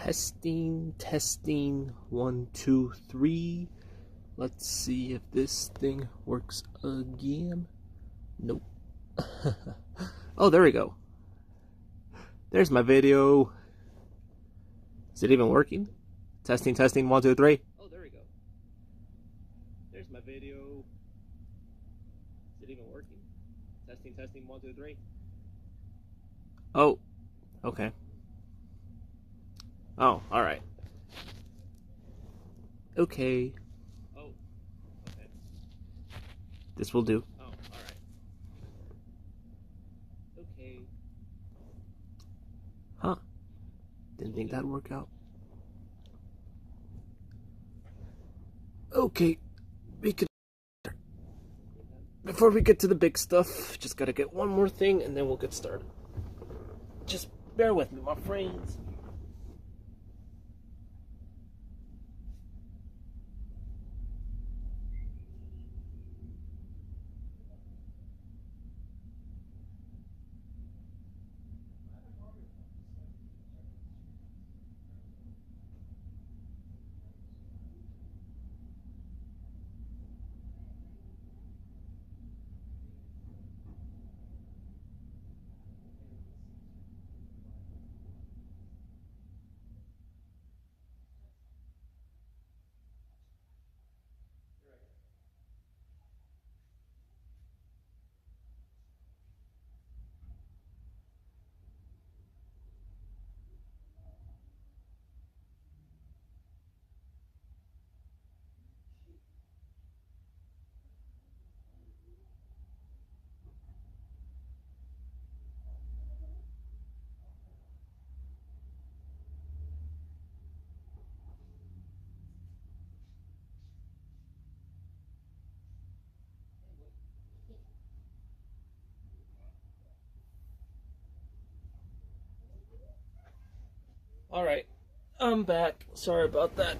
Testing, 1, 2, 3. Let's see if this thing works again. Nope. Oh, there we go. There's my video. Is it even working? Testing, 1, 2, 3. Oh, there we go. There's my video. Is it even working? Testing, 1, 2, 3. Oh, okay. Oh, alright. Okay. Oh, okay. This will do. Oh, alright. Okay. Huh. Didn't think that'd work out. Okay. Before we get to the big stuff, just gotta get one more thing and then we'll get started. Just bear with me, my friends. Alright, I'm back. Sorry about that.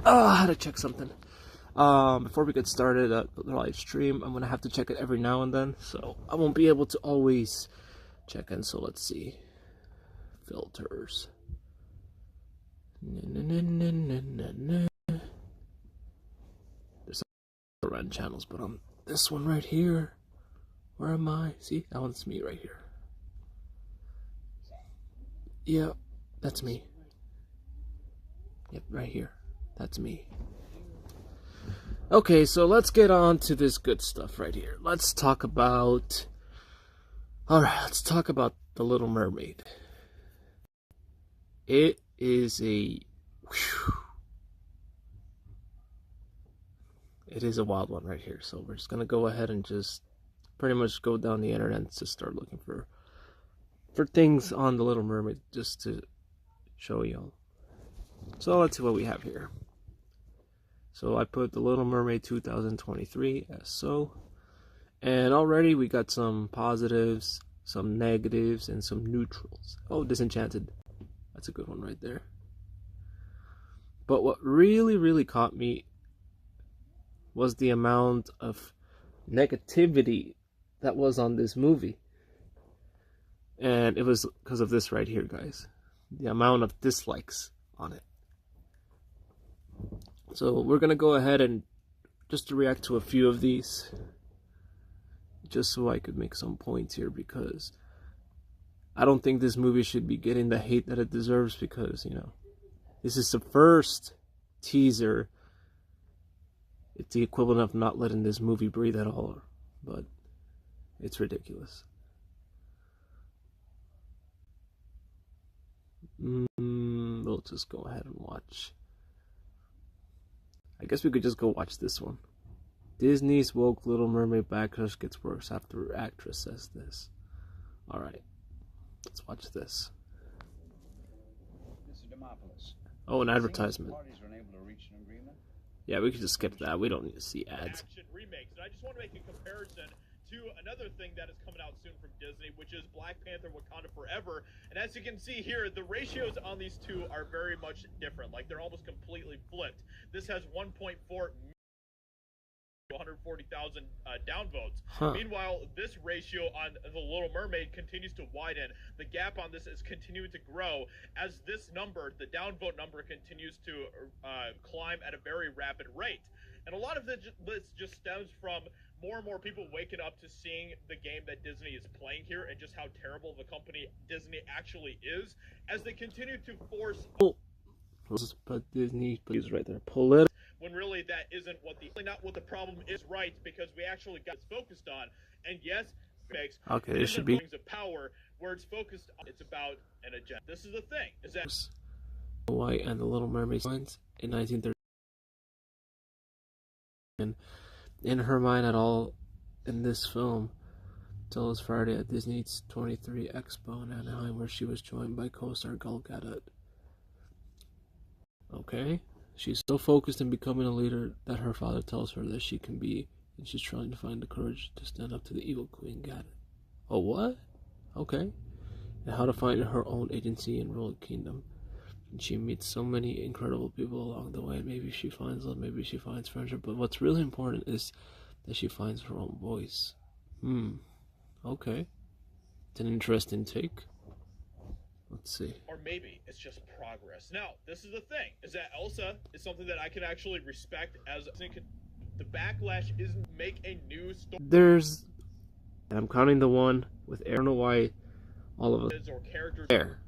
I had to check something. Before we get started at the live stream, I'm gonna have to check it every now and then, so I won't be able to always check in. So let's see. Filters. There's some random channels, but on this one right here. Where am I? See, that one's me right here. Yeah, that's me. Yep, right here. That's me. Okay, so let's get on to this good stuff right here. Let's talk about... Alright, let's talk about The Little Mermaid. It is a... It is a wild one right here. So we're just going to go ahead and just pretty much go down the internet and just start looking for things on The Little Mermaid just to show y'all. So let's see what we have here. So I put The Little Mermaid 2023 as so. And already we got some positives, some negatives, and some neutrals. Oh, Disenchanted. That's a good one right there. But what really caught me was the amount of negativity that was on this movie. And it was because of this right here, guys. The amount of dislikes on it. So we're going to go ahead and just to react to a few of these. Just so I could make some points here, because I don't think this movie should be getting the hate that it deserves, because, you know, this is the first teaser. It's the equivalent of not letting this movie breathe at all, but it's ridiculous. We'll just go ahead and watch. I guess we could just go watch this one. Disney's woke Little Mermaid backlash gets worse after actress says this. Alright, let's watch this. Oh, an advertisement. Yeah, we could just skip that. We don't need to see ads. Action remakes. And I just want to make a comparison to another thing that is coming out soon from Disney, which is Black Panther Wakanda Forever. And as you can see here, the ratios on these two are very much different. Like, they're almost completely flipped. This has 1.4 140,000 downvotes. Huh. Meanwhile, this ratio on The Little Mermaid continues to widen. The gap on this is continuing to grow as this number, the downvote number, continues to climb at a very rapid rate. And a lot of this just stems from more and more people waking up to seeing the game that Disney is playing here and just how terrible the company Disney actually is as they continue to force. But Disney is right there. Political. When really that isn't not what the problem is, right? Because we actually got it focused on, and yes, makes Okay, this should be Rings of Power where it's focused on, it's about an agenda. This is the thing, is that White and the Little Mermaid signs in 1930. And in her mind at all in this film till this Friday at Disney's 23 Expo in Anaheim, where she was joined by co-star Gal Gadot. Okay? She's so focused in becoming a leader that her father tells her that she can be, and she's trying to find the courage to stand up to the evil Queen Gadot. Oh, what? Okay. And how to find her own agency and rule a kingdom. And she meets so many incredible people along the way. Maybe she finds love, maybe she finds friendship, but what's really important is that she finds her own voice. Okay. It's an interesting take. Let's see. Or maybe it's just progress. Now, this is the thing, is that Elsa is something that I can actually respect as the backlash isn't make a new story. I'm counting the one with I don't know why all of us or characters there.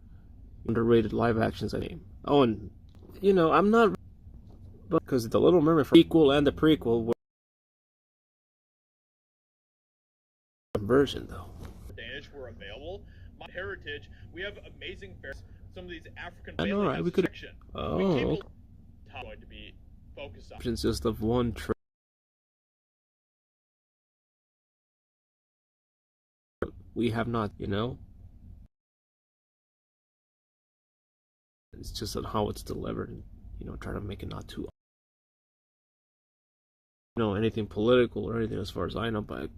Underrated live actions I name. Oh, and I'm not, because the Little Mermaid sequel and the prequel were version though. Danish were available. My heritage, we have amazing fairs. Some of these African I know, right? We could. Oh, going to be focused on. It's just of one. We have not, It's just on how it's delivered, and try to make it not too, anything political or anything as far as I know, but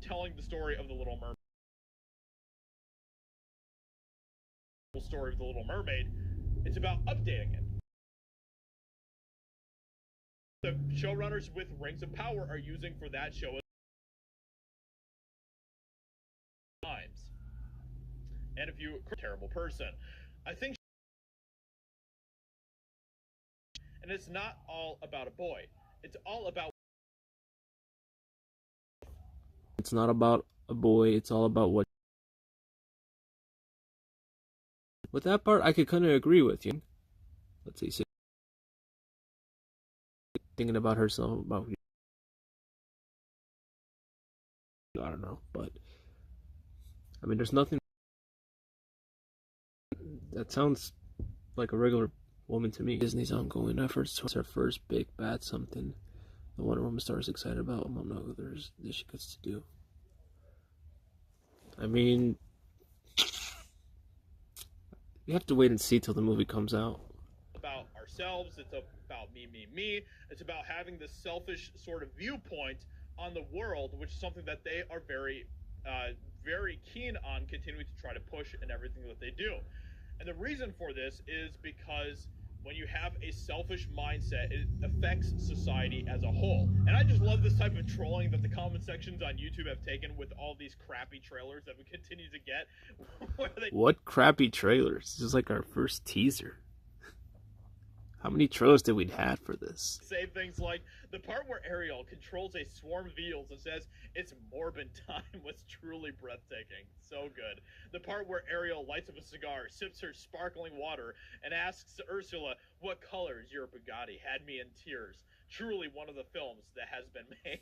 telling the story of the Little Mermaid. Story of the Little Mermaid. It's about updating it. The showrunners with Rings of Power are using for that show times. And if you a terrible person, I think, and it's not all about a boy. It's all about. It's not about a boy. It's all about what. With that part, I could kind of agree with you. Let's see. Thinking about herself, about I don't know, but I mean, there's nothing that sounds like a regular woman to me. Disney's ongoing efforts to her first big bad something the Wonder Woman star is excited about. I don't know who this she gets to do. I mean, you have to wait and see till the movie comes out. About ourselves, it's about me. It's about having this selfish sort of viewpoint on the world, which is something that they are very, very keen on continuing to try to push in everything that they do. And the reason for this is because when you have a selfish mindset, it affects society as a whole. And I just love this type of trolling that the comment sections on YouTube have taken with all these crappy trailers that we continue to get. What crappy trailers? This is like our first teaser. How many trailers did we have for this? Say things like, the part where Ariel controls a swarm of eels and says, it's Morbid time, was truly breathtaking. So good. The part where Ariel lights up a cigar, sips her sparkling water, and asks Ursula, what colors your Bugatti had me in tears. Truly one of the films that has been made.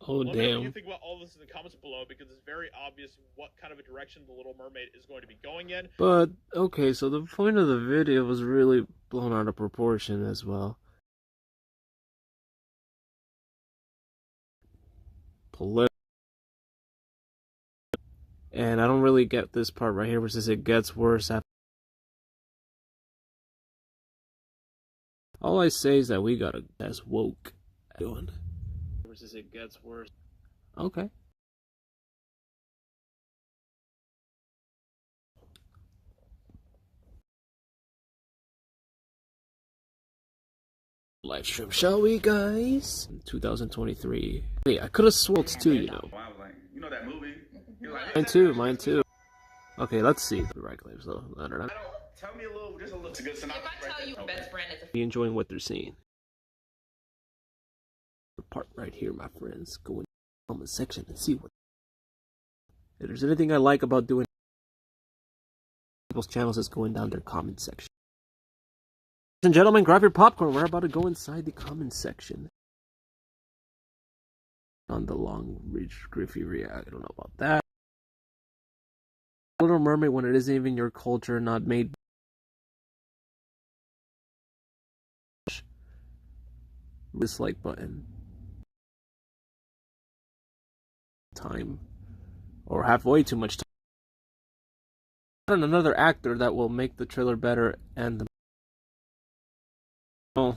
Oh, Let damn. me know what you think about all this in the comments below, because it's very obvious what kind of a direction The Little Mermaid is going to be going in. But, okay, so the point of the video was really blown out of proportion as well. And I don't really get this part right here, which is it gets worse after. All I say is that we gotta as woke doing. Which is it gets worse. Okay. live stream, shall we, guys? 2023. Hey, I could have sworn it's 2, you know. I was like, you know that movie? Like, Mine too, mine too. Okay, let's see. The right claims, though. I don't know. Tell me a little, just a little. It's a good synopsis. If I tell you best friend is a Be enjoying what they're seeing. The part right here, my friends. Go in the comment section and see what. If there's anything I like about doing people's channels, is going down their comment section. Ladies and gentlemen, grab your popcorn. We're about to go inside the comment section. On the Long Ridge Griffey react. I don't know about that. Little Mermaid, when it isn't even your culture, not made. Dislike button. Time. Or have way too much time. And another actor that will make the trailer better and the. Oh.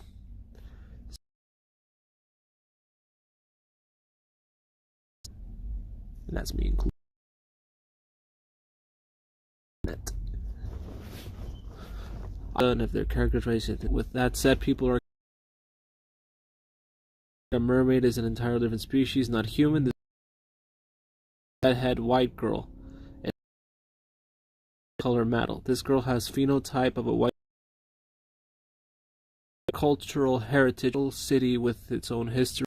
And that's me included. And if their character traits, with that said, people are. A mermaid is an entirely different species, not human. This redhead white girl. And color metal. This girl has phenotype of a white cultural heritage city with its own history.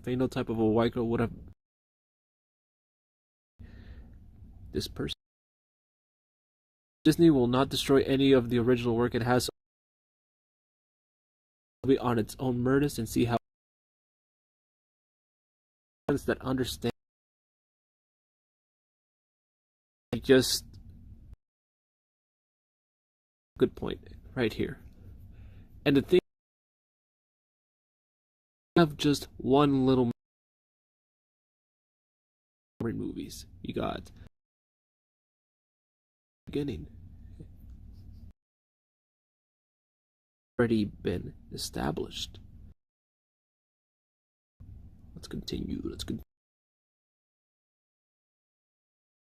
Phenotype of a white girl would have this person. Disney will not destroy any of the original work it has on its own merits and see how that understand just good point right here. And the thing have just one little movies. You got beginning already been established. Let's continue.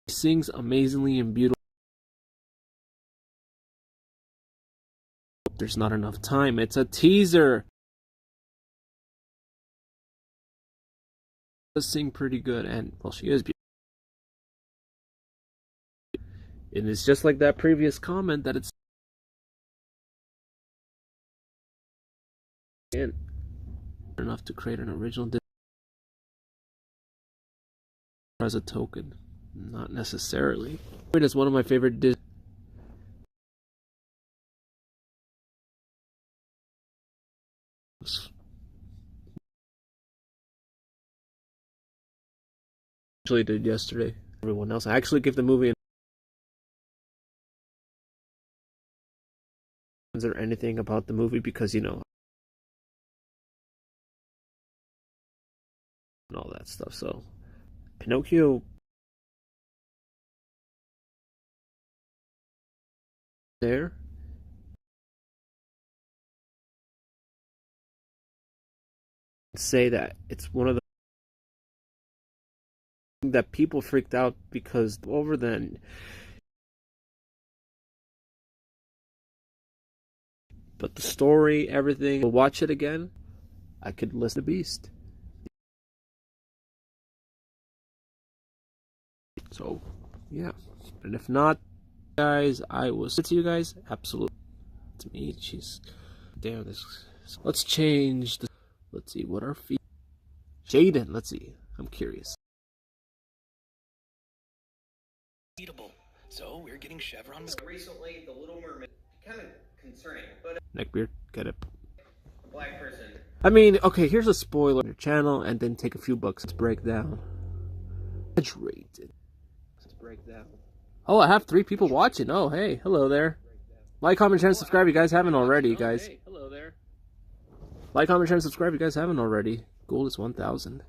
He sings amazingly and beautiful. There's not enough time. It's a teaser. Does sing pretty good, and well, she is beautiful. And it's just like that previous comment that it's enough to create an original as a token. Not necessarily. It is one of my favorite Disney. Actually did yesterday. Everyone else. I actually give the movie or anything about the movie because you know and all that stuff. So Pinocchio there. Say that it's one of the that people freaked out because over then, but the story, everything. We'll watch it again. I could listen to Beast. So, yeah. And if not, guys, I will say to you guys, absolutely. To me, jeez. Damn this. Let's change the. Let's see, what are feet? Jaden, let's see. I'm curious. So we're getting chevrons. recently the Little Mermaid. Kind of concerning, but Neckbeard, get it. a black person. I mean, okay, here's a spoiler on your channel, and then take a few bucks. Let's break down. Rated. Let's break down. Oh, I have 3 people watching. Oh, hey, hello there. Like, comment, share, and subscribe. You guys haven't already, guys. Hey, hello there. Like, comment, share, and subscribe. You guys haven't already. Goal is 1,000.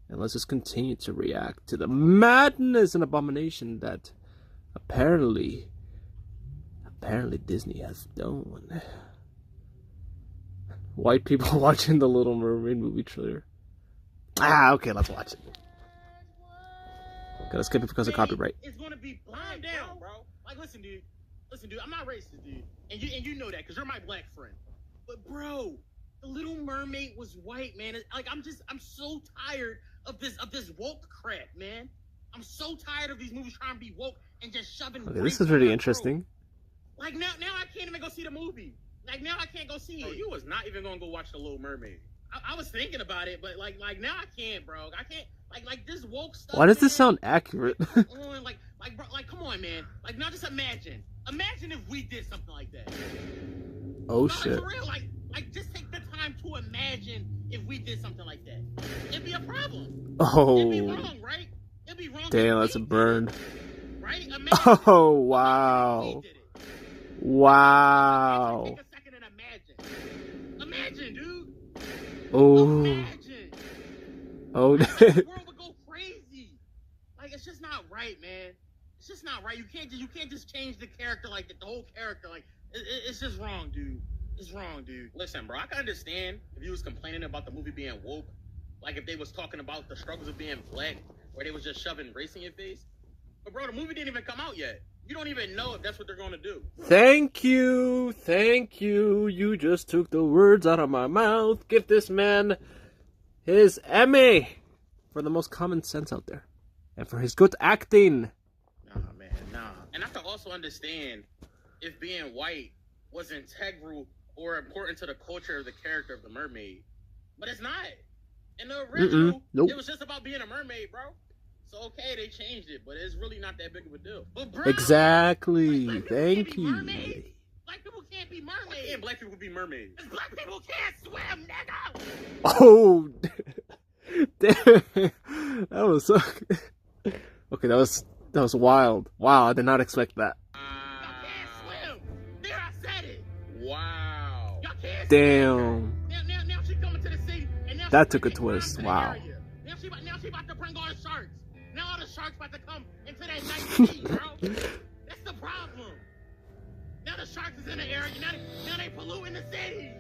And let's just continue to react to the madness and abomination that apparently Disney has done. White people watching the Little Mermaid movie trailer. Okay, let's watch it. Gotta skip it because of copyright. It's gonna be calm down, bro. Like, listen, dude. I'm not racist, dude, and you know that because you're my black friend. But bro, the Little Mermaid was white, man. Like I'm so tired of this woke crap, man. I'm so tired of these movies trying to be woke and just shoving. Okay, this is really interesting. Like now I can't even go see the movie. Like now I can't go see it. You was not even gonna go watch the Little Mermaid. I was thinking about it, but like now I can't, bro. I can't like this woke stuff. Why does this sound accurate? Bro, come on, man. Like now just imagine if we did something like that. Oh no, shit. For real, like just take the time to imagine if we did something like that. It'd be a problem. Oh. It'd be wrong, right? It'd be wrong. Damn, that's a burn. Right? Imagine, oh wow. Wow. Take a second and imagine, dude. Oh. Imagine. Oh. The world would go crazy. Like it's just not right, man. It's just not right. You can't just change the character like the whole character. Like it's just wrong, dude. It's wrong, dude. Listen, bro, I can understand if you was complaining about the movie being woke, like if they was talking about the struggles of being black, or they was just shoving race in your face. But bro, the movie didn't even come out yet. You don't even know if that's what they're going to do. Thank you. You just took the words out of my mouth. Give this man his Emmy for the most common sense out there, and for his good acting. Nah, man, nah. And I can also understand if being white was integral or important to the culture of the character of the mermaid. But it's not. In the original, Nope. It was just about being a mermaid, bro. So, okay, they changed it, but it's really not that big of a deal. But bro, Exactly. like, Thank you. Mermaids. Black people can't be mermaids. Why can't black people be mermaids? Because black people can't swim, nigga. Oh, damn. That was so... Okay, that was wild. Wow, I did not expect that. Y'all can't swim. There, I said it. Wow. Y'all can't Damn. swim. Now she coming to the sea. And now That took a twist. Wow. Now she about to bring all the sharks. Now all the sharks about to come into that nice sea, bro. That's the problem. Now the sharks is in the area. Now they polluting the city.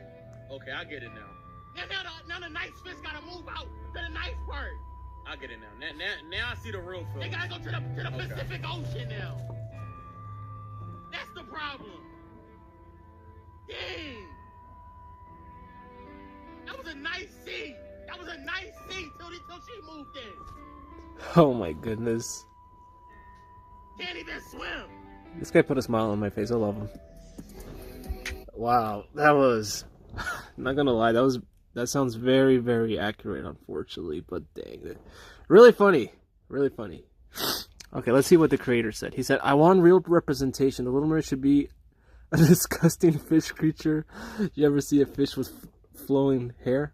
Okay, I get it now. Now the nice fish gotta move out to the nice part. I get it now. Now I see the real film. They gotta go to the Pacific Ocean now. That's the problem. Dang. That was a nice sea. That was a nice sea till she moved in. Oh my goodness. Can't even swim. This guy put a smile on my face. I love him. Wow, that was... I'm not gonna lie, that sounds very, very accurate, unfortunately, but dang it. Really funny. Really funny. Okay, let's see what the creator said. He said, I want real representation. The Little Mermaid should be a disgusting fish creature. You ever see a fish with flowing hair?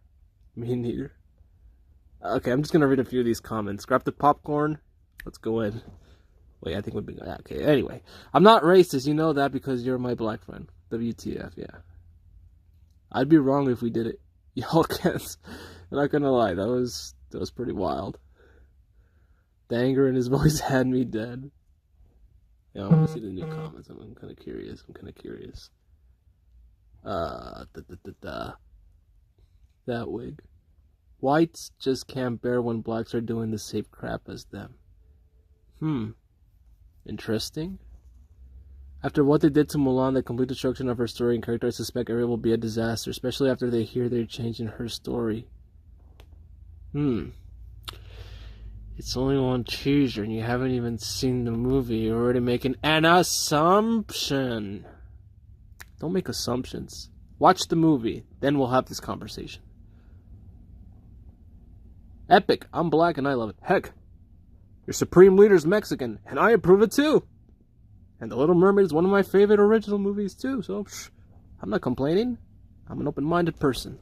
Me neither. Okay, I'm just gonna read a few of these comments. Grab the popcorn. Let's go in. Wait, I think we've been... Okay, anyway. I'm not racist, you know that because you're my black friend. WTF, yeah. I'd be wrong if we did it. Y'all can't. I'm not gonna lie, that was pretty wild. The anger in his voice had me dead. Yeah, I want to see the new comments. I'm kind of curious. That wig. Whites just can't bear when blacks are doing the same crap as them. Interesting. After what they did to Mulan, the complete destruction of her story and character, I suspect Ariel will be a disaster, especially after they hear they're changing her story. It's only one teaser and you haven't even seen the movie. You're already making an assumption. Don't make assumptions. Watch the movie, then we'll have this conversation. Epic. I'm black and I love it. Heck, your supreme leader's Mexican, and I approve it too. And The Little Mermaid is one of my favorite original movies too, so I'm not complaining. I'm an open-minded person.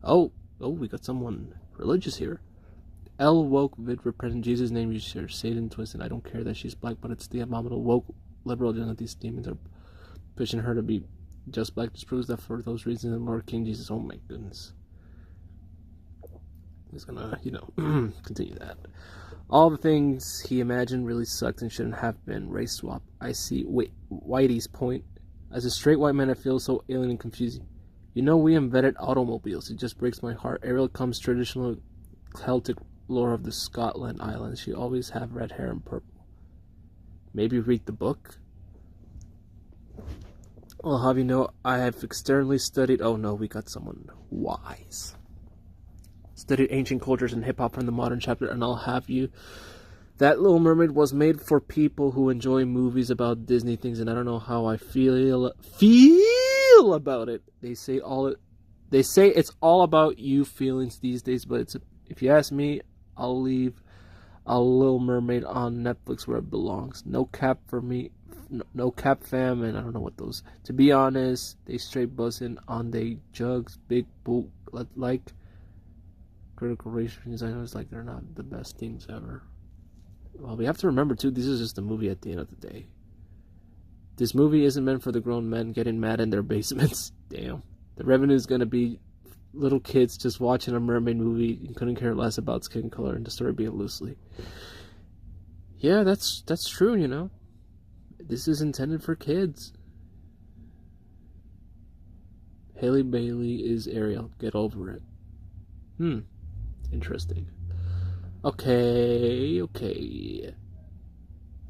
Oh, we got someone religious here. L woke vid representing Jesus' name. You share Satan twisted. I don't care that she's black, but it's the abominable woke liberal agenda. These demons are pushing her to be just black. Just proves that for those reasons, the Lord King Jesus. Oh my goodness. He's gonna, continue that. All the things he imagined really sucked and shouldn't have been. Race swap. I see. Wait, Whitey's point. As a straight white man, I feel so alien and confusing. We invented automobiles. It just breaks my heart. Ariel comes traditional Celtic lore of the Scotland Islands. She always have red hair and purple. Maybe read the book? Well, have you know, I have externally studied. Oh no, we got someone wise. Studied ancient cultures and hip hop from the modern chapter, and I'll have you. That Little Mermaid was made for people who enjoy movies about Disney things, and I don't know how I feel about it. They say it's all about you feelings these days, but if you ask me, I'll leave a Little Mermaid on Netflix where it belongs. No cap for me. No cap fam, and I don't know what those. To be honest, they straight buzzing on they jugs, big boot, like critical race designers, like they're not the best things ever. Well, we have to remember too, this is just a movie at the end of the day. This movie isn't meant for the grown men getting mad in their basements. Damn. The revenue is gonna be little kids just watching a mermaid movie and couldn't care less about skin color and the story being loosely. Yeah, that's true, you know. This is intended for kids. Haley Bailey is Ariel. Get over it. Interesting. Okay.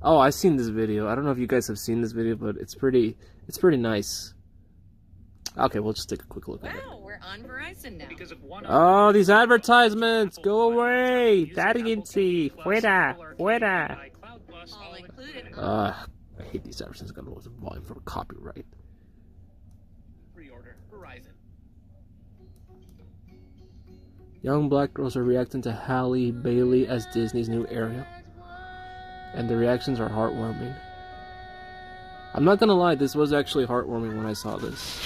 Oh, I've seen this video. I don't know if you guys have seen this video, but it's pretty nice. Okay, we'll just take a quick look at it. Wow, we're on Verizon now. Because of one Oh, these advertisements! Go away! Daddy can see! Fuera! All included. I hate these advertisements. I'm gonna lose the volume for copyright. Pre-order Verizon. Young black girls are reacting to Halle Bailey as Disney's new Ariel. And the reactions are heartwarming. I'm not gonna lie, this was actually heartwarming when I saw this.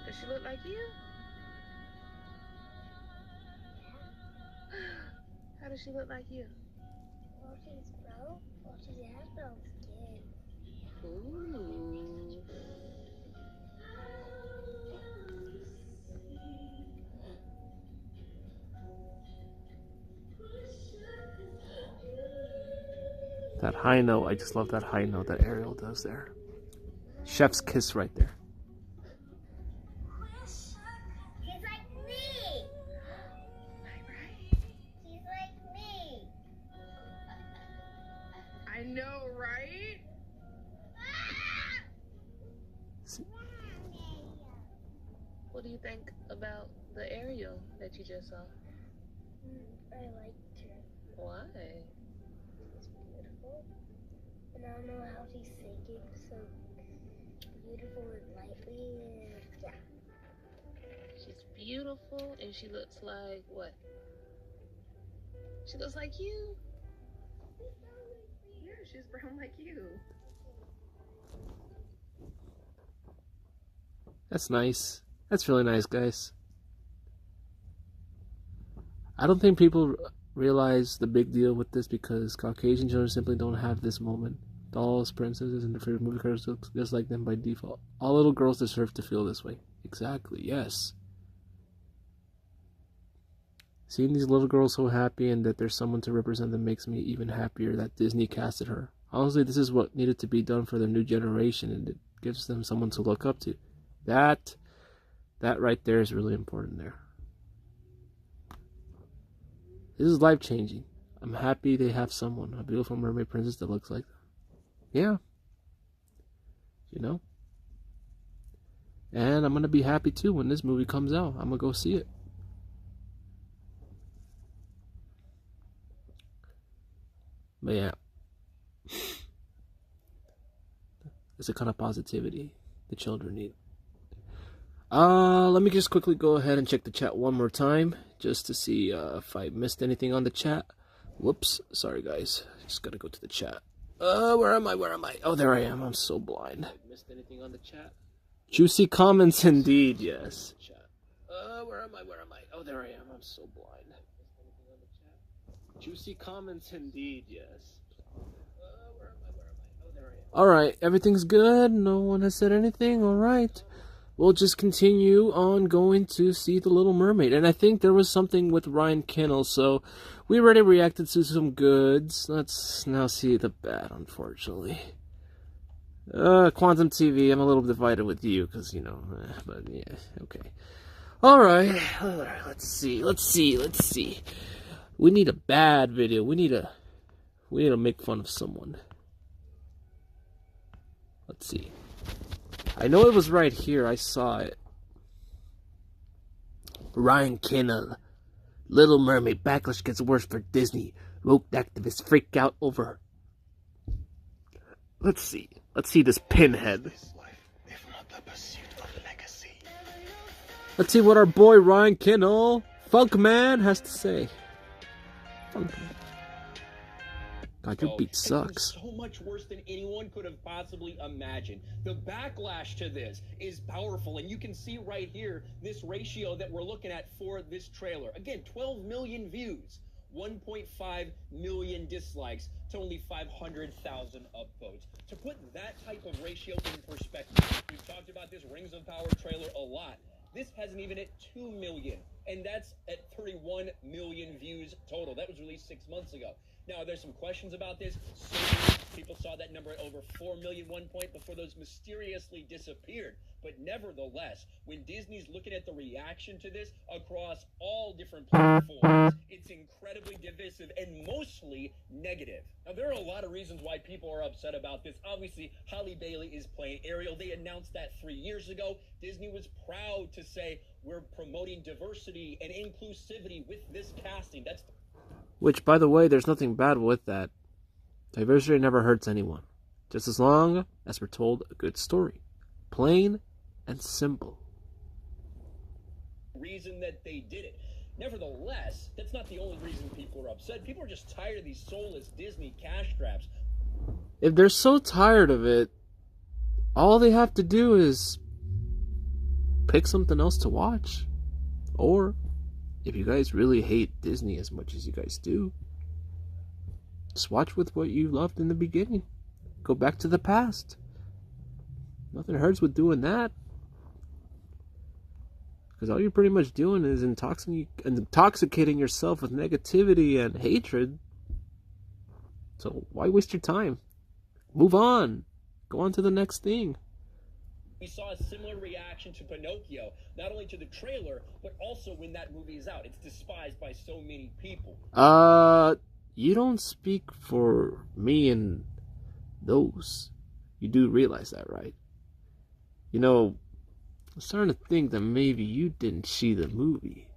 Does she look like you? How does she look like you? Well, she's brown. Well, she has brown skin. Ooh. That high note, I just love that high note that Ariel does there. Chef's kiss right there. She's like me. Right? She's like me. I know, right? What do you think about the Ariel that you just saw? I liked her. Why? She's beautiful. And I don't know how she's singing so beautiful and lightly. And yeah. She's beautiful and she looks like what? She looks like you. Yeah, she's brown like you. That's nice. That's really nice, guys. I don't think people realize the big deal with this because Caucasian children simply don't have this moment. Dolls, princesses, and their favorite movie characters look just like them by default. All little girls deserve to feel this way. Exactly, yes. Seeing these little girls so happy and that there's someone to represent them makes me even happier that Disney casted her. Honestly, this is what needed to be done for the new generation, and it gives them someone to look up to. That right there is really important there. This is life-changing. I'm happy they have someone, a beautiful mermaid princess that looks like them. Yeah. You know? And I'm going to be happy too when this movie comes out. I'm going to go see it. But yeah. It's the kind of positivity the children need. Let me just quickly go ahead and check the chat one more time just to see if I missed anything on the chat. Whoops, sorry guys. Just gotta go to the chat. Where am I? Oh, there I am. I'm so blind. Missed anything on the chat? Juicy comments indeed, yes. Chat. Where am I? Oh, there I am. I'm so blind. Missed anything on the chat? Juicy comments indeed, yes. Where am I? Oh, there I am. Alright, everything's good. No one has said anything. Alright. we'll just continue on going to see The Little Mermaid. And I think there was something with Ryan Kennel, so we already reacted to some goods. Let's now see the bad, unfortunately. Quantum TV, I'm a little divided with you, because, you know, but yeah, okay. Alright, let's see. We need a bad video. We need to make fun of someone. Let's see. I know it was right here. I saw it. Ryan Kennel. Little Mermaid backlash gets worse for Disney. Woke activists freak out over. Let's see. Let's see this pinhead. Let's see what our boy Ryan Kennel, Funk Man, has to say. Funk Man. God, your beat sucks. So much worse than anyone could have possibly imagined. The backlash to this is powerful, and you can see right here this ratio that we're looking at for this trailer. Again, 12 million views, 1.5 million dislikes to only 500,000 upvotes. To put that type of ratio in perspective, we've talked about this Rings of Power trailer a lot. This hasn't even hit 2 million, and that's at 31 million views total. That was released 6 months ago. Now, there's some questions about this. So many people saw that number at over 4 million one point before those mysteriously disappeared. But nevertheless, when Disney's looking at the reaction to this across all different platforms, it's incredibly divisive and mostly negative. Now, there are a lot of reasons why people are upset about this. Obviously, Halle Bailey is playing Ariel. They announced that 3 years ago. Disney was proud to say, we're promoting diversity and inclusivity with this casting. That's Which, by the way, there's nothing bad with that. Diversity never hurts anyone. Just as long as we're told a good story. Plain and simple. reason that they did it. Nevertheless, that's not the only reason people are upset. People are just tired of these soulless Disney cash grabs. If they're so tired of it, all they have to do is pick something else to watch. Or, if you guys really hate Disney as much as you guys do, just watch with what you loved in the beginning. Go back to the past. Nothing hurts with doing that. Because all you're pretty much doing is intoxicating yourself with negativity and hatred. So why waste your time? Move on. Go on to the next thing. We saw a similar reaction to Pinocchio, not only to the trailer, but also when that movie is out. It's despised by so many people. You don't speak for me and those. You do realize that, right? You know, I'm starting to think that maybe you didn't see the movie.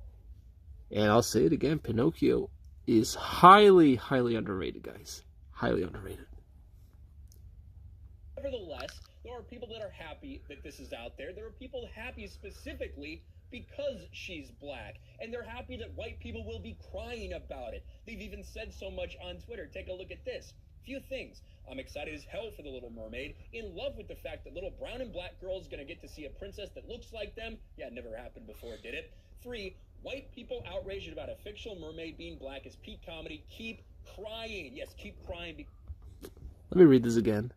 And I'll say it again, Pinocchio is highly, highly underrated, guys. Highly underrated. Nevertheless, there are people that are happy that this is out there. There are people happy specifically because she's black. And they're happy that white people will be crying about it. They've even said so much on Twitter. Take a look at this. Few things. I'm excited as hell for The Little Mermaid. In love with the fact that little brown and black girl is going to get to see a princess that looks like them. Yeah, it never happened before, did it? 3, white people outraged about a fictional mermaid being black is peak comedy. Keep crying. Yes, keep crying. Let me read this again.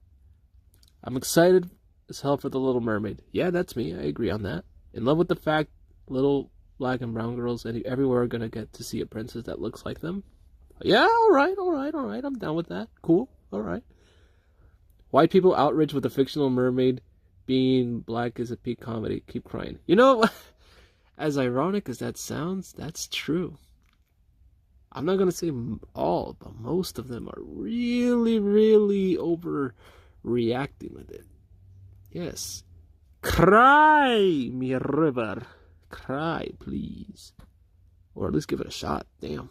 I'm excited as hell for The Little Mermaid. Yeah, that's me. I agree on that. In love with the fact little black and brown girls everywhere are going to get to see a princess that looks like them. Yeah, all right. I'm down with that. Cool. All right. White people outraged with a fictional mermaid being black is a peak comedy. Keep crying. You know, as ironic as that sounds, that's true. I'm not going to say all, but most of them are really, really overreacting with it. Yes. Cry, mi river. Cry, please. Or at least give it a shot. Damn.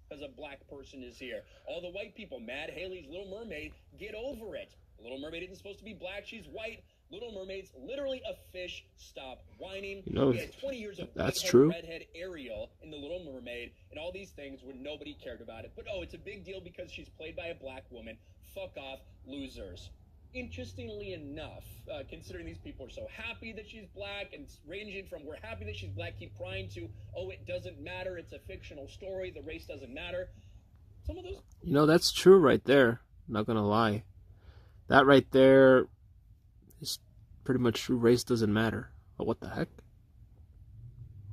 Because a black person is here. All the white people mad. Haley's Little Mermaid, get over it. Little Mermaid isn't supposed to be black. She's white. Little Mermaid's literally a fish. Stop whining. You know, we had 20 years of that's true. Redhead Ariel in The Little Mermaid and all these things when nobody cared about it. But oh, it's a big deal because she's played by a black woman. Fuck off, losers. Interestingly enough, considering these people are so happy that she's black and ranging from we're happy that she's black, keep crying to, oh, it doesn't matter, it's a fictional story, the race doesn't matter. Some of those... You know, that's true right there. I'm not gonna lie. That right there is pretty much true. Race doesn't matter. Oh, what the heck?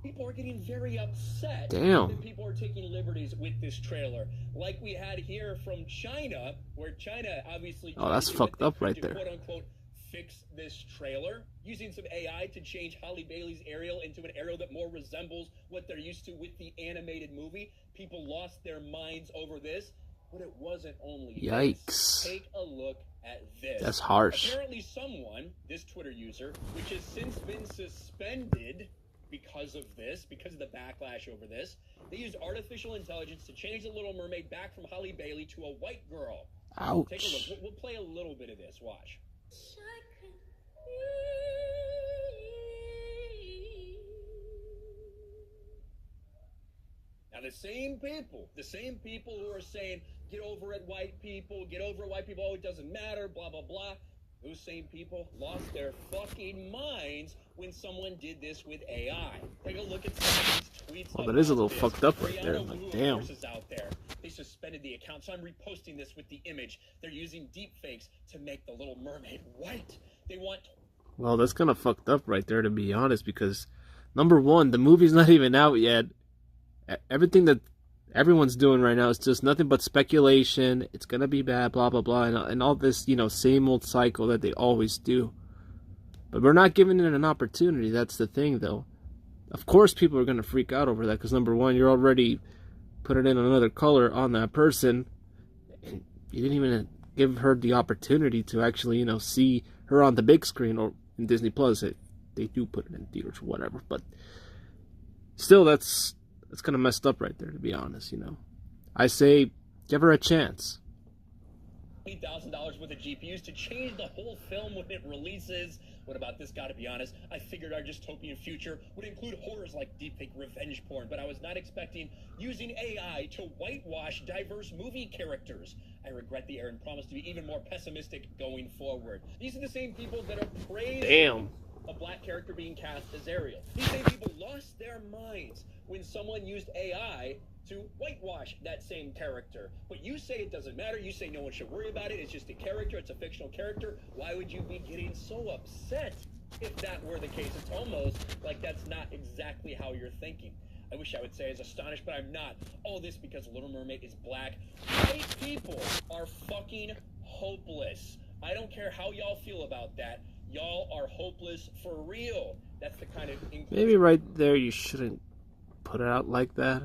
People are getting very upset Damn. that people are taking liberties with this trailer. Like we had here from China, where China obviously Oh, that's fucked up right there. quote unquote fix this trailer using some AI to change Halle Bailey's Ariel into an Ariel that more resembles what they're used to with the animated movie. People lost their minds over this, but it wasn't only Yikes. this. Take a look at this. That's harsh. Apparently someone, this Twitter user, which has since been suspended because of this, because of the backlash over this, they used artificial intelligence to change the Little Mermaid back from Halle Bailey to a white girl. Ouch. Take a look. We'll play a little bit of this. Watch. Now the same people who are saying, get over it, white people, oh, it doesn't matter, blah, blah, blah. Those same people lost their fucking minds when someone did this with AI. Take a look at some of these tweets. Well, that is a little fucked up right there. Like, damn. Out there. They suspended the account, so I'm reposting this with the image. They're using deep fakes to make the Little Mermaid white. They want... Well, that's kind of fucked up right there, to be honest, because, number one, the movie's not even out yet. Everything that everyone's doing right now is just nothing but speculation. It's gonna be bad, blah, blah, blah, and all this, you know, same old cycle that they always do. But we're not giving it an opportunity. That's the thing, though. Of course people are gonna freak out over that, because, number one, you're already putting in another color on that person, and you didn't even give her the opportunity to actually, you know, see her on the big screen or in Disney Plus. They do put it in theaters or whatever, but still, that's kind of messed up right there, to be honest, you know. I say, give her a chance. $8,000 worth of GPUs to change the whole film when it releases. What about this? Gotta be honest, I figured our dystopian future would include horrors like deepfake revenge porn, but I was not expecting using AI to whitewash diverse movie characters. I regret the error and promise to be even more pessimistic going forward. These are the same people that are praising a black character being cast as Ariel. These same people lost their minds when someone used AI to whitewash that same character. But you say it doesn't matter. You say no one should worry about it. It's just a character. It's a fictional character. Why would you be getting so upset if that were the case? It's almost like that's not exactly how you're thinking. I wish I would say I was astonished, but I'm not. All this because Little Mermaid is black. White people are fucking hopeless. I don't care how y'all feel about that. Y'all are hopeless for real. That's the kind of... Maybe right there you shouldn't put it out like that.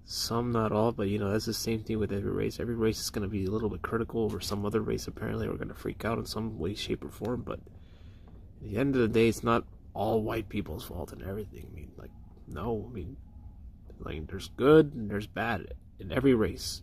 Some, not all, but, you know, that's the same thing with every race. Every race is going to be a little bit critical over some other race, apparently, or going to freak out in some way, shape, or form. But at the end of the day, it's not all white people's fault and everything. I mean, like, no. I mean, like, there's good and there's bad in every race.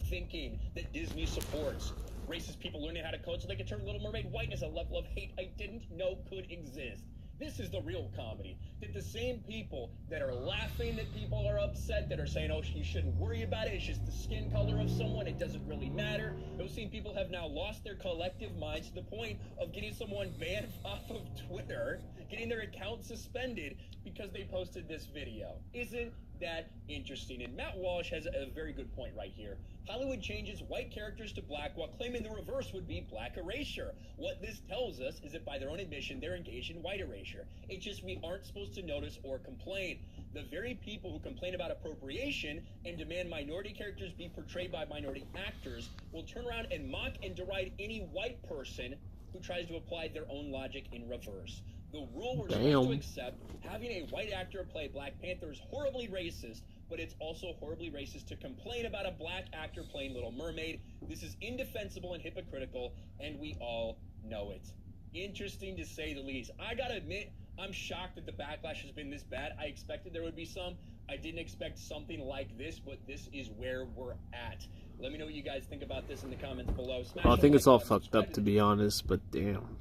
Thinking that Disney supports racist people learning how to code so they can turn Little Mermaid white is a level of hate I didn't know could exist. This is the real comedy. That the same people that are laughing that people are upset, that are saying, oh, you shouldn't worry about it, it's just the skin color of someone, it doesn't really matter. Those same people have now lost their collective minds to the point of getting someone banned off of Twitter, getting their account suspended because they posted this video. Isn't that interesting? And Matt Walsh has a very good point right here. Hollywood changes white characters to black while claiming the reverse would be black erasure. What this tells us is that by their own admission, they're engaged in white erasure. It's just we aren't supposed to notice or complain. The very people who complain about appropriation and demand minority characters be portrayed by minority actors will turn around and mock and deride any white person who tries to apply their own logic in reverse. The rule we're supposed to accept, having a white actor play Black Panther is horribly racist, but it's also horribly racist to complain about a black actor playing Little Mermaid. This is indefensible and hypocritical, and we all know it. Interesting to say the least. I gotta admit, I'm shocked that the backlash has been this bad. I expected there would be some. I didn't expect something like this, but this is where we're at. Let me know what you guys think about this in the comments below. Well, I think it's all fucked up, to be honest, but damn.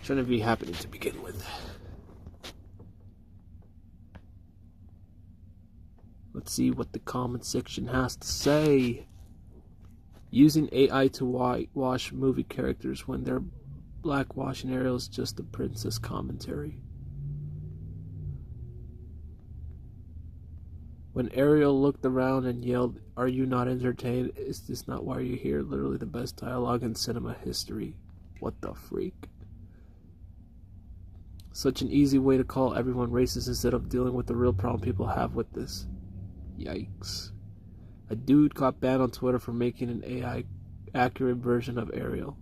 Shouldn't be happening to begin with. Let's see what the comment section has to say. Using AI to whitewash movie characters when they're blackwashing Ariel is just a princess commentary. When Ariel looked around and yelled, "Are you not entertained? Is this not why you're here?" Literally the best dialogue in cinema history. What the freak? Such an easy way to call everyone racist instead of dealing with the real problem people have with this. Yikes. A dude got banned on Twitter for making an AI accurate version of Ariel.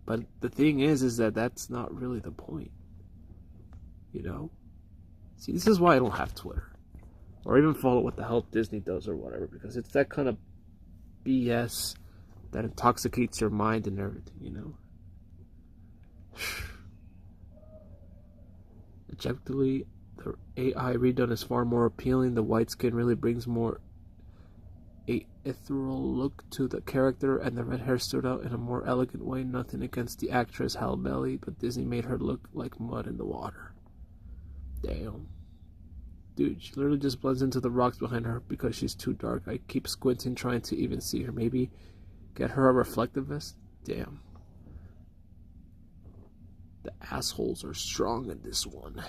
But the thing is that that's not really the point. You know? See, this is why I don't have Twitter. Or even follow what the hell Disney does or whatever. Because it's that kind of BS that intoxicates your mind and everything, you know? Objectively, the AI redone is far more appealing. The white skin really brings more a ethereal look to the character, and the red hair stood out in a more elegant way. Nothing against the actress Halle Bailey, but Disney made her look like mud in the water. Damn. Dude, she literally just blends into the rocks behind her because she's too dark. I keep squinting trying to even see her. Maybe get her a reflective vest? Damn. The assholes are strong in this one.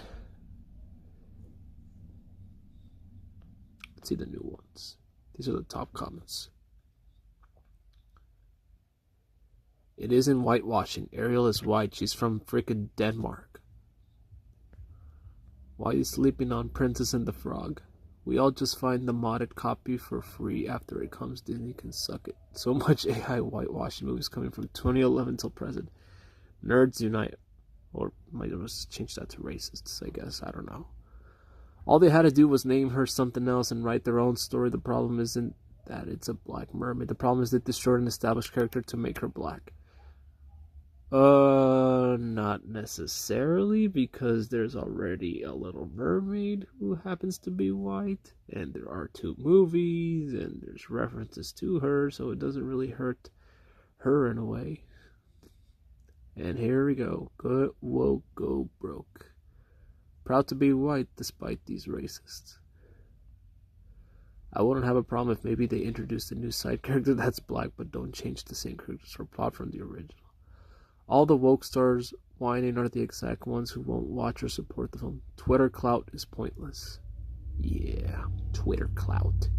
Let's see the new ones. These are the top comments. It isn't whitewashing. Ariel is white. She's from frickin' Denmark. Why are you sleeping on Princess and the Frog? We all just find the modded copy for free after it comes. Disney can suck it. So much AI whitewashing movies coming from 2011 till present. Nerds unite. Or might have just changed that to racists, I guess. I don't know. All they had to do was name her something else and write their own story. The problem isn't that it's a black mermaid. The problem is they destroyed an established character to make her black. Not necessarily, because there's already a Little Mermaid who happens to be white, and there are 2 movies, and there's references to her, so it doesn't really hurt her in a way. And here we go. Good woke, go broke. Proud to be white despite these racists. I wouldn't have a problem if maybe they introduced a new side character that's black, but don't change the same characters or plot from the original. All the woke stars whining are the exact ones who won't watch or support the film. Twitter clout is pointless. Yeah, Twitter clout.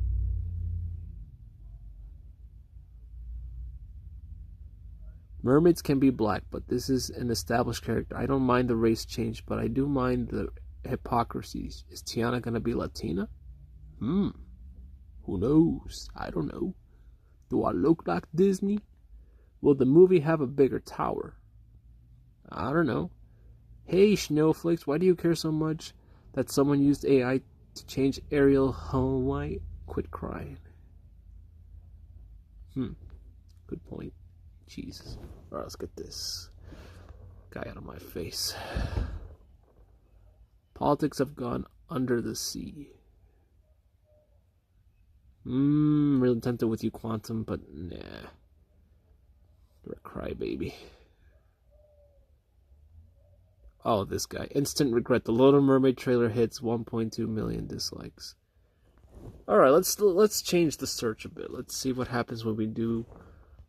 Mermaids can be black, but this is an established character. I don't mind the race change, but I do mind the hypocrisies. Is Tiana gonna be Latina? Who knows? I don't know. Do I look like Disney? Will the movie have a bigger tower? I don't know. Hey, snowflakes, why do you care so much that someone used AI to change Ariel white? Quit crying. Good point. Jesus. Alright, let's get this guy out of my face. Politics have gone under the sea. Really tempted with you, Quantum, but nah. You're a crybaby. Oh, this guy. Instant regret. The Little Mermaid trailer hits 1.2 million dislikes. Alright, let's change the search a bit. Let's see what happens when we do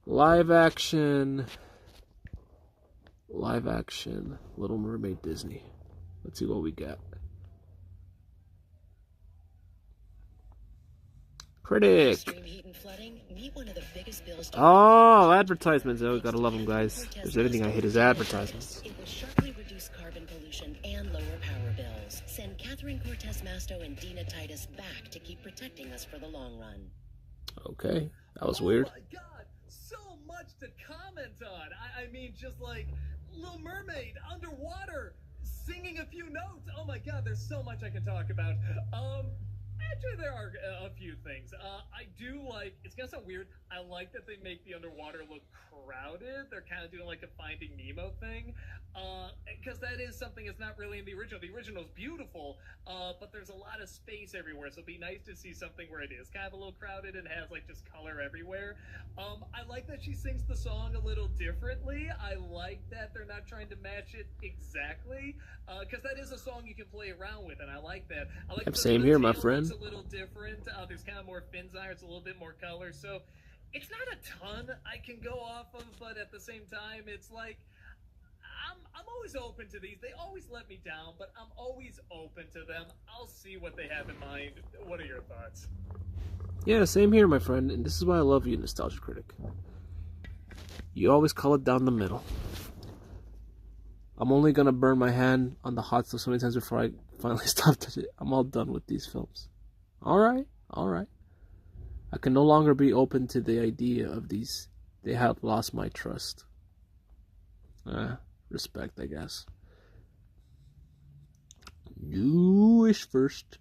live action, Little Mermaid Disney. Let's see what we got. Critic. Oh, advertisements. Oh, gotta love them, guys. If there's anything I hate is advertisements. It will sharply reduce carbon pollution and lower power bills. Send Catherine Cortez Masto and Dina Titus back to keep protecting us for the long run. Okay, that was weird. Oh my god, so much to comment on. I mean, just like Little Mermaid underwater, singing a few notes. Oh my god, there's so much I can talk about. Actually, there are a few things. I do like, it's gonna sound weird, I like that they make the underwater look crowded. They're kind of doing like a Finding Nemo thing. Because that is something that's not really in the original. The original is beautiful, but there's a lot of space everywhere, so it'd be nice to see something where it is kind of a little crowded and has like just color everywhere. I like that she sings the song a little differently. I like that they're not trying to match it exactly, because that is a song you can play around with, and I like that. I like Same here, my friend. It's a little different. There's kind of more fins on it. It's a little bit more color, so it's not a ton I can go off of, but at the same time, it's like I'm always open to these. They always let me down, but I'm always open to them. I'll see what they have in mind. What are your thoughts? Yeah, same here, my friend. And this is why I love you, Nostalgia Critic. You always call it down the middle. I'm only gonna burn my hand on the hot stuff so many times before I finally stop touching it. I'm all done with these films. Alright. I can no longer be open to the idea of these. They have lost my trust. Respect, I guess. Newish first.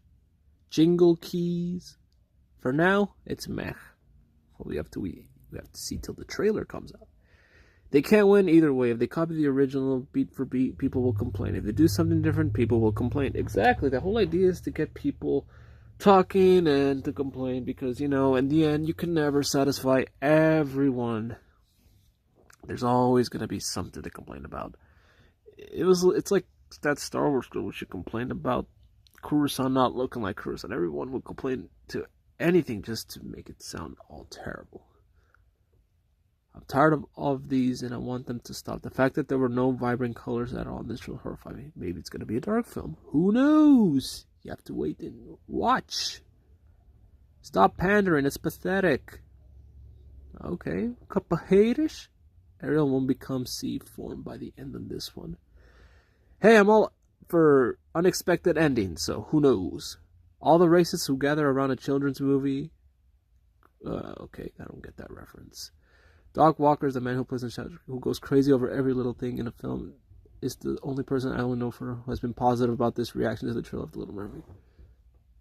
Jingle keys. For now, it's meh. Well, we have to see till the trailer comes out. They can't win either way. If they copy the original beat for beat, people will complain. If they do something different, people will complain. Exactly. The whole idea is to get people talking and to complain because, in the end, you can never satisfy everyone. There's always going to be something to complain about. It's like that Star Wars girl which complained about Coruscant not looking like Coruscant. Everyone would complain to anything just to make it sound all terrible. I'm tired of all of these and I want them to stop. The fact that there were no vibrant colors at all in this will horrify me. Maybe it's going to be a dark film. Who knows? You have to wait and watch. Stop pandering. It's pathetic. Okay. Couple haters. Ariel won't become sea form by the end of this one. Hey, I'm all for unexpected endings, so who knows? All the racists who gather around a children's movie. Okay, I don't get that reference. Doc Walker is the man who plays in shadow, who goes crazy over every little thing in a film. Is the only person I only know who has been positive about this reaction to the trailer of The Little Mermaid.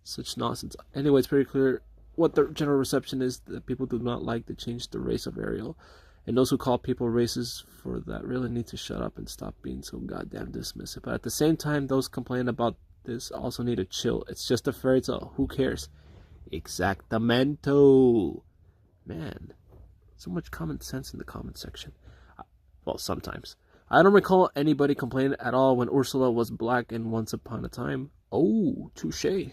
Such nonsense. Anyway, it's pretty clear what the general reception is that people do not like to change the race of Ariel. And those who call people racist for that really need to shut up and stop being so goddamn dismissive. But at the same time, those complaining about this also need to chill. It's just a fairy tale. Who cares? Exactamento. Man. So much common sense in the comment section. Well, sometimes. I don't recall anybody complaining at all when Ursula was black in Once Upon a Time. Oh, touche.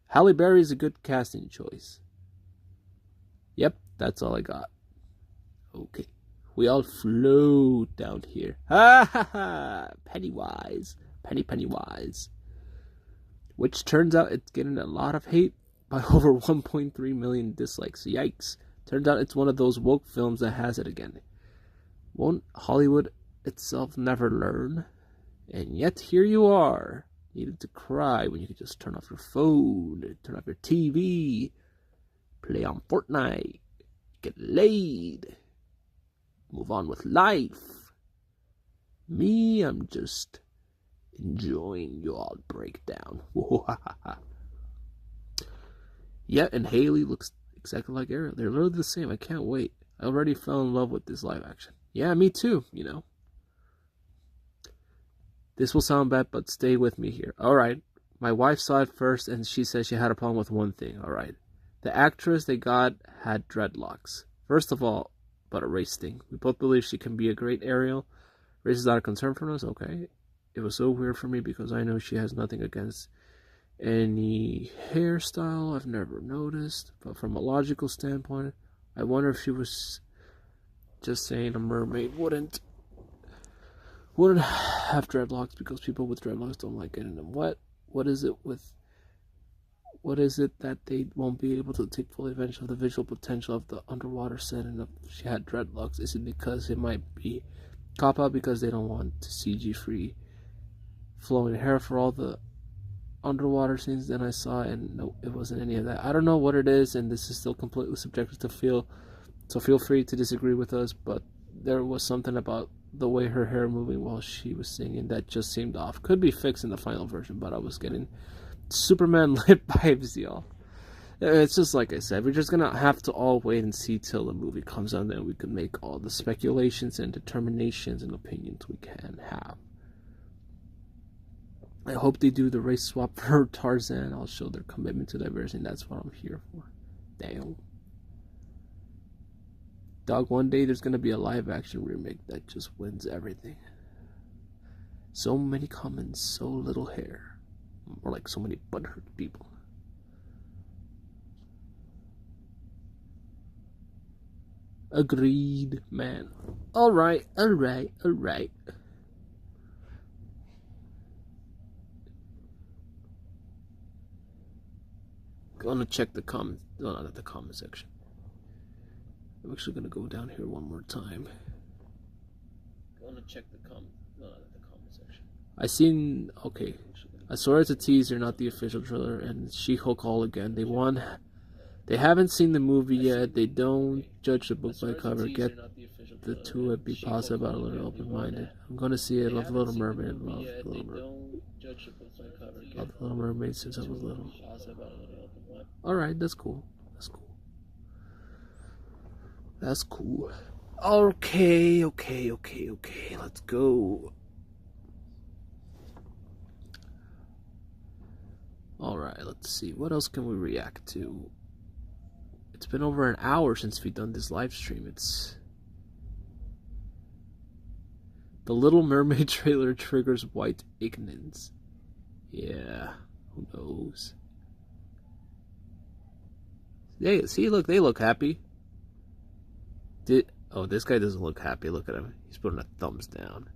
Halle Berry is a good casting choice. Yep, that's all I got. Okay. We all float down here. Ha ha ha! Pennywise. Pennywise. Which turns out it's getting a lot of hate by over 1.3 million dislikes. Yikes. Turns out it's one of those woke films that has it again. Won't Hollywood itself never learn? And yet here you are, needing to cry when you could just turn off your phone, turn off your TV, play on Fortnite, get laid, move on with life. Me, I'm just enjoying your all breakdown. Yeah, and Haley looks exactly like Ariel. They're literally the same. I can't wait. I already fell in love with this live action. Yeah, me too, This will sound bad, but stay with me here. Alright. My wife saw it first, and she said she had a problem with one thing. Alright. The actress they got had dreadlocks. First of all, about a race thing. We both believe she can be a great Ariel. Race is not a concern for us? Okay. It was so weird for me because I know she has nothing against any hairstyle I've never noticed, but from a logical standpoint, I wonder if she was just saying a mermaid wouldn't have dreadlocks because people with dreadlocks don't like getting them wet. What is it that they won't be able to take full advantage of the visual potential of the underwater setting if she had dreadlocks? Is it because it might be cop out because they don't want to CG free flowing hair for all the underwater scenes that I saw? And no, it wasn't any of that. I don't know what it is, and this is still completely subjective to feel, so feel free to disagree with us, but there was something about the way her hair moving while she was singing that just seemed off. Could be fixed in the final version, but I was getting Superman lit vibes, y'all. It's just like I said, we're just gonna have to all wait and see till the movie comes out, and then we can make all the speculations and determinations and opinions we can have. I hope they do the race swap for Tarzan. I'll show their commitment to diversity. That's what I'm here for. Damn. Dog, one day there's gonna be a live action remake that just wins everything. So many comments, so little hair. Or like so many butthurt people. Agreed, man. Alright. Gonna check the comments. No, not the comment section. I'm actually gonna go down here one more time. Gonna check the comment section. Okay. I swear it's a teaser, not the official trailer, and She-Hulk all again. They haven't seen the movie yet. They don't judge the book by cover. Get the two and be positive about a little open-minded. I'm gonna see it. Love Little Mermaid. Love Little Mermaid. Love Little Mermaid since I was little. Alright, that's cool. That's cool. Okay. Let's go. Alright, let's see. What else can we react to? It's been over an hour since we've done this live stream. It's... The Little Mermaid trailer triggers white ignorance. Yeah, who knows? See, look, they look happy. This guy doesn't look happy. Look at him. He's putting a thumbs down.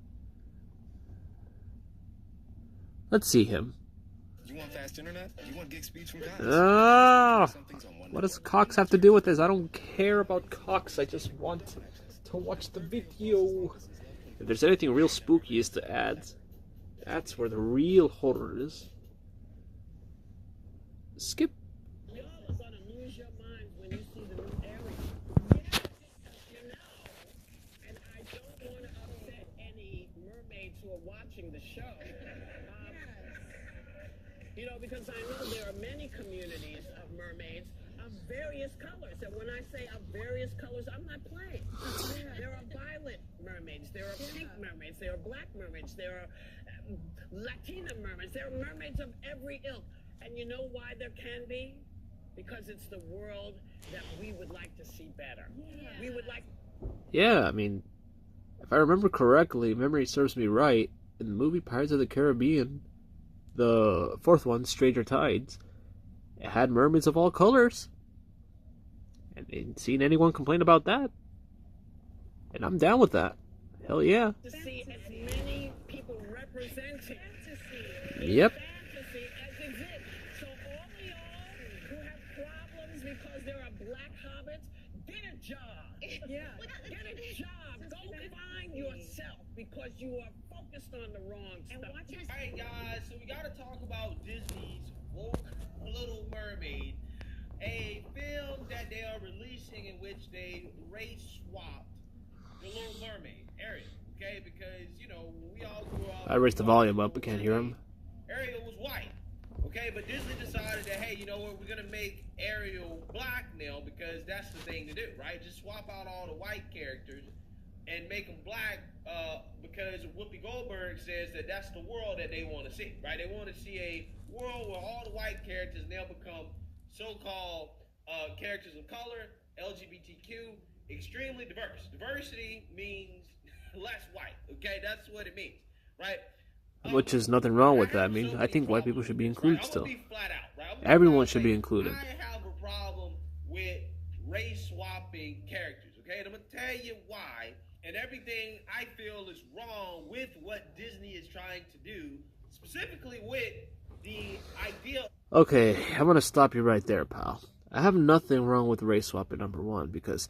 Let's see him. You want fast internet? You want gig speeds from Cox? What does Cox have to do with this? I don't care about Cox. I just want to watch the video. If there's anything real spooky, it's the ads. That's where the real horror is. Skip. You all are gonna lose your minds when you see the new area. And I don't want to upset any mermaids who are watching the show. Because I know there are many communities of mermaids of various colors. And when I say of various colors, I'm not playing. There are violet mermaids, there are pink mermaids, there are black mermaids, there are Latina mermaids, there are mermaids of every ilk. And you know why there can be? Because it's the world that we would like to see better. We would like... Yeah, I mean, if I remember correctly, memory serves me right, in the movie Pirates of the Caribbean, the fourth one, Stranger Tides, it had mermaids of all colors. And I ain't seen anyone complain about that. And I'm down with that. Hell yeah. To see as many people representing Yep. fantasy as exists. So all of y'all who have problems because there are black hobbits, get a job. Get a job. Go find yourself because you are focused on the wrong stuff. Alright guys, so we gotta talk about Disney's woke Little Mermaid, a film that they are releasing in which they race swapped the Little Mermaid, Ariel, okay? Because, we all grew up... I raised the volume up, I can't hear him. Ariel was white, okay? But Disney decided that, hey, you know what, we're gonna make Ariel black now because that's the thing to do, right? Just swap out all the white characters and make them black because Whoopi Goldberg says that that's the world that they want to see, right? They want to see a world where all the white characters now become so-called characters of color, LGBTQ, extremely diverse. Diversity means less white, okay? That's what it means, right? Which is nothing wrong with that. I mean, I think white people should be included still. Everyone should be included. I have a problem with race swapping characters, okay? And I'm going to tell you why. And everything I feel is wrong with what Disney is trying to do, specifically with the idea. Okay, I'm going to stop you right there, pal. I have nothing wrong with race swapping, number one, because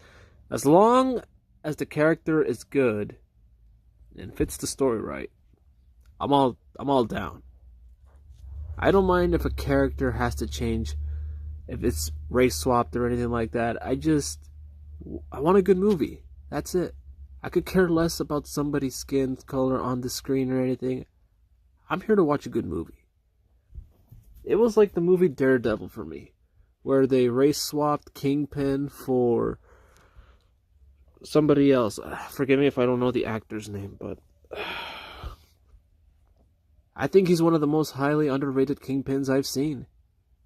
as long as the character is good and fits the story right, I'm all down. I don't mind if a character has to change, if it's race swapped or anything like that. I want a good movie. That's it. I could care less about somebody's skin color on the screen or anything. I'm here to watch a good movie. It was like the movie Daredevil for me, where they race swapped Kingpin for somebody else. Forgive me if I don't know the actor's name, but I think he's one of the most highly underrated Kingpins I've seen.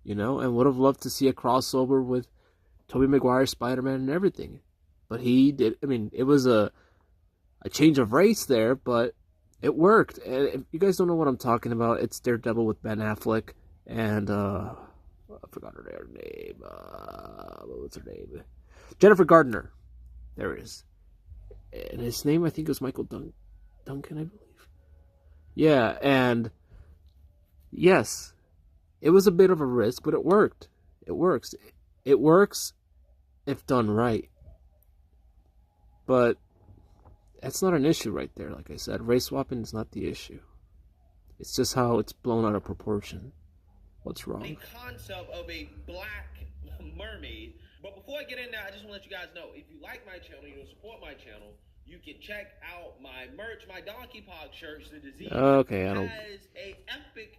And would have loved to see a crossover with Tobey Maguire's Spider-Man and everything. But he did. I mean, it was a change of race there, but it worked. And if you guys don't know what I'm talking about, it's Daredevil with Ben Affleck and I forgot her name. What was her name? Jennifer Gardner. There it is. And his name, I think, was Michael Duncan, I believe. Yeah, and yes, it was a bit of a risk, but it worked. It works. It works if done right. But That's not an issue right there. Like I said, race swapping is not the issue. It's just how it's blown out of proportion. What's wrong? The concept of a black mermaid. But before I get in there, I just want to let you guys know, if you like my channel, you support my channel, you can check out my merch, my Donkey Pog shirts. The disease okay, I don't... has a epic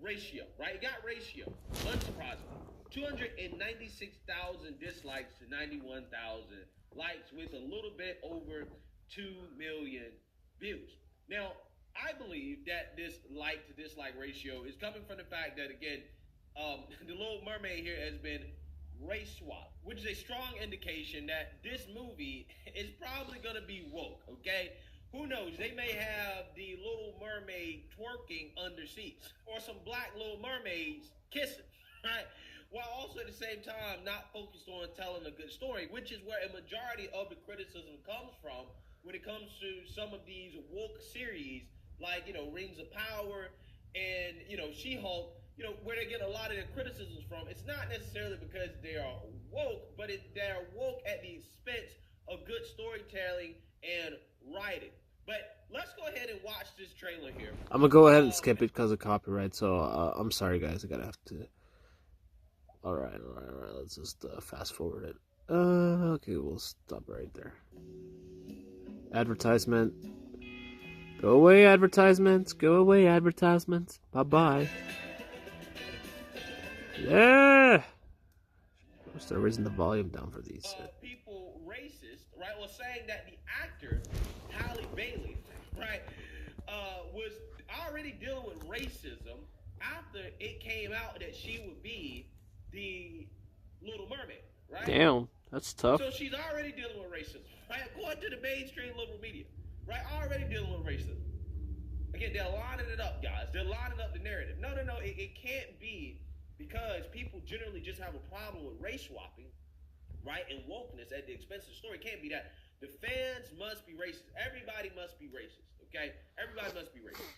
ratio, right? It got ratio. Unsurprising. 296,000 dislikes to 91,000 likes with a little bit over 2 million views. Now, I believe that this like to dislike ratio is coming from the fact that, again, the Little Mermaid here has been race swapped, which is a strong indication that this movie is probably going to be woke, okay? Who knows? They may have the Little Mermaid twerking under seats, or some black Little Mermaids kissing, right? While also at the same time not focused on telling a good story, which is where a majority of the criticism comes from when it comes to some of these woke series, like, you know, Rings of Power and, you know, She-Hulk, you know, where they get a lot of their criticisms from. It's not necessarily because they are woke, but they're woke at the expense of good storytelling and writing. But let's go ahead and watch this trailer here. I'm gonna go ahead and skip it because of copyright, so I'm sorry guys, I gotta have to... Alright, let's just fast forward it. Okay, we'll stop right there. Advertisement. Go away, advertisements. Go away, advertisements. Bye-bye. Yeah! I'll start raising the volume down for these. People racist, right, was saying that the actor, Halle Bailey, right, was already dealing with racism after it came out that she would be the Little Mermaid, right? Damn, that's tough. So she's already dealing with racism, right? According to the mainstream liberal media, right? Already dealing with racism. Again, they're lining it up, guys. They're lining up the narrative. No, it can't be because people generally just have a problem with race swapping, right? And wokeness at the expense of the story. It can't be that. The fans must be racist. Everybody must be racist, okay? Everybody must be racist.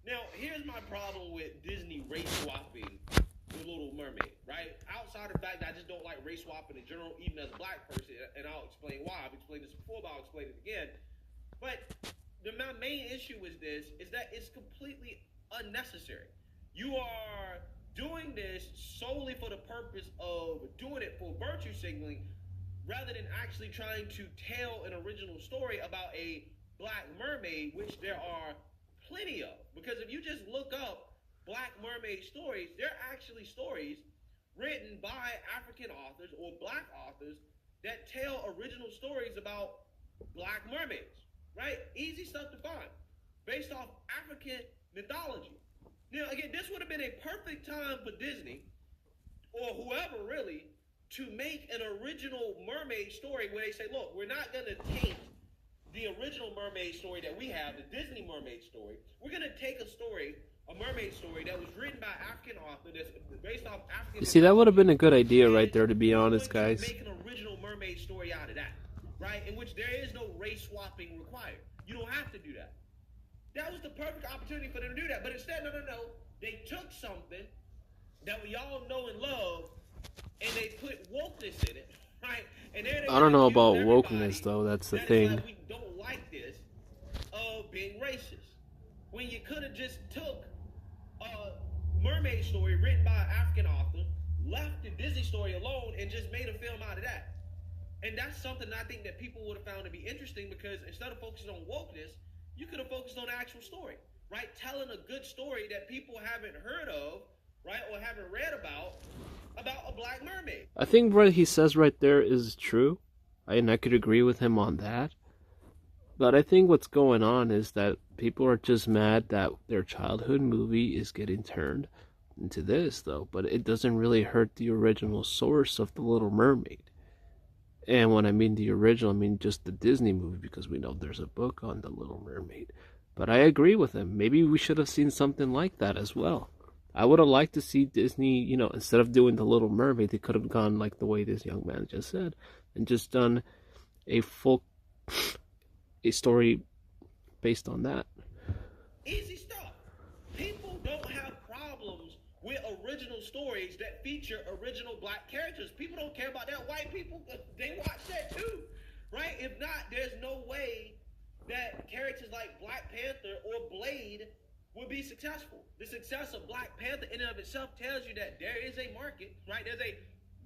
Now, here's my problem with Disney race swapping The Little Mermaid, right? Outside of the fact that I just don't like race swapping in general, even as a black person, and I'll explain why. I've explained this before, but I'll explain it again. But my main issue is that it's completely unnecessary. You are doing this solely for the purpose of doing it for virtue signaling, rather than actually trying to tell an original story about a black mermaid, which there are plenty of. Because if you just look up Black Mermaid stories, they're actually stories written by African authors or black authors that tell original stories about black mermaids, right? Easy stuff to find, based off African mythology. Now, again, this would have been a perfect time for Disney, or whoever really, to make an original mermaid story where they say, look, we're not going to take the original mermaid story that we have, the Disney mermaid story. We're going to take a story, a mermaid story that was written by an African author that's based off African... You see, that would have been a good idea right there, to be honest, guys. Make an original mermaid story out of that, right? In which there is no race swapping required. You don't have to do that. That was the perfect opportunity for them to do that. But instead, no. They took something that we all know and love, and they put wokeness in it, right? And I don't know about wokeness, though. That's the thing. We don't like this of being racist. When you could have just took a mermaid story written by an African author, left the Disney story alone, and just made a film out of that. And that's something I think that people would have found to be interesting, because instead of focusing on wokeness, you could have focused on the actual story, right? Telling a good story that people haven't heard of, right, or haven't read about a black mermaid. I think what he says right there is true, and I could agree with him on that. But I think what's going on is that people are just mad that their childhood movie is getting turned into this, though. But it doesn't really hurt the original source of The Little Mermaid. And when I mean the original, I mean just the Disney movie, because we know there's a book on The Little Mermaid. But I agree with him. Maybe we should have seen something like that as well. I would have liked to see Disney, you know, instead of doing The Little Mermaid, they could have gone like the way this young man just said, and just done a story based on that. Easy stuff. People don't have problems with original stories that feature original black characters. People don't care about that. White people, they watch that too, right? If not, there's no way that characters like Black Panther or Blade would be successful. The success of Black Panther in and of itself tells you that there is a market, right? There's a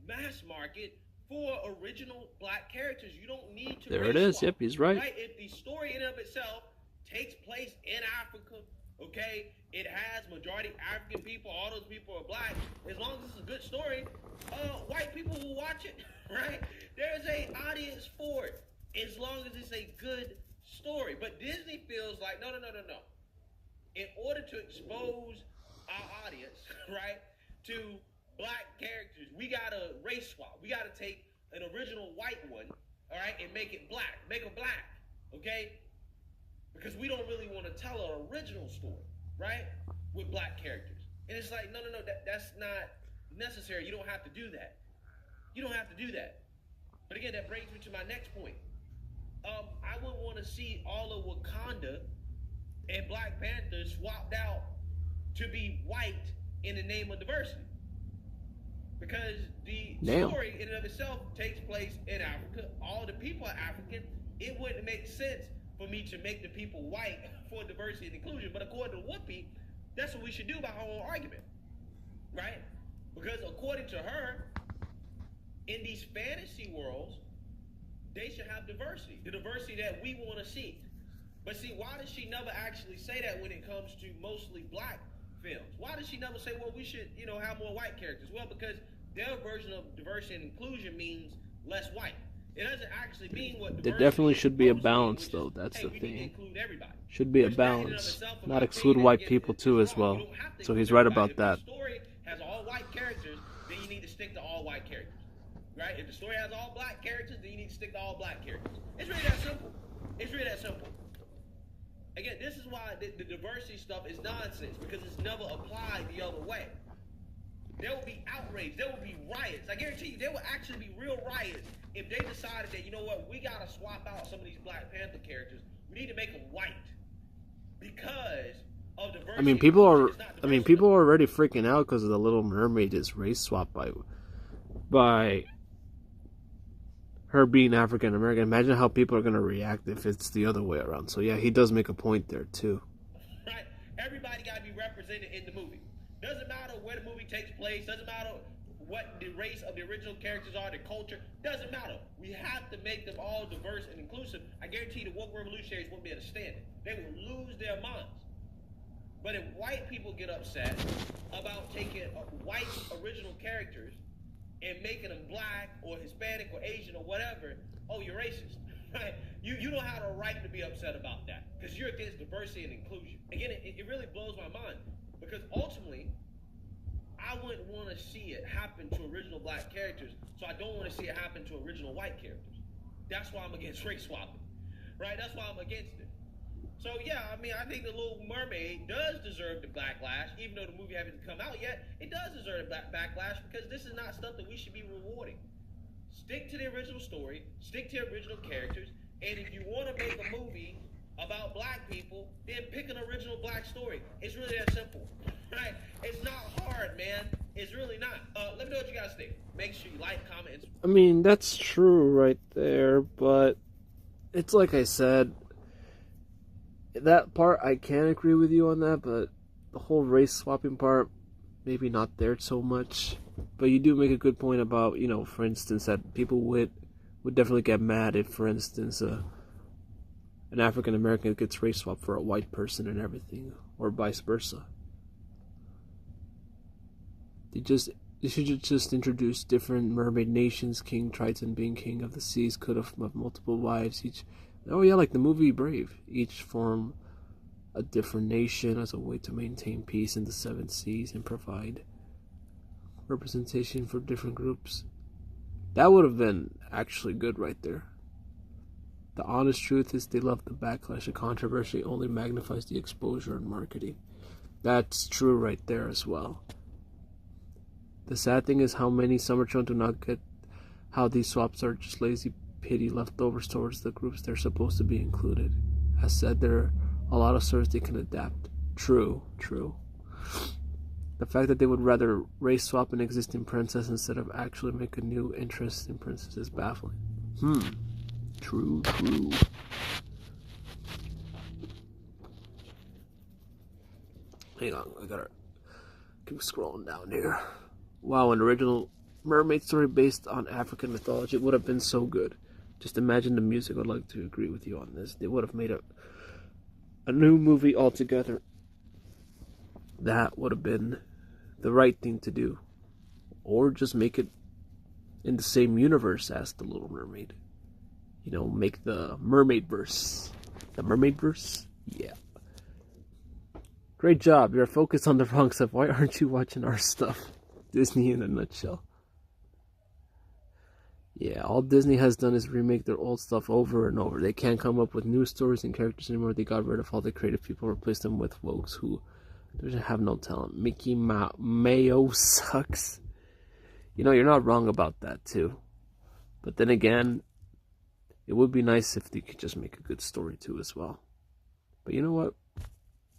mass market for original black characters. You don't need to. There it is. Yep, he's right. If the story in and of itself takes place in Africa, okay, it has majority African people, all those people are black. As long as it's a good story, white people will watch it, right? There's a audience for it as long as it's a good story. But Disney feels like no. In order to expose our audience, right, to black characters, we gotta race swap. We gotta take an original white one, all right, and make it black. Make it black, okay? Because we don't really want to tell an original story, right, with black characters. And it's like, no, that's not necessary. You don't have to do that. You don't have to do that. But again, that brings me to my next point. I would want to see all of Wakanda and Black Panther swapped out to be white in the name of diversity. Because the story in and of itself takes place in Africa. All the people are African. It wouldn't make sense for me to make the people white for diversity and inclusion. But according to Whoopi, that's what we should do by her own argument, right? Because according to her, in these fantasy worlds, they should have diversity, the diversity that we want to see. But see, why does she never actually say that when it comes to mostly black films? Why does she never say, well, we should, have more white characters? Well, because their version of diversity and inclusion means less white. It doesn't actually mean what there definitely should be a balance, though. That's the thing. Should be a balance, not exclude white people too as well. So he's right about that. If the story has all white characters, then you need to stick to all white characters, right? If the story has all black characters, then you need to stick to all black characters. It's really that simple. It's really that simple. Again, this is why the diversity stuff is nonsense, because it's never applied the other way. There will be outrage. There will be riots. I guarantee you, there will actually be real riots if they decided that, you know what, we got to swap out some of these Black Panther characters. We need to make them white because of diversity. People are already freaking out because of the Little Mermaid is race swapped by her being African American. Imagine how people are going to react if it's the other way around. So yeah, he does make a point there too. Right? Everybody got to be represented in the movie. Doesn't matter where the movie takes place. Doesn't matter what the race of the original characters are, the culture. Doesn't matter. We have to make them all diverse and inclusive. I guarantee the woke revolutionaries won't be able to stand it. They will lose their minds. But if white people get upset about taking white original characters and making them black or Hispanic or Asian or whatever, oh, you're racist, right? You don't have a right to be upset about that because you're against diversity and inclusion. Again, it really blows my mind because ultimately, I wouldn't want to see it happen to original black characters, so I don't want to see it happen to original white characters. That's why I'm against race swapping, right? That's why I'm against it. So yeah, I think the Little Mermaid does deserve the backlash, even though the movie hasn't come out yet. It does deserve the backlash because this is not stuff that we should be rewarding. Stick to the original story, stick to the original characters, and if you want to make a movie about black people, then pick an original black story. It's really that simple, right? It's not hard, man. It's really not. Let me know what you guys think. Make sure you like, comment, and that's true right there, but it's like I said, that part I can agree with you on that, but the whole race swapping part, maybe not there so much. But you do make a good point about, for instance, that people would definitely get mad if, for instance, an African American gets race swapped for a white person and everything, or vice versa. They should just introduce different mermaid nations. King Triton, being king of the seas, could have multiple wives. Like the movie Brave. Each form a different nation as a way to maintain peace in the seven seas and provide representation for different groups. That would have been actually good right there. The honest truth is they love the backlash. The controversy only magnifies the exposure and marketing. That's true right there as well. The sad thing is how many summer children do not get how these swaps are just lazy pity leftovers towards the groups they're supposed to be included. As said, there are a lot of stories they can adapt. True. The fact that they would rather race swap an existing princess instead of actually make a new interest in princess is baffling. True. Hang on, I gotta keep scrolling down here. Wow, an original mermaid story based on African mythology. It would have been so good. Just imagine the music. I'd like to agree with you on this. They would have made a new movie altogether. That would have been the right thing to do. Or just make it in the same universe as The Little Mermaid. You know, make the mermaid verse. The mermaid verse? Yeah. Great job. You're focused on the wrong stuff. Why aren't you watching our stuff? Disney in a nutshell. Yeah, all Disney has done is remake their old stuff over and over. They can't come up with new stories and characters anymore. They got rid of all the creative people, replaced them with folks who doesn't have no talent. Mickey Mayo sucks. You know, you're not wrong about that too. But then again, it would be nice if they could just make a good story too as well. But you know what?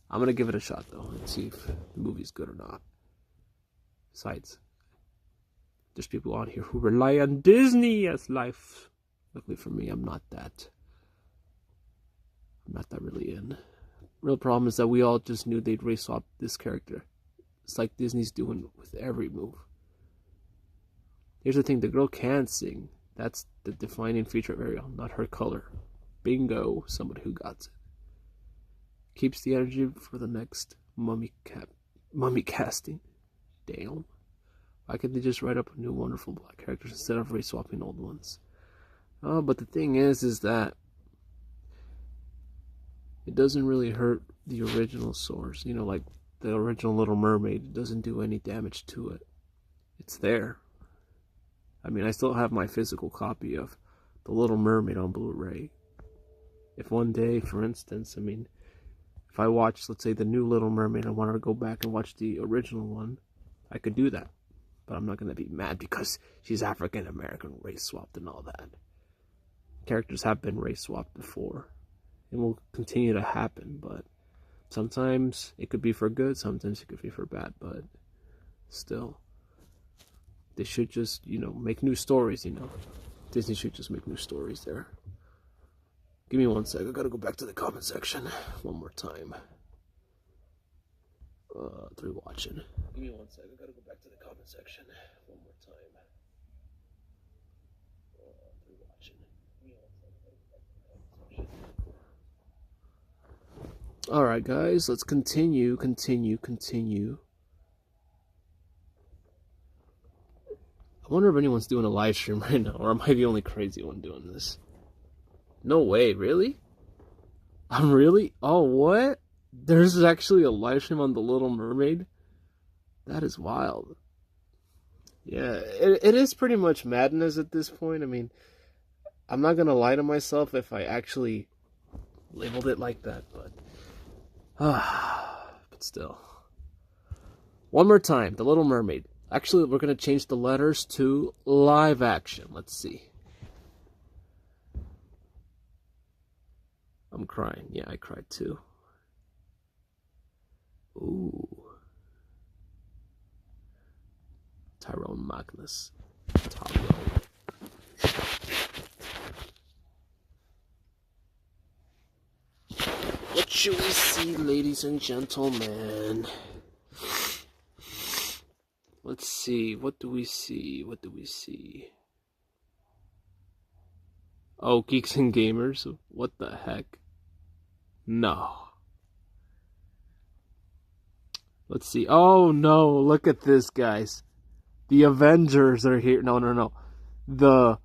I'm going to give it a shot though and see if the movie's good or not. Besides, there's people on here who rely on Disney as life. Luckily for me, I'm not that really in. Real problem is that we all just knew they'd race swap this character. It's like Disney's doing with every move. Here's the thing, the girl can sing. That's the defining feature of Ariel, not her color. Bingo, somebody who got it. Keeps the energy for the next mummy casting. Damn. Why can't they just write up new wonderful black characters instead of race swapping old ones? Oh, but the thing is that it doesn't really hurt the original source. You know, like the original Little Mermaid. It doesn't do any damage to it. It's there. I mean, I still have my physical copy of The Little Mermaid on Blu-ray. If one day, for instance, I mean, if I watch, let's say, the new Little Mermaid, I wanted to go back and watch the original one, I could do that. But I'm not going to be mad because she's African American, race swapped and all that. Characters have been race swapped before. It will continue to happen, but sometimes it could be for good, sometimes it could be for bad, but still. They should just, you know, make new stories, you know. Disney should just make new stories there. Give me one sec. I gotta go back to the comment section one more time. Through watching. Give me one sec. I gotta go back to the comment section one more time. Through watching. Give me one sec. I gotta go back to the comment section. Alright, guys. Let's continue. I wonder if anyone's doing a live stream right now, or am I the only crazy one doing this? No way, really? I'm really? Oh, what? There's actually a live stream on The Little Mermaid? That is wild. Yeah, it is pretty much madness at this point. I mean, I'm not gonna lie to myself if I actually labeled it like that, but still. One more time, The Little Mermaid. Actually, we're gonna change the letters to live action. Let's see. I'm crying. Yeah, I cried too. Ooh. Tyrone Magnus. Tyrone. What should we see, ladies and gentlemen? Let's see. What do we see? Oh, Geeks and Gamers? What the heck? No. Let's see. Oh, no. Look at this, guys. The Avengers are here. No. The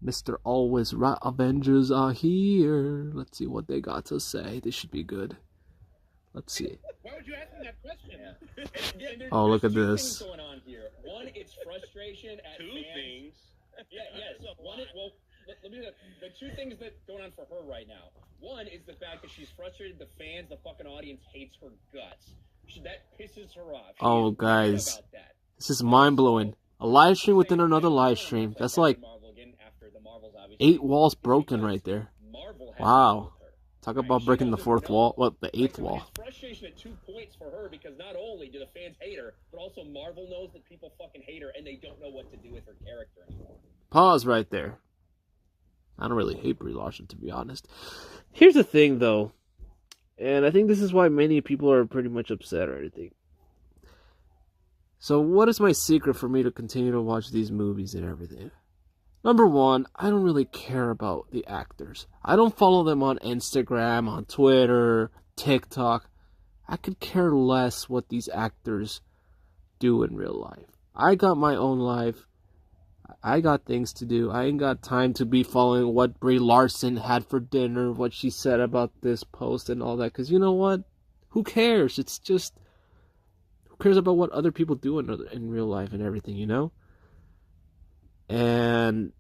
Mr. Always Right Avengers are here. Let's see what they got to say. This should be good. Let's see. Why would you ask me that question? And Oh, look at there's this. two things going on here. One, it's frustration at Two fans. things. Yeah. So one, let me the two things that going on for her right now. One is the fact that she's frustrated. The fans, the fucking audience hates her guts. That pisses her off. Oh, guys, this is mind blowing. A live stream within another live stream. That's like 8 walls broken right there. Wow. Talk about breaking the fourth wall. What, the 8th wall. It's frustration at 2 points for her because not only do the fans hate her, but also Marvel knows that people fucking hate her and they don't know what to do with her character anymore. Pause right there. I don't really hate Brie Larson, to be honest. Here's the thing, though. And I think this is why many people are pretty much upset or anything. So what is my secret for me to continue to watch these movies and everything? Number one, I don't really care about the actors. I don't follow them on Instagram, on Twitter, TikTok. I could care less what these actors do in real life. I got my own life. I got things to do. I ain't got time to be following what Brie Larson had for dinner, what she said about this post and all that. Because you know what? Who cares? It's just, who cares about what other people do in real life and everything, you know? And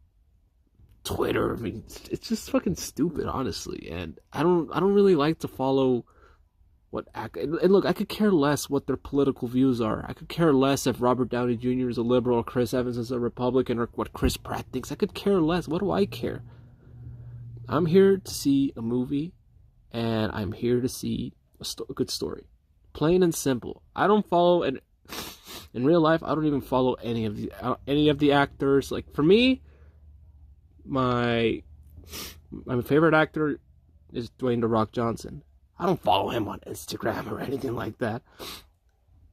Twitter, I mean, it's just fucking stupid, honestly. And I don't really like to follow and look, I could care less what their political views are. I could care less if Robert Downey Jr. is a liberal or Chris Evans is a Republican or what Chris Pratt thinks. I could care less. What do I care? I'm here to see a movie, and I'm here to see a good story. Plain and simple. I don't follow, and in real life, I don't even follow any of the actors. Like, for me, my favorite actor is Dwayne "The Rock" Johnson. I don't follow him on Instagram or anything like that.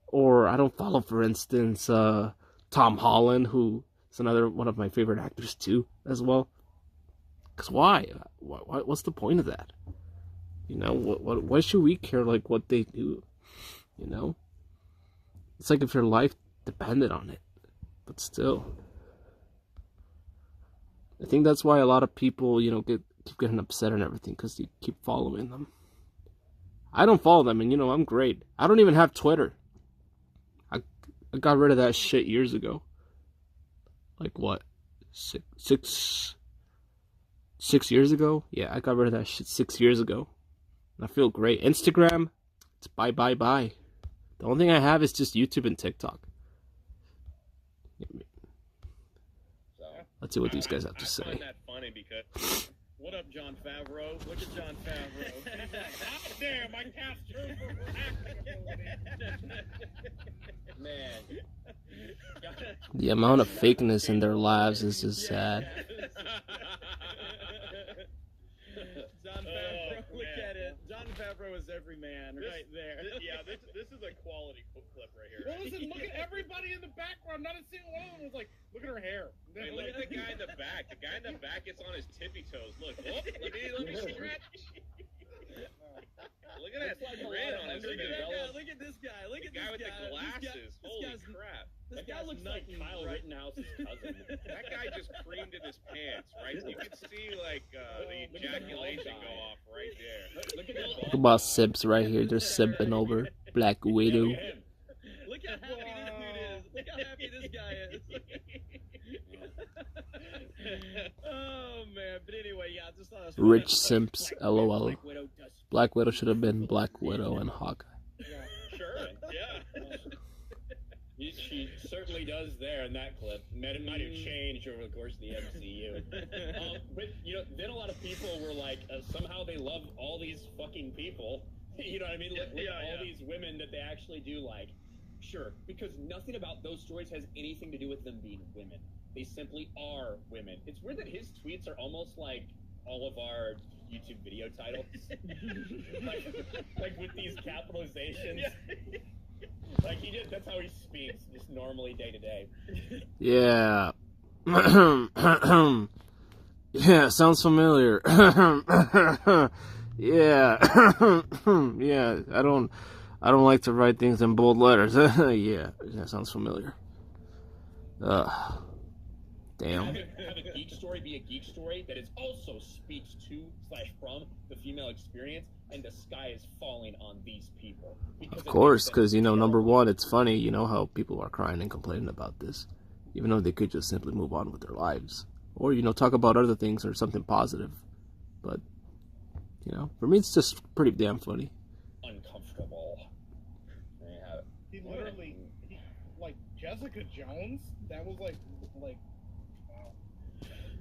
Or I don't follow, for instance, Tom Holland, who is another one of my favorite actors too, as well. Because why? What's the point of that? You know, why should we care like what they do? You know, it's like if your life depended on it. But still, I think that's why a lot of people, you know, keep getting upset and everything because you keep following them. I don't follow them, and you know, I'm great. I don't even have Twitter. I got rid of that shit years ago. Like what? Six years ago? Yeah, I got rid of that shit 6 years ago. And I feel great. Instagram, it's bye. The only thing I have is just YouTube and TikTok. Let's see what these guys have to say. I find that funny because... What up, Jon Favreau? Look at Jon Favreau. Oh, damn, I cast you for Man. The amount of fakeness in their lives is just sad. Jon Favreau, look at it. Jon Favreau is every man right there. This is a quality clip right here. Well, listen, look at everybody in the background. Not a single one of them was like, look at her hair. Hey, look at the guy in the back. The guy in the back gets on his tippy toes. Look, let me stretch. Look at that grin on his face. Look at this guy. Look at this guy. The guy with the glasses. Holy crap. That guy looks like Kyle Rittenhouse's cousin. That guy just creamed in his pants, right? You can see, like, the ejaculation go off right there. Look about Sips right here. They're sipping over Black Widow. Look how happy this dude is. Look how happy this guy is. Oh, man. But anyway, yeah, I just thought it was Rich Simps, LOL. Black Widow should have been Black Widow and Hawkeye. Sure, yeah. She certainly does there in that clip. Might have changed over the course of the MCU. But, you know, then a lot of people were like, somehow they love all these fucking people. You know what I mean? All these women that they actually do like. Sure, because nothing about those stories has anything to do with them being women. They simply are women. It's weird that his tweets are almost like all of our YouTube video titles. like with these capitalizations. Yeah. Like that's how he speaks, just normally day to day. Yeah. Yeah, sounds familiar. Yeah. Yeah, I don't like to write things in bold letters. Yeah, that sounds familiar. Damn. Have a geek story be a geek story that is also speaks to/from the female experience, and the sky is falling on these people. Of course, because, you know, number one, it's funny, you know, how people are crying and complaining about this, even though they could just simply move on with their lives. Or, you know, talk about other things or something positive. But, you know, for me, it's just pretty damn funny. Uncomfortable. Yeah. He literally, like, Jessica Jones, that was like, wow.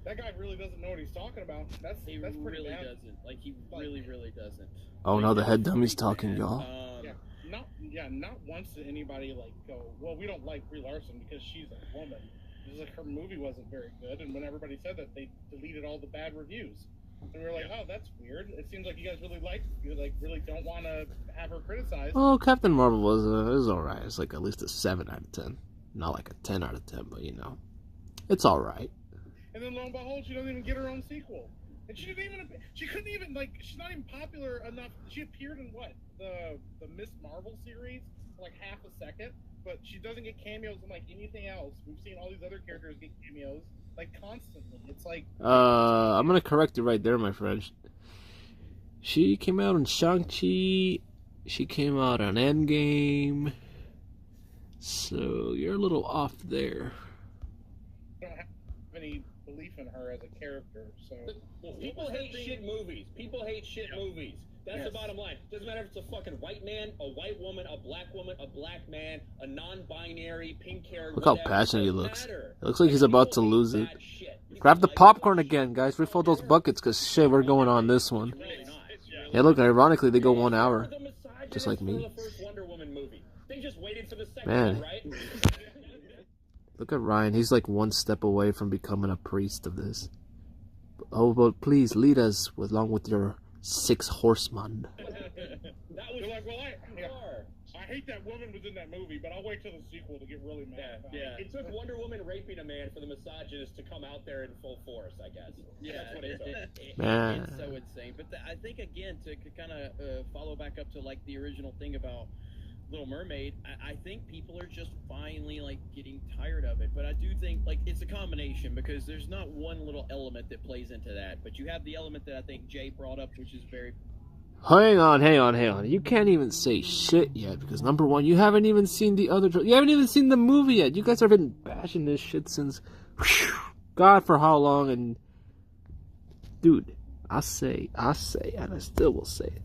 That guy really doesn't know what he's talking about. That's pretty really bad. doesn't. Like, he really doesn't. Oh, now the head dummy's talking, y'all. Not once did anybody, like, go, well, we don't like Brie Larson because she's a woman. It's like her movie wasn't very good, and when everybody said that, they deleted all the bad reviews. And we were like, oh, that's weird. It seems like you guys really don't want to have her criticized. Well, Captain Marvel was alright. It's like at least a 7 out of 10. Not like a 10 out of 10, but you know. It's alright. And then lo and behold, she doesn't even get her own sequel. And she couldn't even, like, she's not even popular enough. She appeared in what? The Miss Marvel series for like half a second, but she doesn't get cameos in like anything else. We've seen all these other characters get cameos, like, constantly. It's like... I'm gonna correct you right there, my friend. She came out in Shang-Chi. She came out on Endgame. So, you're a little off there. I don't have any belief in her as a character, so... People hate shit movies. People hate shit movies. That's the bottom line. Doesn't matter if it's a fucking white man, a white woman, a black man, a non-binary, pink hair. Look how passionate he looks. It looks like he's about to lose it. Grab the popcorn again, guys. Refill those buckets, because shit, we're going on this one. Yeah, look, ironically, they go 1 hour. Just like me. Man. Look at Ryan. He's like 1 step away from becoming a priest of this. Oh, but please lead us along with your 6 horsemen. You're like, well, I hate that woman was in that movie, but I'll wait till the sequel to get really mad. Yeah. It took Wonder Woman raping a man for the misogynist to come out there in full force, I guess. Yeah, that's what it took. Man. It's so insane. But I think, again, to kind of follow back up to, like, the original thing about Little Mermaid, I think people are just finally, like, getting tired of it. But I do think, like, it's a combination, because there's not one little element that plays into that. But you have the element that I think Jay brought up, which is very... Hang on. You can't even say shit yet, because number one, you haven't even seen the other... You haven't even seen the movie yet. You guys have been bashing this shit since... God, for how long, and... Dude, I say, and I still will say it.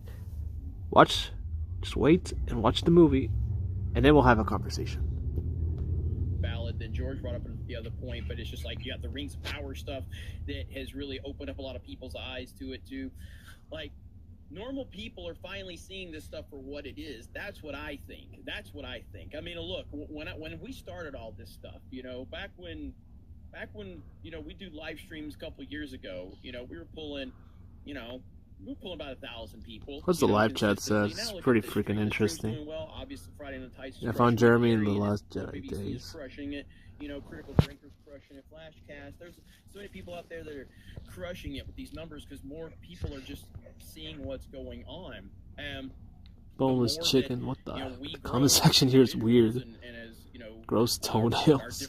Just wait and watch the movie, and then we'll have a conversation. Valid than George brought up the other point, but it's just like you got the Rings of Power stuff that has really opened up a lot of people's eyes to it too. Like, normal people are finally seeing this stuff for what it is. That's what I think. I mean, look, when we started all this stuff, you know, back when you know, we do live streams a couple years ago, you know, we were pulling about 1,000 people. What's the live chat says? It's pretty freaking interesting. Well, obviously, Friday Night Lights I found Jeremy in the Last Jedi days. Crushing it. You know, Critical Drinkers crushing it. Flashcast. There's so many people out there that are crushing it with these numbers because more people are just seeing what's going on. Boneless chicken. What the? The comment section here is weird. And as, you know, gross toenails.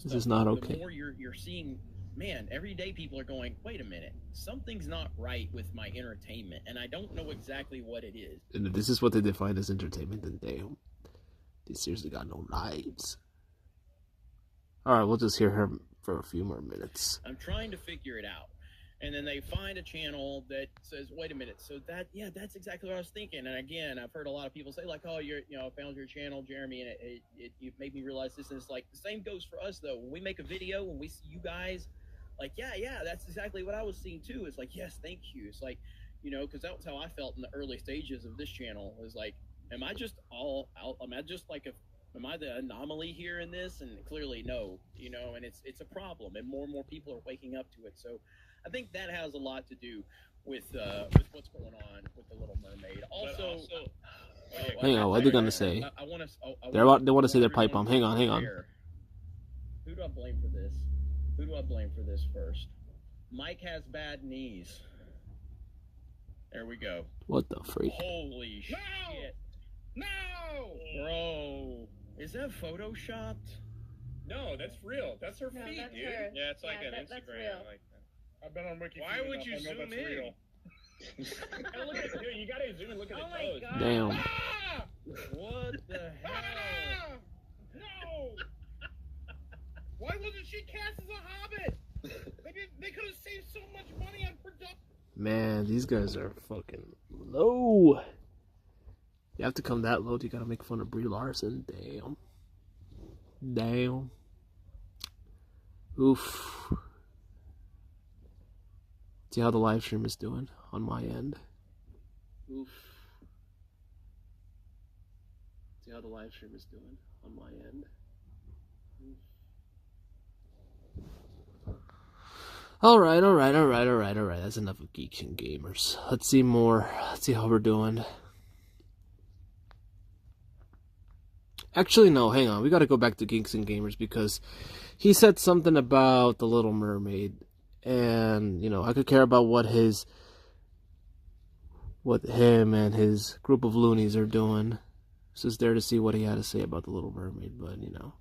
This is not okay. The more you're seeing. Man, every day people are going, wait a minute, something's not right with my entertainment, and I don't know exactly what it is. And this is what they define as entertainment, then damn. They seriously got no lives. Alright, we'll just hear her for a few more minutes. I'm trying to figure it out. And then they find a channel that says, wait a minute, so that's exactly what I was thinking. And again, I've heard a lot of people say, like, oh, I found your channel, Jeremy, and it made me realize this. And it's like, the same goes for us, though. When we make a video, when we see you guys, like, yeah, that's exactly what I was seeing too. It's like, yes, thank you. It's like, you know, because that was how I felt in the early stages of this channel. It was like, am I just all out? Am I the anomaly here in this? And clearly, no, you know, and it's a problem, and more people are waking up to it. So I think that has a lot to do with what's going on with the Little Mermaid. Also, hang on, what are they gonna say? They want to say their pipe bomb. Hang on. Who do I blame for this? Who do I blame for this first? Mike has bad knees. There we go. What the freak? Holy shit. No! Bro. Is that photoshopped? No, that's real. That's her feet, that's dude. her. Yeah, it's like an that's Instagram. real. Like that. I've been on Wiki. Why would you zoom in? Real. Look at dude, you gotta zoom and look at the toes. God. Damn. Ah! What the hell? Ah! No! Why wasn't she cast as a hobbit? They could have saved so much money on production. Man, these guys are fucking low. You have to come that low. You gotta make fun of Brie Larson. Damn. Oof. See how the live stream is doing on my end. Oof. See how the live stream is doing on my end. Oof. Alright. That's enough of Geeks and Gamers. Let's see more. Let's see how we're doing. Actually, no, hang on. We gotta go back to Geeks and Gamers because he said something about the Little Mermaid. And, you know, I could care about what him and his group of loonies are doing. Just there to see what he had to say about the Little Mermaid, but, you know.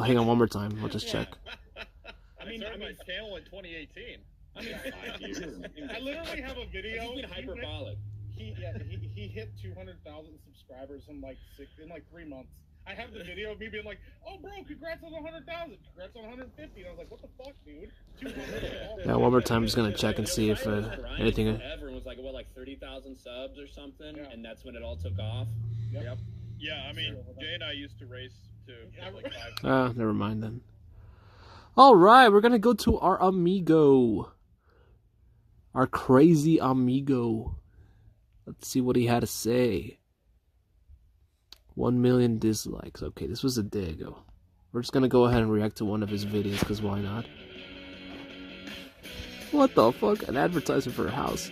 Hang on one more time. I'll just check. I started my channel in 2018. I mean, I literally have a video. He's been hyperbolic. He hit 200,000 subscribers in like 3 months. I have the video of me being like, "Oh, bro, congrats on 100,000. Congrats on 150." And I was like, "What the fuck, dude?" 200. Yeah, one more time. I'm just gonna check and see if anything. Everyone was like, what, like 30,000 subs or something, and that's when it all took off. Yep. Yeah, I mean, Jay and I used to race to like 5. Never mind then. All right, we're gonna go to our amigo, our crazy amigo. Let's see what he had to say. 1 million dislikes. Okay, this was a day ago. We're just gonna go ahead and react to one of his videos, because why not? What the fuck? An advertisement for a house.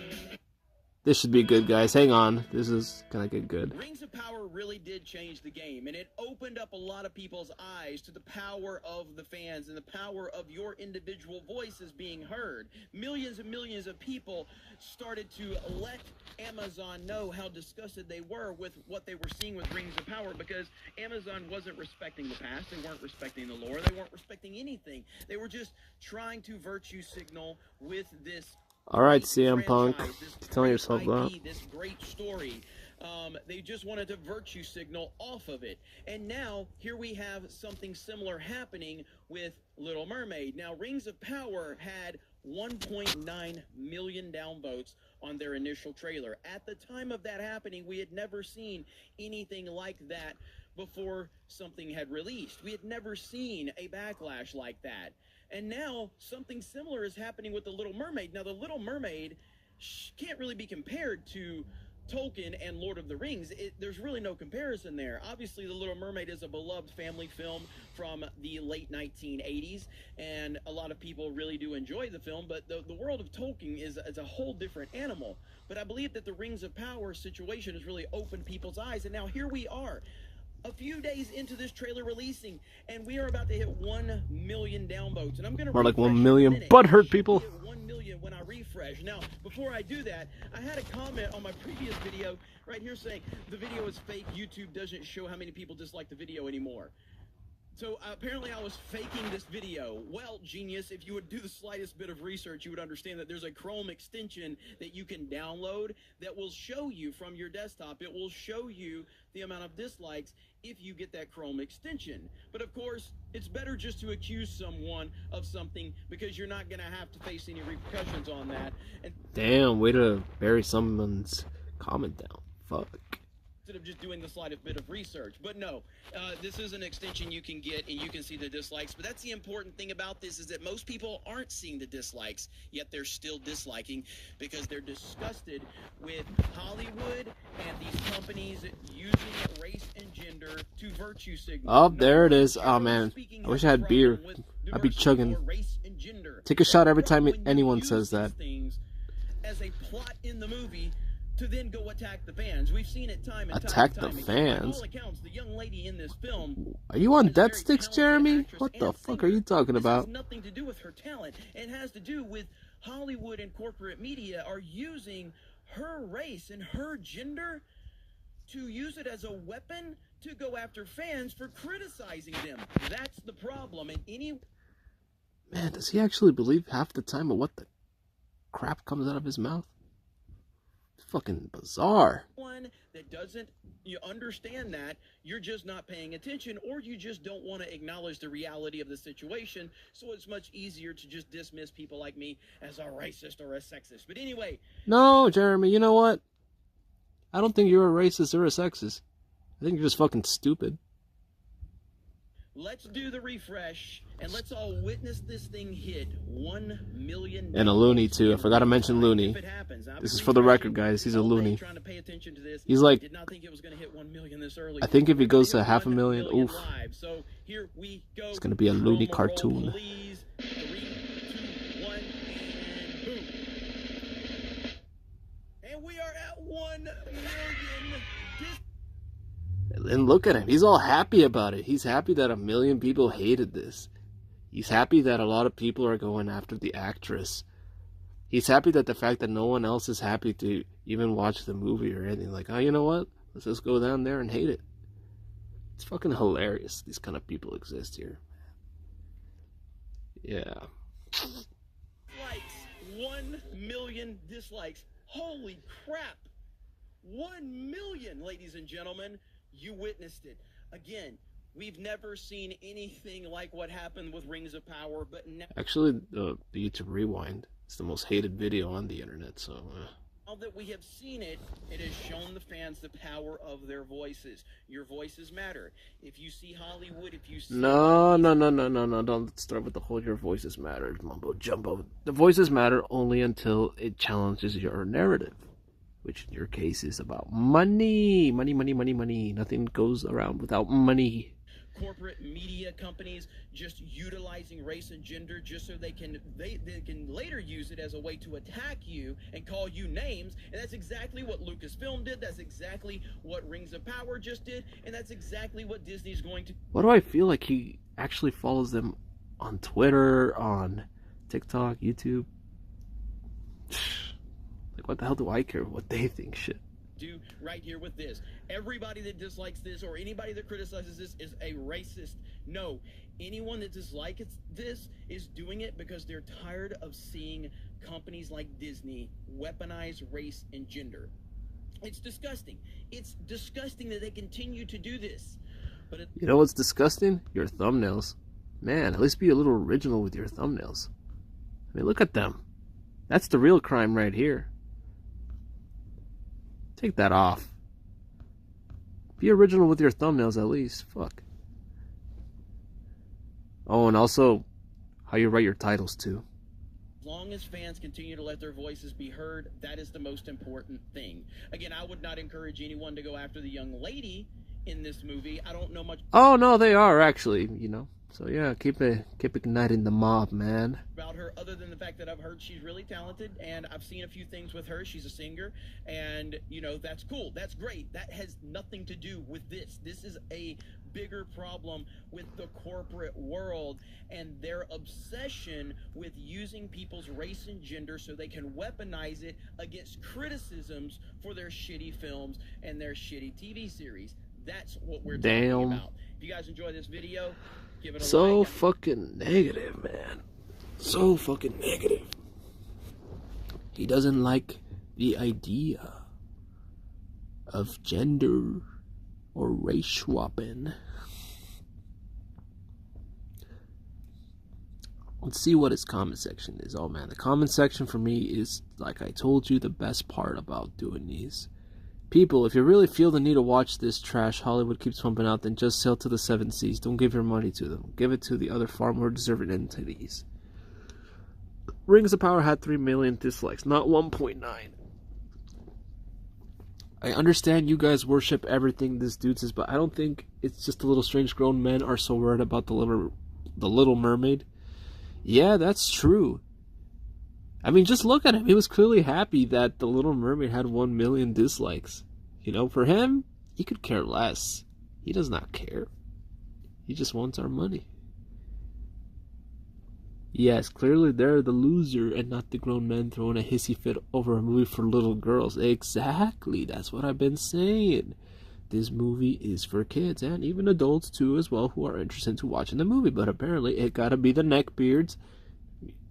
This should be good, guys. Hang on. This is gonna get good. Rings of Power really did change the game, and it opened up a lot of people's eyes to the power of the fans and the power of your individual voices being heard. Millions and millions of people started to let Amazon know how disgusted they were with what they were seeing with Rings of Power, because Amazon wasn't respecting the past, they weren't respecting the lore, they weren't respecting anything. They were just trying to virtue signal with this. All right, CM Punk, telling yourself IP, that. this great story. They just wanted to virtue signal off of it. And now, here we have something similar happening with Little Mermaid. Now, Rings of Power had 1.9 million downvotes on their initial trailer. At the time of that happening, we had never seen anything like that before something had released. We had never seen a backlash like that. And now, something similar is happening with The Little Mermaid. Now, The Little Mermaid can't really be compared to Tolkien and Lord of the Rings. There's really no comparison there. Obviously, The Little Mermaid is a beloved family film from the late 1980s, and a lot of people really do enjoy the film, but the world of Tolkien is a whole different animal. But I believe that the Rings of Power situation has really opened people's eyes, and now here we are, a few days into this trailer releasing, and we are about to hit 1 million downvotes. And I'm going to More like 1 million butthurt people. 1 million when I refresh. Now, before I do that, I had a comment on my previous video right here saying the video is fake. YouTube doesn't show how many people dislike the video anymore. So apparently I was faking this video. Well, genius, if you would do the slightest bit of research, you would understand that there's a Chrome extension that you can download that will show you from your desktop. It will show you the amount of dislikes if you get that Chrome extension. But of course, it's better just to accuse someone of something, because you're not going to have to face any repercussions on that. And Damn, way to bury someone's comment down. Fuck. Instead of just doing the slightest bit of research. But no, this is an extension you can get, and you can see the dislikes. But that's the important thing about this, is that most people aren't seeing the dislikes, yet they're still disliking because they're disgusted with Hollywood and these companies using race and gender to virtue signal. Oh, there it is. Oh, man. I wish I had beer. I'd be chugging. Take a shot every time anyone says that. As a plot in the movie, to then go attack the fans. We've seen it time and attack time. The fans? By all accounts, the young lady in this film, are you on death sticks, Jeremy? What the fuck are you talking about? This has nothing to do with her talent. It has to do with Hollywood and corporate media are using her race and her gender to use it as a weapon to go after fans for criticizing them. That's the problem. And Man, does he actually believe half the time of what the crap comes out of his mouth? Fucking bizarre. One that doesn't understand that, you're just not paying attention, or you just don't want to acknowledge the reality of the situation, so it's much easier to just dismiss people like me as a racist or a sexist. But anyway. No, Jeremy, you know what? I don't think you're a racist or a sexist. I think you're just fucking stupid. Let's do the refresh, and let's all witness this thing hit 1 million. And a loony, too. I forgot to mention loony. This is for the record, guys. He's a loony. He's like, did not think it was going to hit 1 million this early. I think if he goes to 500,000, oof. So here we go. It's going to be a loony cartoon. Please. 3, 2, 1. And look at him. He's all happy about it. He's happy that 1 million people hated this. He's happy that a lot of people are going after the actress. He's happy that the fact that no one else is happy to even watch the movie or anything. Like, oh, you know what? Let's just go down there and hate it. It's fucking hilarious. These kind of people exist here. Yeah. Likes. 1 million dislikes. Holy crap. 1 million, ladies and gentlemen. You witnessed it. Again, we've never seen anything like what happened with Rings of Power, but now... Actually, the YouTube Rewind is the most hated video on the internet, so... Now that we have seen it, it has shown the fans the power of their voices. Your voices matter. If you see Hollywood, if you see... No. Don't start with the whole your voices matter mumbo jumbo. The voices matter only until it challenges your narrative, which in your case is about money. Money. Nothing goes around without money. Corporate media companies just utilizing race and gender just so they can later use it as a way to attack you and call you names. And that's exactly what Lucasfilm did. That's exactly what Rings of Power just did. And that's exactly what Disney's going to... Why do I feel like he actually follows them on Twitter, on TikTok, YouTube? Like, what the hell do I care what they think? Shit. Do right here with this. Everybody that dislikes this or anybody that criticizes this is a racist. No, anyone that dislikes this is doing it because they're tired of seeing companies like Disney weaponize race and gender. It's disgusting. It's disgusting that they continue to do this. But you know what's disgusting? Your thumbnails. Man, at least be a little original with your thumbnails. I mean, look at them. That's the real crime right here. Take that off. Be original with your thumbnails at least. Fuck. Oh, and also how you write your titles too. As long as fans continue to let their voices be heard, that is the most important thing. Again, I would not encourage anyone to go after the young lady in this movie. I don't know much. Oh no, they are actually, you know. So yeah, keep igniting the mob, man. About her, other than the fact that I've heard she's really talented, and I've seen a few things with her. She's a singer, and you know that's cool. That's great. That has nothing to do with this. This is a bigger problem with the corporate world and their obsession with using people's race and gender so they can weaponize it against criticisms for their shitty films and their shitty TV series. That's what we're talking about. If you guys enjoy this video, give it a so like. Fucking negative, man. So fucking negative. He doesn't like the idea of gender or race swapping. Let's see what his comment section is. Oh man, the comment section for me is, like I told you, the best part about doing these. People, if you really feel the need to watch this trash Hollywood keeps pumping out, then just sail to the 7 seas. Don't give your money to them. Give it to the other far more deserving entities. Rings of Power had 3 million dislikes, not 1.9. I understand you guys worship everything this dude says, but I don't think it's just the little strange grown men are so worried about the Little Mermaid. Yeah, that's true. I mean, just look at him. He was clearly happy that the Little Mermaid had 1 million dislikes. You know, for him, he could care less. He does not care. He just wants our money. Yes, clearly they're the loser and not the grown men throwing a hissy fit over a movie for little girls. Exactly, that's what I've been saying. This movie is for kids and even adults too as well who are interested in watching the movie. But apparently it gotta be the neckbeards,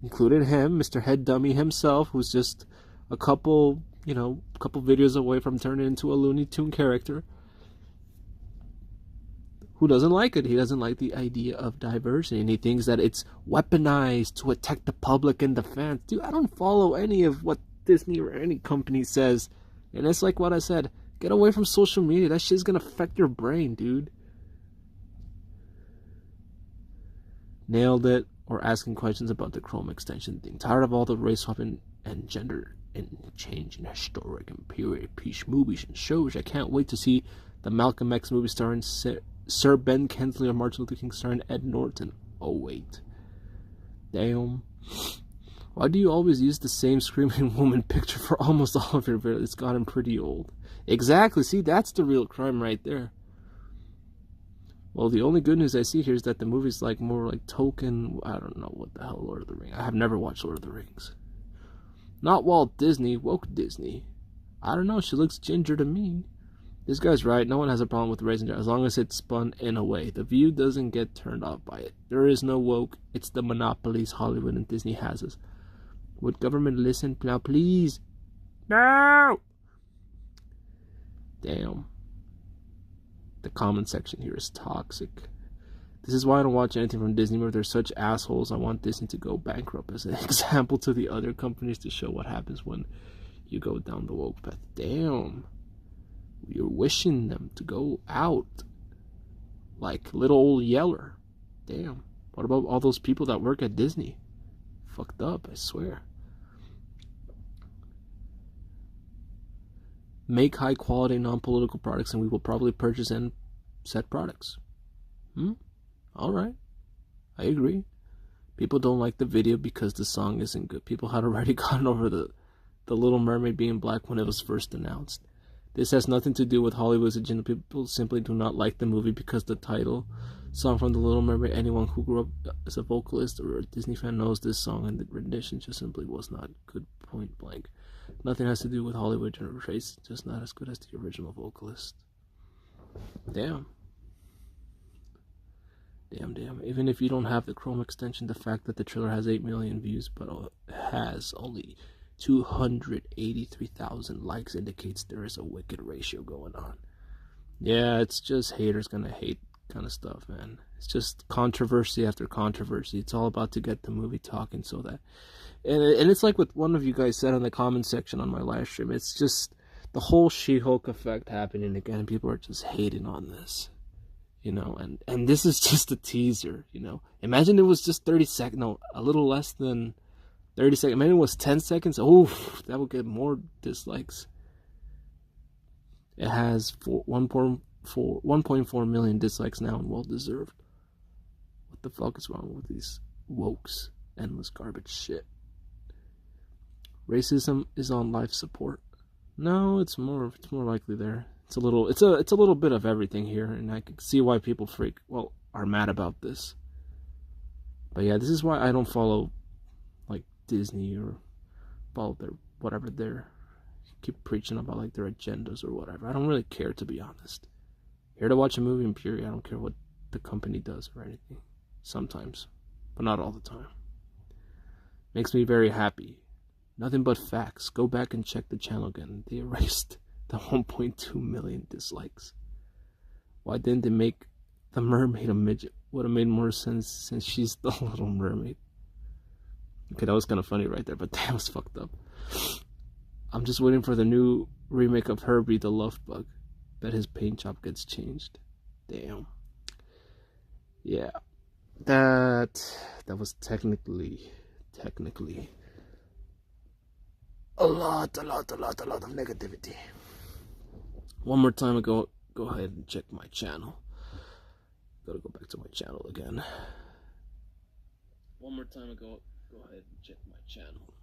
including him, Mr. Head Dummy himself, who's just a couple videos away from turning into a Looney Tune character. Who doesn't like it? He doesn't like the idea of diversity, and he thinks that it's weaponized to attack the public and the fans. Dude, I don't follow any of what Disney or any company says, and it's like what I said. Get away from social media. That shit's gonna affect your brain, dude. Nailed it. Or asking questions about the Chrome extension thing. Tired of all the race swapping and gender and change in historic and period piece movies and shows. I can't wait to see the Malcolm X movie starring Sir Ben Kingsley or Martin Luther King starring Ed Norton. Oh wait. Damn. Why do you always use the same screaming woman picture for almost all of your videos? It's gotten pretty old. Exactly. See, that's the real crime right there. Well, the only good news I see here is that the movie's like more like Tolkien. I don't know what the hell Lord of the Rings. I have never watched Lord of the Rings. Not Walt Disney, woke Disney. I don't know. She looks ginger to me. This guy's right. No one has a problem with Raisin Jar as long as it's spun in a way. The View doesn't get turned off by it. There is no woke. It's the monopolies Hollywood and Disney has us. Would government listen? Now, please. No! Damn. The comment section here is toxic. This is why I don't watch anything from Disney where they're such assholes. I want Disney to go bankrupt as an example to the other companies to show what happens when you go down the woke path. Damn. You're wishing them to go out like little old Yeller. Damn. What about all those people that work at Disney? Fucked up, I swear. Make high quality non-political products and we will probably purchase and set products. Alright. I agree. People don't like the video because the song isn't good. People had already gotten over the Little Mermaid being black when it was first announced. This has nothing to do with Hollywood's agenda. People simply do not like the movie because the title song from The Little Mermaid. Anyone who grew up as a vocalist or a Disney fan knows this song, and the rendition just simply was not good, point blank. Nothing has to do with Hollywood or race, just not as good as the original vocalist. Damn. Damn. Even if you don't have the Chrome extension, the fact that the trailer has 8 million views but has only 283,000 likes indicates there is a wicked ratio going on. Yeah, it's just haters gonna hate kind of stuff, man. It's just controversy after controversy. It's all about to get the movie talking so that... And it's like what one of you guys said in the comment section on my live stream. It's just the whole She-Hulk effect happening again. People are just hating on this. You know, and this is just a teaser, you know. Imagine it was just 30 seconds, no, a little less than 30 seconds. Imagine it was 10 seconds. Oh, that would get more dislikes. It has 1.4 million dislikes now and well deserved. What the fuck is wrong with these wokes? Endless garbage shit. Racism is on life support. No, it's more likely there. It's a little bit of everything here, and I can see why people are mad about this. But yeah, this is why I don't follow like Disney or follow their keep preaching about like their agendas or whatever. I don't really care, to be honest. Here to watch a movie in period. I don't care what the company does or anything. Sometimes, but not all the time. Makes me very happy. Nothing but facts. Go back and check the channel again. They erased the 1.2 million dislikes. Why didn't they make the mermaid a midget? Would have made more sense since she's the Little Mermaid. Okay, that was kind of funny right there, but that was fucked up. I'm just waiting for the new remake of Herbie the Love Bug. Bet his paint job gets changed. Damn. Yeah. That was technically a lot of negativity. One more time, go ahead and check my channel. Gotta go back to my channel again. One more time, go ahead and check my channel.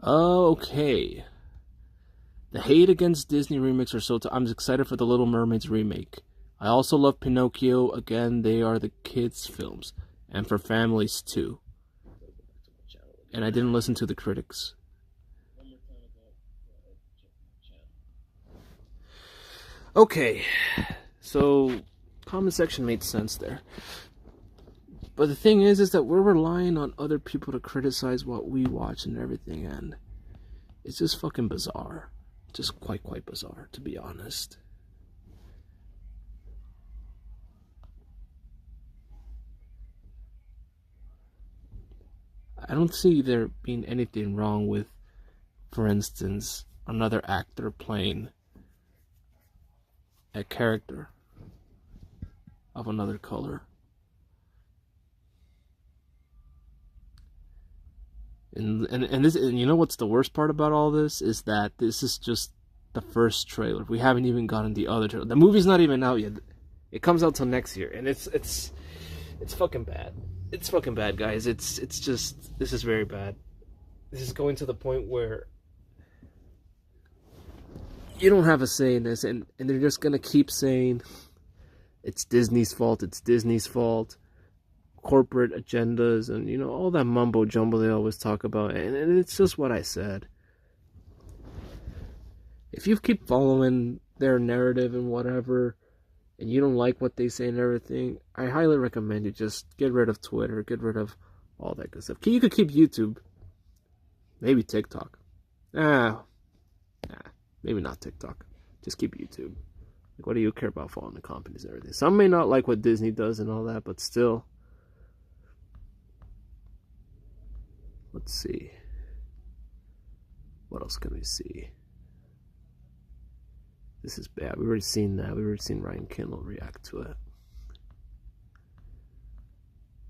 Okay. The hate against Disney remakes are so... I'm excited for the Little Mermaid's remake. I also love Pinocchio. Again, they are the kids' films. And for families, too. And I didn't listen to the critics. Okay. So, comment section made sense there. But the thing is that we're relying on other people to criticize what we watch and everything, and it's just fucking bizarre. Just quite bizarre, to be honest. I don't see there being anything wrong with, for instance, another actor playing a character of another color. And you know what's the worst part about all this is that this is just the first trailer. We haven't even gotten the other trailer. The movie's not even out yet. It comes out till next year, and it's fucking bad. It's fucking bad, guys. It's just, this is very bad. This is going to the point where you don't have a say in this, and they're just gonna keep saying it's Disney's fault, it's Disney's fault, corporate agendas, and you know, all that mumbo jumbo they always talk about, and it's just what I said. If you keep following their narrative and whatever, and you don't like what they say and everything, I highly recommend you just get rid of Twitter, get rid of all that good stuff. You could keep YouTube, maybe TikTok. Maybe not TikTok. Just keep YouTube. Like, what do you care about following the companies and everything? Some may not like what Disney does and all that, but still. Let's see. What else can we see? This is bad. We've already seen that. We've already seen Ryan Kindle react to it.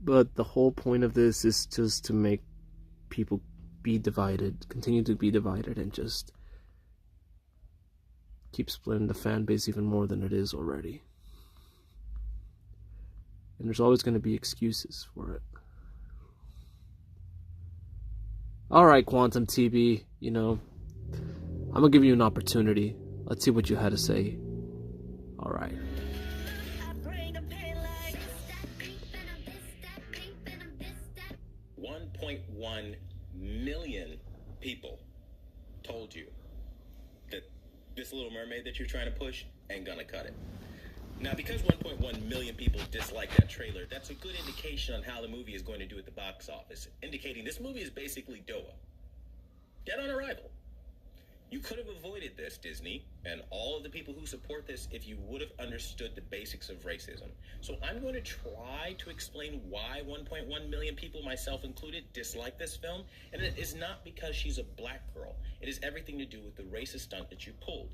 But the whole point of this is just to make people be divided, continue to be divided, and just keep splitting the fan base even more than it is already. And there's always going to be excuses for it. Alright, Quantum TB, you know, I'm going to give you an opportunity. Let's see what you had to say. Alright. 1.1 million people told you that this Little Mermaid that you're trying to push ain't gonna cut it. Now, because 1.1 million people dislike that trailer, that's a good indication on how the movie is going to do at the box office, indicating this movie is basically Doa. Dead on arrival. You could have avoided this, Disney, and all of the people who support this, if you would have understood the basics of racism. So I'm going to try to explain why 1.1 million people, myself included, dislike this film. And it is not because she's a black girl. It is everything to do with the racist stunt that you pulled.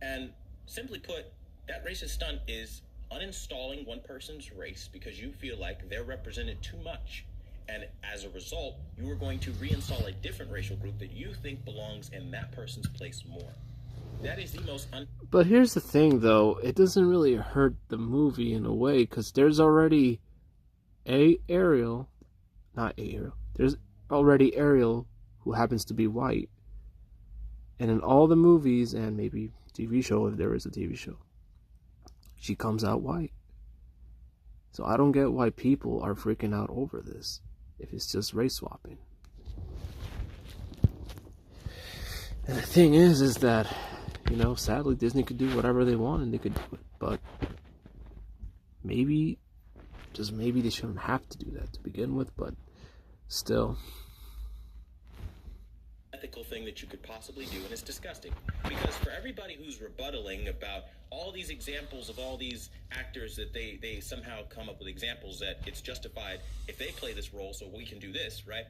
And simply put, that racist stunt is uninstalling one person's race because you feel like they're represented too much. And as a result, you are going to reinstall a different racial group that you think belongs in that person's place more. That is the most But here's the thing, though. It doesn't really hurt the movie in a way, because there's already Ariel. There's already Ariel, who happens to be white. And in all the movies, and maybe TV show, if there is a TV show, she comes out white. So I don't get why people are freaking out over this, if it's just race swapping. And the thing is that, you know, sadly Disney could do whatever they want and they could do it. But maybe, just maybe they shouldn't have to do that to begin with, but still. Ethical thing that you could possibly do, and it's disgusting. Because for everybody who's rebuttaling about all these examples of all these actors that they somehow come up with examples that it's justified if they play this role so we can do this, right?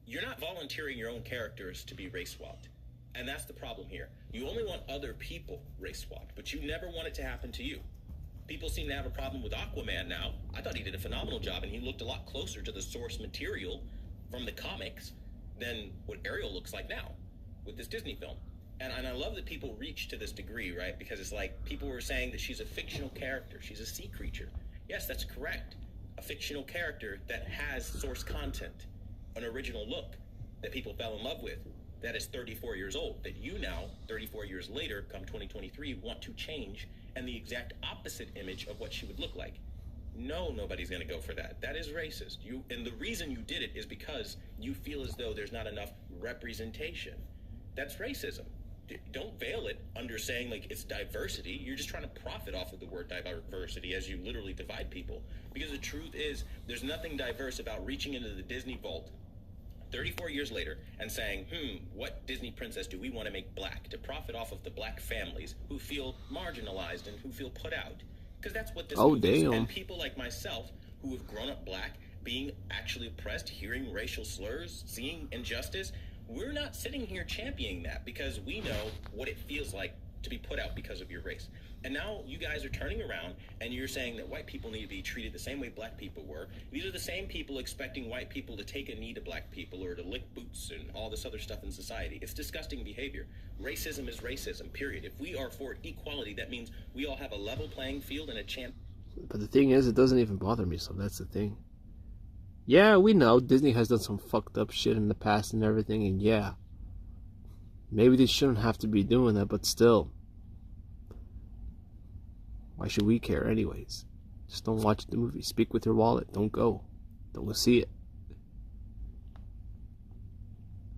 You're not volunteering your own characters to be race swapped. And that's the problem here. You only want other people race swapped, but you never want it to happen to you. People seem to have a problem with Aquaman now. I thought he did a phenomenal job, and he looked a lot closer to the source material from the comics than what Ariel looks like now with this Disney film. And I love that people reach to this degree, right? Because it's like people were saying that she's a fictional character. She's a sea creature. Yes, that's correct. A fictional character that has source content, an original look that people fell in love with, that is 34 years old, that you now, 34 years later, come 2023, want to change, and the exact opposite image of what she would look like. No, nobody's going to go for that. That is racist. And the reason you did it is because you feel as though there's not enough representation. That's racism. Don't veil it under saying like it's diversity. You're just trying to profit off of the word diversity as you literally divide people. Because the truth is, there's nothing diverse about reaching into the Disney vault 34 years later and saying, what Disney princess do we want to make black to profit off of the black families who feel marginalized and who feel put out? Because that's what this movie is. And people like myself who have grown up black, being actually oppressed, hearing racial slurs, seeing injustice, we're not sitting here championing that because we know what it feels like to be put out because of your race. And now you guys are turning around and you're saying that white people need to be treated the same way black people were. These are the same people expecting white people to take a knee to black people or to lick boots and all this other stuff in society. It's disgusting behavior. Racism is racism, period. If we are for equality, that means we all have a level playing field and a chance. But the thing is, it doesn't even bother me, so that's the thing. Yeah, we know Disney has done some fucked up shit in the past and everything, and yeah, Maybe they shouldn't have to be doing that, but still. Why should we care anyways? Just don't watch the movie. Speak with your wallet. Don't go. Don't go see it.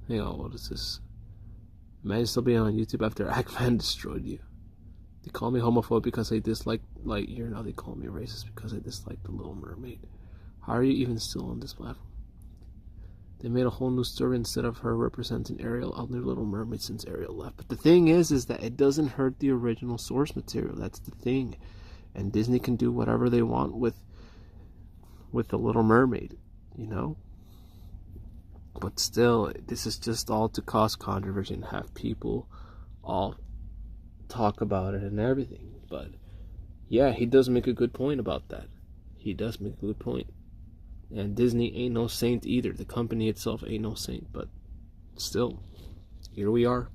Hang on, what is this? Imagine still being on YouTube after Aquaman destroyed you. They call me homophobe because I dislike Lightyear. Now they call me racist because I dislike The Little Mermaid. How are you even still on this platform? They made a whole new story instead of her representing Ariel, a new Little Mermaid since Ariel left. But the thing is that it doesn't hurt the original source material. That's the thing. And Disney can do whatever they want with The Little Mermaid, you know? But still, this is just all to cause controversy and have people all talk about it and everything. But yeah, he does make a good point about that. He does make a good point. And Disney ain't no saint either. The company itself ain't no saint. But still, here we are.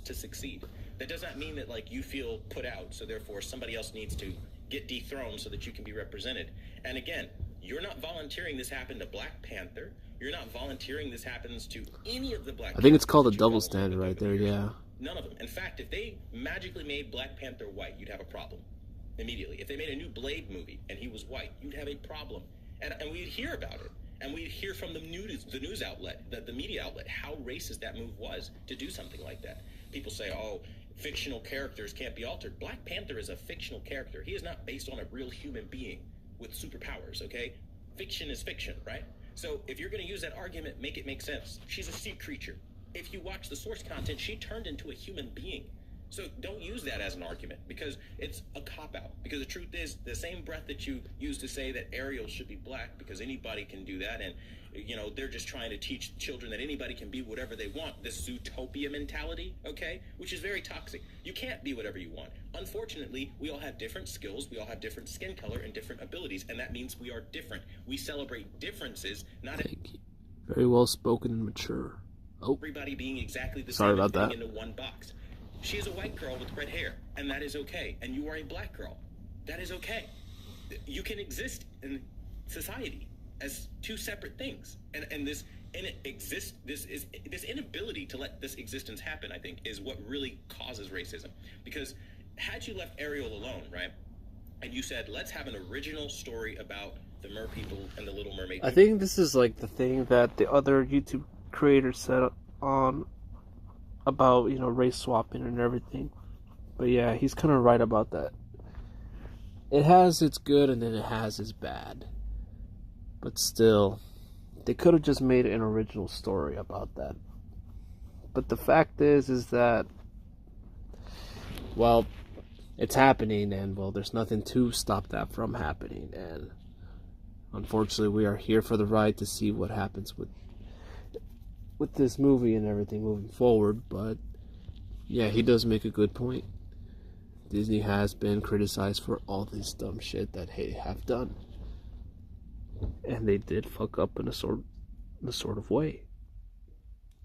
To succeed. That does not mean that like you feel put out, so therefore somebody else needs to get dethroned so that you can be represented. And again, you're not volunteering this happened to Black Panther. You're not volunteering this happens to any of the Black I think it's called a Panthers double standard right there, yeah. None of them. In fact, if they magically made Black Panther white, you'd have a problem immediately. If they made a new Blade movie and he was white, you'd have a problem. And we'd hear about it. And we'd hear from the news outlet, the media outlet, how racist that move was to do something like that. People say, oh, fictional characters can't be altered. Black Panther is a fictional character. He is not based on a real human being with superpowers, okay? Fiction is fiction, right? So if you're going to use that argument, make it make sense. She's a sea creature. If you watch the source content, she turned into a human being. So don't use that as an argument because it's a cop-out. Because the truth is, the same breath that you use to say that Ariel should be black because anybody can do that, and you know they're just trying to teach children that anybody can be whatever they want, this Zootopia mentality, okay, which is very toxic. You can't be whatever you want. Unfortunately, we all have different skills, we all have different skin color and different abilities, and that means we are different. We celebrate differences, not very well spoken and mature. Oh, everybody being exactly the sorry same about thing that. into one box. She is a white girl with red hair, and that is okay. And you are a black girl. That is okay. You can exist in society as two separate things. And this inability to let this existence happen, I think, is what really causes racism. Because had you left Ariel alone, right, and you said, let's have an original story about the Mer People and the Little Mermaid. I think this is like the thing that the other YouTube creators said on about, you know, race swapping and everything. But yeah, he's kind of right about that. It has its good and then it has its bad. But still, they could have just made an original story about that. But the fact is that, well, it's happening, and well, there's nothing to stop that from happening. And unfortunately, we are here for the ride to see what happens with this movie and everything moving forward. But yeah, he does make a good point. Disney has been criticized for all this dumb shit that they have done, and they did fuck up in a sort of way.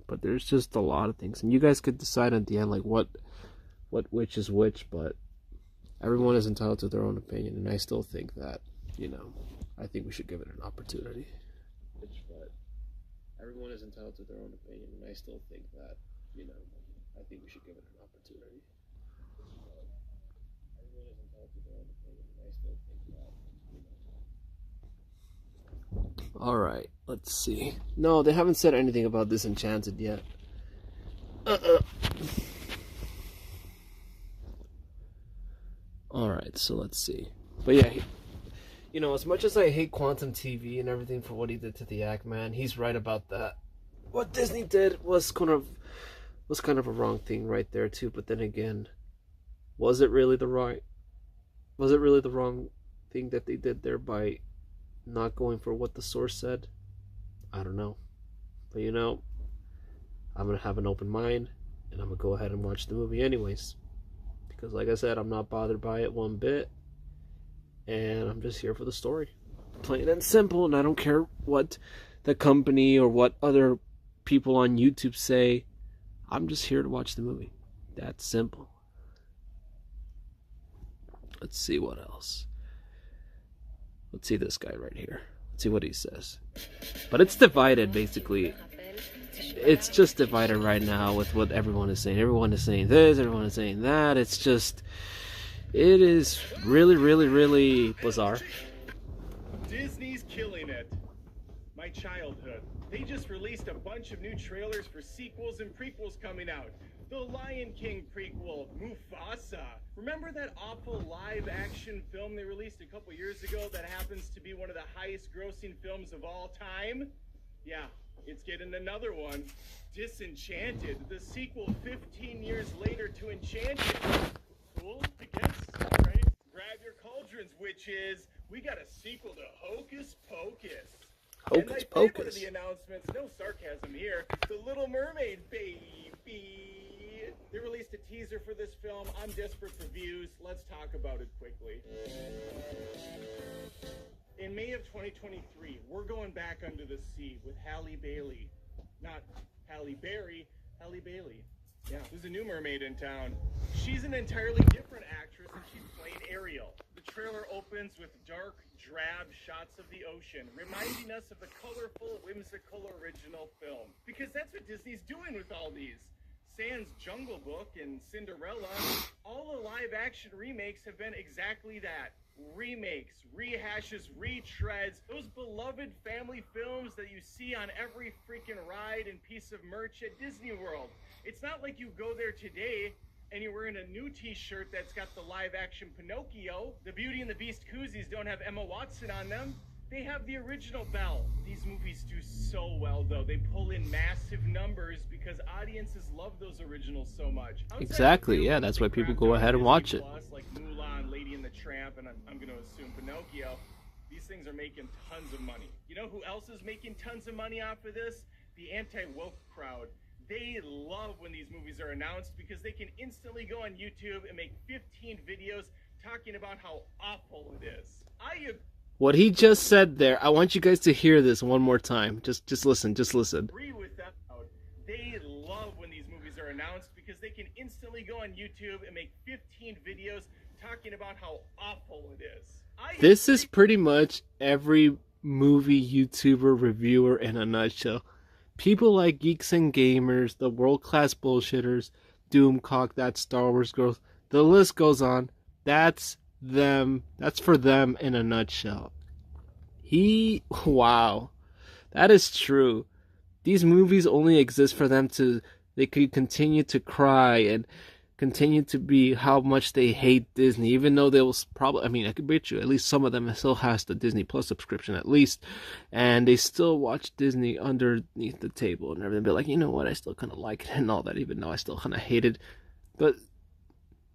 But there's just a lot of things, and you guys could decide at the end like what which is which. But everyone is entitled to their own opinion, and I still think that, you know, I think we should give it an opportunity. But everyone is entitled to their own opinion, and I still think that, you know, I think we should give it an opportunity. Everyone is entitled to their own opinion, and I still think that, you know. Alright, let's see. No, they haven't said anything about Disenchanted yet. Alright, so let's see. But yeah, you know, as much as I hate Quantum TV and everything for what he did to the Aquaman, he's right about that. What Disney did was kind of a wrong thing right there too. But then again, was it really the wrong thing that they did there by not going for what the source said? I don't know. But you know, I'm gonna have an open mind, and I'm gonna go ahead and watch the movie anyways. Because like I said, I'm not bothered by it one bit. And I'm just here for the story. Plain and simple, and I don't care what the company or what other people on YouTube say. I'm just here to watch the movie. That's simple. Let's see what else. Let's see this guy right here. Let's see what he says. But it's divided, basically. it's just divided right now with what everyone is saying. Everyone is saying this, everyone is saying that. It's just, it is really, really, really bizarre. Disney's killing it. My childhood. They just released a bunch of new trailers for sequels and prequels coming out. The Lion King prequel, Mufasa. Remember that awful live-action film they released a couple years ago that happens to be one of the highest-grossing films of all time? Yeah, it's getting another one. Disenchanted, the sequel 15 years later to Enchanted. Cool, I guess. All right, grab your cauldrons, witches. We got a sequel to Hocus Pocus. Hocus And my favorite Pocus. of the announcements, no sarcasm here, the Little Mermaid, baby. They released a teaser for this film. I'm desperate for views. Let's talk about it quickly. In May of 2023, we're going back under the sea with Halle Bailey. Not Halle Berry, Halle Bailey. Yeah, there's a new mermaid in town. She's an entirely different actress, and she's playing Ariel. The trailer opens with dark, drab shots of the ocean, reminding us of the colorful, whimsical original film. Because that's what Disney's doing with all these. Sans Jungle Book and Cinderella, all the live-action remakes have been exactly that. Remakes, rehashes, retreads, those beloved family films that you see on every freaking ride and piece of merch at Disney World. It's not like you go there today and you're wearing a new t-shirt that's got the live-action Pinocchio. The Beauty and the Beast koozies don't have Emma Watson on them. They have the original Belle. These movies do so well, though. They pull in massive numbers because audiences love those originals so much. Exactly, yeah, that's why people go ahead and watch it. Like Mulan, Lady and the Tramp, and I'm going to assume Pinocchio. These things are making tons of money. You know who else is making tons of money off of this? The anti-woke crowd. They love when these movies are announced because they can instantly go on YouTube and make 15 videos talking about how awful it is. What he just said there, I want you guys to hear this one more time. Just listen, just listen. Agree with that. They love when these movies are announced because they can instantly go on YouTube and make 15 videos talking about how awful it is. This is pretty much every movie YouTuber reviewer in a nutshell. People like Geeks and Gamers, the world-class bullshitters, Doomcock, that Star Wars girls, the list goes on. That's them. That's for them in a nutshell. Wow. That is true. These movies only exist for them they could continue to cry and continue to be how much they hate Disney, even though they will probably, I mean, I could bet you, at least some of them still has the Disney Plus subscription at least, and they still watch Disney underneath the table and everything, be like, you know what, I still kind of like it and all that, even though I still kind of hate it, but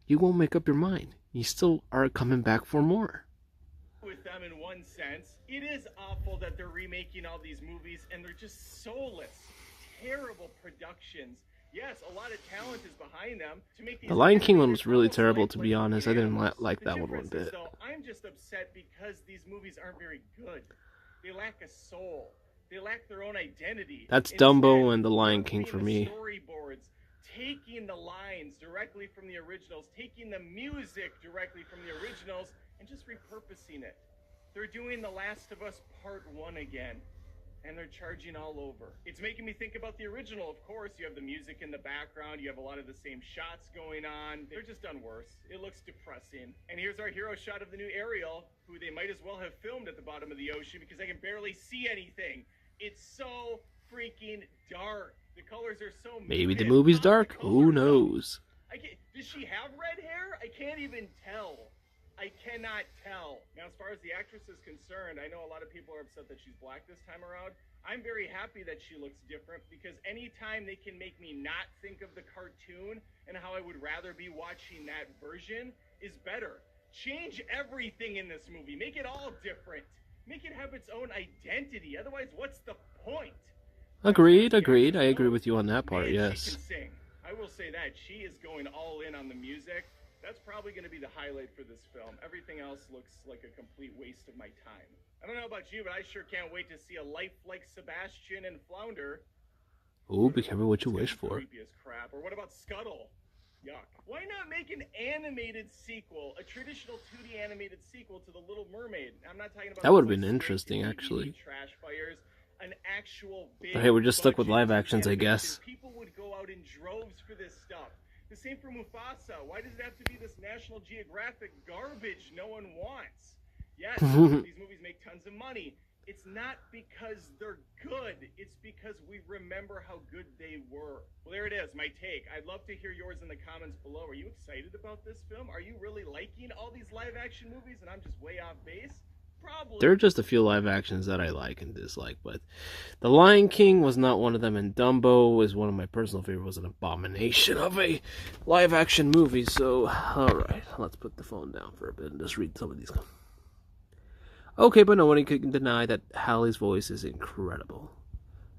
you won't make up your mind. You still are coming back for more. With them in one sense, it is awful that they're remaking all these movies and they're just soulless, terrible productions. Yes, a lot of talent is behind them to make these. The Lion King one was really terrible, to be honest. I didn't like that one bit. Though, I'm just upset because these movies aren't very good. They lack a soul. They lack their own identity. That's Dumbo and The Lion King for me. Storyboards, taking the lines directly from the originals, taking the music directly from the originals, and just repurposing it. They're doing The Last of Us Part 1 again, and they're charging all over. It's making me think about the original, of course. You have the music in the background, you have a lot of the same shots going on. They're just done worse. It looks depressing. And here's our hero shot of the new Ariel, who they might as well have filmed at the bottom of the ocean because I can barely see anything. It's so freaking dark. The colors are so maybe the movie's dark. Who knows? Does she have red hair? I can't even tell. I cannot tell. Now, as far as the actress is concerned, I know a lot of people are upset that she's black this time around. I'm very happy that she looks different because anytime they can make me not think of the cartoon and how I would rather be watching that version is better. Change everything in this movie. Make it all different. Make it have its own identity. Otherwise, what's the point? Agreed. I agree with you on that part, yes. She can sing. I will say that. She is going all in on the music. That's probably going to be the highlight for this film. Everything else looks like a complete waste of my time. I don't know about you, but I sure can't wait to see a life like Sebastian and Flounder. Ooh, be careful what you wish for. Creepy as crap. Or what about Scuttle? Yuck. Why not make an animated sequel, a traditional 2D animated sequel to The Little Mermaid? I'm not talking about... That would have been interesting, actually. Trash fires. an actual big Hey, we're just stuck with budget live actions, I guess. People would go out in droves for this stuff. The same for Mufasa. Why does it have to be this National Geographic garbage no one wants? Yes, these movies make tons of money. It's not because they're good. It's because we remember how good they were. Well, there it is, my take. I'd love to hear yours in the comments below. Are you excited about this film? Are you really liking all these live action movies and I'm just way off base? Probably. There are just a few live actions that I like and dislike, but The Lion King was not one of them, and Dumbo was one of my personal favorites. Was an abomination of a live action movie. So, alright, let's put the phone down for a bit and just read some of these. Okay, but no one can deny that Halle's voice is incredible.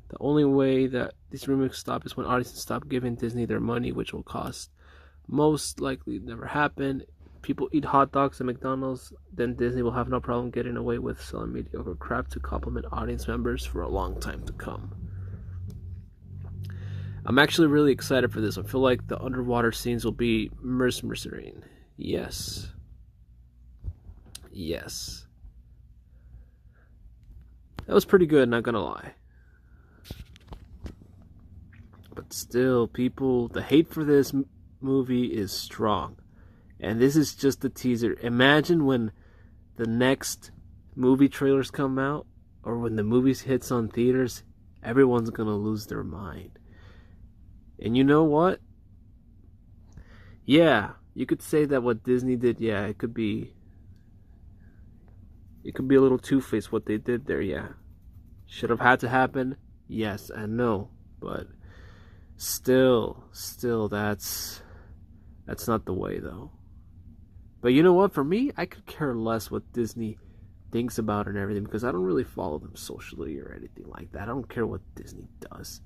The only way that these remakes stop is when audiences stop giving Disney their money, which will cost most likely never happen. People eat hot dogs at McDonald's, then Disney will have no problem getting away with selling mediocre crap to compliment audience members for a long time to come. I'm actually really excited for this. I feel like the underwater scenes will be mesmerizing. Yes. Yes. That was pretty good, not gonna lie. But still, people, the hate for this movie is strong. And this is just the teaser. Imagine when the next movie trailers come out, or when the movie hits on theaters, everyone's gonna lose their mind. And you know what? Yeah, you could say that what Disney did, yeah, it could be a little two-faced what they did there, yeah. Should have had to happen, yes and no. But still, that's not the way, though. But you know what? For me, I could care less what Disney thinks about and everything, because I don't really follow them socially or anything like that. I don't care what Disney does.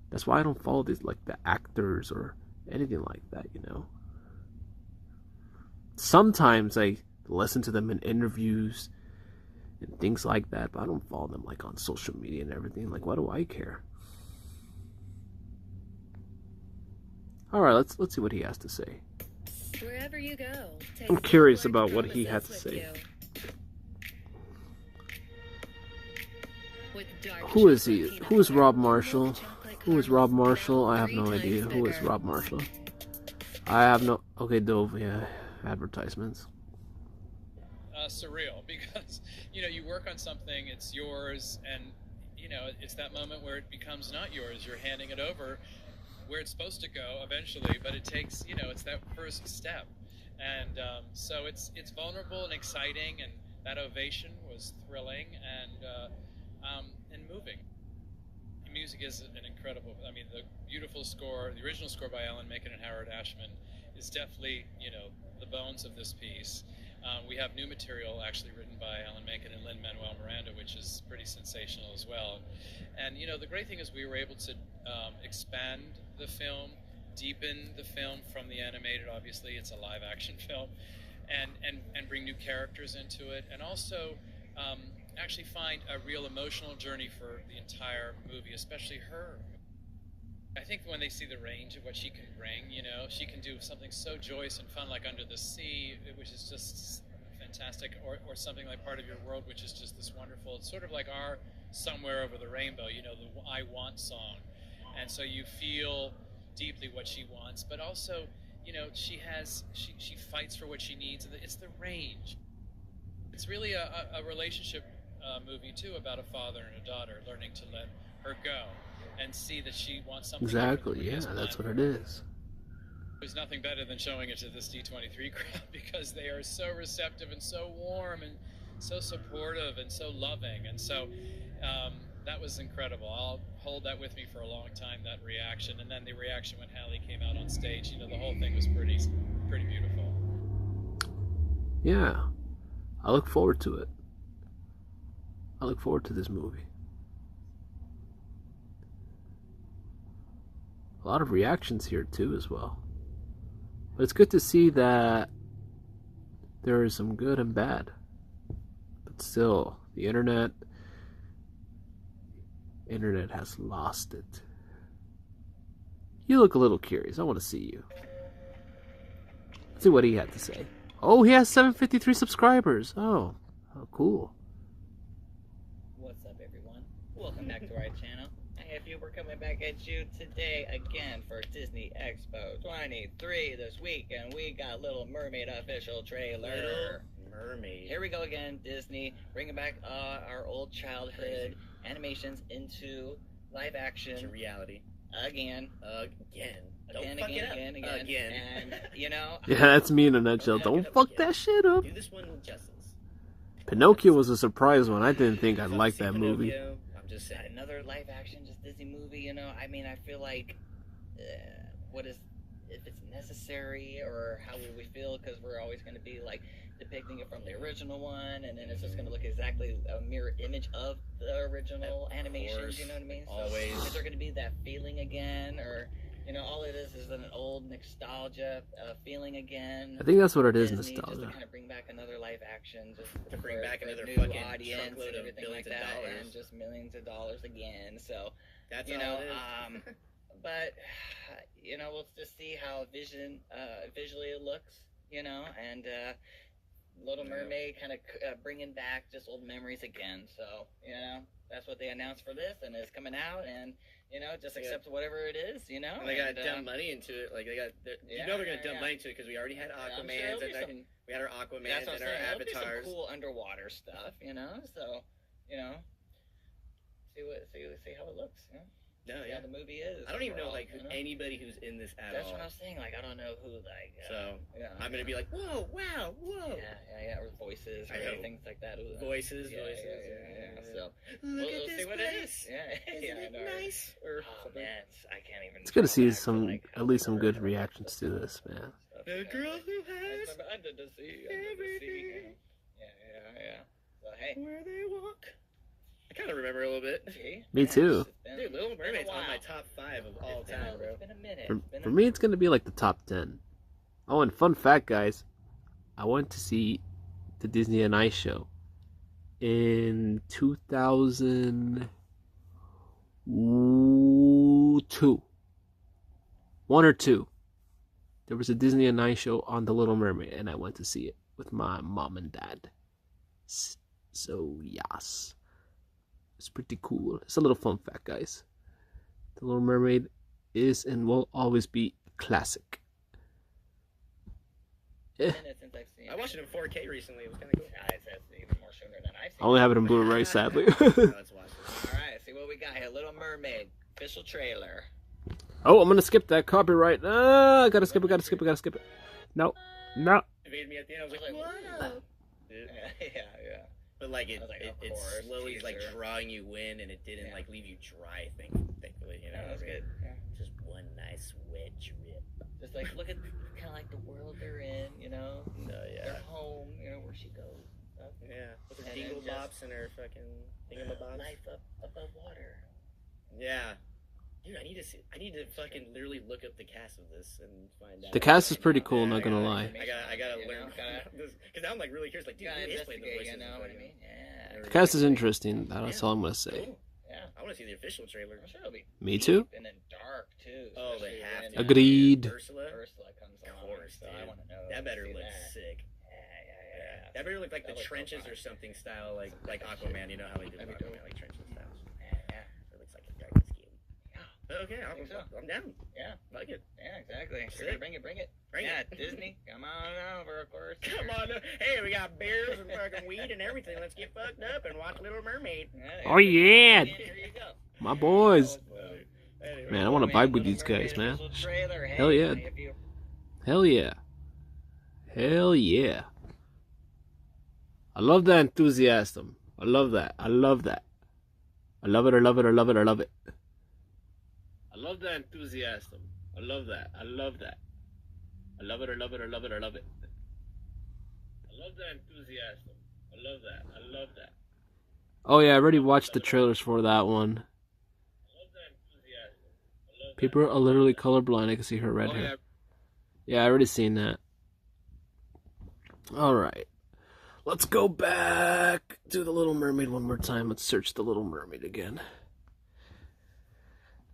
That's why I don't follow these, like, the actors or anything like that, you know. Sometimes I listen to them in interviews and things like that, but I don't follow them, like, on social media and everything. Like, why do I care? Alright, let's see what he has to say. Wherever you go, I'm curious about what he had to say. Who is he? Who is Rob Marshall? Who is Rob Marshall? I have no idea. Who is Rob Marshall? I have no... Okay, Dove, yeah. Advertisements. Surreal, because, you know, you work on something, it's yours, and, you know, it's that moment where it becomes not yours. You're handing it over where it's supposed to go eventually, but it takes, you know, it's that first step. And so it's vulnerable and exciting, and that ovation was thrilling and moving. The music is an incredible, I mean, the beautiful score, the original score by Alan Menken and Howard Ashman is definitely, you know, the bones of this piece. We have new material actually written by Alan Menken and Lin-Manuel Miranda, which is pretty sensational as well. And, you know, the great thing is we were able to expand the film, deepen the film from the animated, obviously it's a live action film, and bring new characters into it, and also actually find a real emotional journey for the entire movie, especially her. I think when they see the range of what she can bring, you know, she can do something so joyous and fun like Under the Sea, which is just fantastic, or something like Part of Your World, which is just this wonderful, it's sort of like our Somewhere Over the Rainbow, you know, the I Want song. And so you feel deeply what she wants, but also, you know, she fights for what she needs. It's the range. It's really a relationship movie too, about a father and a daughter learning to let her go and see that she wants something. Exactly, yeah, that's what it is. There's nothing better than showing it to this D23 crowd, because they are so receptive and so warm and so supportive and so loving, and so that was incredible. I'll hold that with me for a long time, that reaction, and then the reaction when Halle came out on stage. You know, the whole thing was pretty beautiful. Yeah, I look forward to it. I look forward to this movie. A lot of reactions here too as well. But it's good to see that there is some good and bad. But still, the internet has lost it. You look a little curious. I want to see you. Let's see what he had to say. Oh, he has 753 subscribers. Oh, Oh, cool. What's up, everyone? Welcome back to our channel. If you were coming back at you today again for Disney Expo 23 this week, and we got Little Mermaid official trailer. Little Mermaid. Here we go again, Disney, bringing back our old childhood animations into live action. To reality. Again. Again. And, you know... Yeah, that's me in a nutshell. Don't fuck that shit up. Do this one justice. Pinocchio was a surprise one. I didn't think I'd like that movie. I'm just saying. Another live action, just Disney movie, you know? I mean, I feel like, what is, if it's necessary, or how will we feel? Because we're always going to be, like, depicting it from the original one, and then it's just going to look exactly a mirror image of the original animations, you know what I mean? So Always. is there going to be that feeling again, or... You know, all it is an old nostalgia feeling again. I think that's what it is, Disney, nostalgia. Just to kind of bring back another live action, just to bring back another new fucking audience truckload and of everything billions like of that, dollars. and just millions of dollars again. So That's you all know, it is. but you know, we'll just see how visually it looks. You know, and Little Mermaid kind of bringing back just old memories again. So you know, that's what they announced for this, and it's coming out, and you know, just accept whatever it is, you know. And they got to dump money into it. Like you know, they're gonna dump money into it because we already had Aquaman. We had our Aquaman and our Avatars. Some cool underwater stuff, you know. So, you know, see how it looks. You know? No, see how the movie is. I don't even know overall, like anybody who's in this at That's all. what I was saying. Like, I don't know who So yeah, I'm gonna be like, whoa, wow, whoa. Yeah, or voices or things like that. Voices. Yeah. So Look we'll at this see what place. it is. Yeah, Isn't it nice? Oh man, I can't even. It's good to see at least some good reactions to this, man. The girl who has under the sea. Yeah. So hey, where they walk. I kind of remember a little bit. Me too. Dude, Little Mermaid's on my top 5 of all time, bro. It's been a minute. For me, it's gonna be like the top 10. Oh, and fun fact, guys, I went to see the Disney on Ice show in 2002. 1 or 2. There was a Disney on Ice show on The Little Mermaid, and I went to see it with my mom and dad. So, yes. It's pretty cool. It's a little fun fact, guys. The Little Mermaid is and will always be classic. I watched it in 4K recently. It was kind of cool. It's even more sooner than I've seen. I only have it in Blu-ray, sadly. Let's watch this. All right, see what we got here. Little Mermaid official trailer. Oh, I'm gonna skip that copyright. I gotta skip it. No. Evaded me at the end. I was like, wow. Yeah. But like it slowly is like drawing you in, and it didn't like leave you dry. Thankfully, you know. That was good. Yeah. Just one nice wet drip. Just like look at kind of like the world they're in, you know. Their home, you know, where she goes. Yeah, with her dingle bops and her fucking thingamabobs. Life up above water. Yeah. Dude, I need to fucking literally look up the cast of this and find out. The cast is pretty cool, not gonna lie. I gotta learn because now I'm like really curious. Like, dude, who is playing the voices? You know what I mean? Yeah. The cast is interesting. That's all I'm gonna say. Cool. Yeah, I want to see the official trailer. I'm sure it'll be Me too. And then dark too. Oh, they have to. Agreed. Ursula comes on. Of course, so I want to know. That better look sick. Yeah. That better look like the trenches or something style, like Aquaman. You know how they do Aquaman, like trenches styles. Yeah. It looks like a dragon skin. Okay, I'm down. Yeah, like it. Yeah, exactly. Sick. Bring it. Bring yeah, it. Disney, come on over, of course. Come on. Hey, we got beers and fucking weed and everything. Let's get fucked up and watch Little Mermaid. Oh yeah, Here you go. my boys. Anyway, Man, I want to vibe with these guys, man. Hell yeah. Hell yeah. Hell yeah. I love that enthusiasm. I love that. I love that. I love it. I love it. I love it. I love it. I love that enthusiasm. I love that. I love that. I love it. I love it. I love it. I love it. I love that enthusiasm. I love that. I love that. Oh yeah, I already watched the trailers for that one. People are literally colorblind. I can see her red hair. Yeah, I already seen that. Alright. Let's go back to The Little Mermaid one more time. Let's search The Little Mermaid again.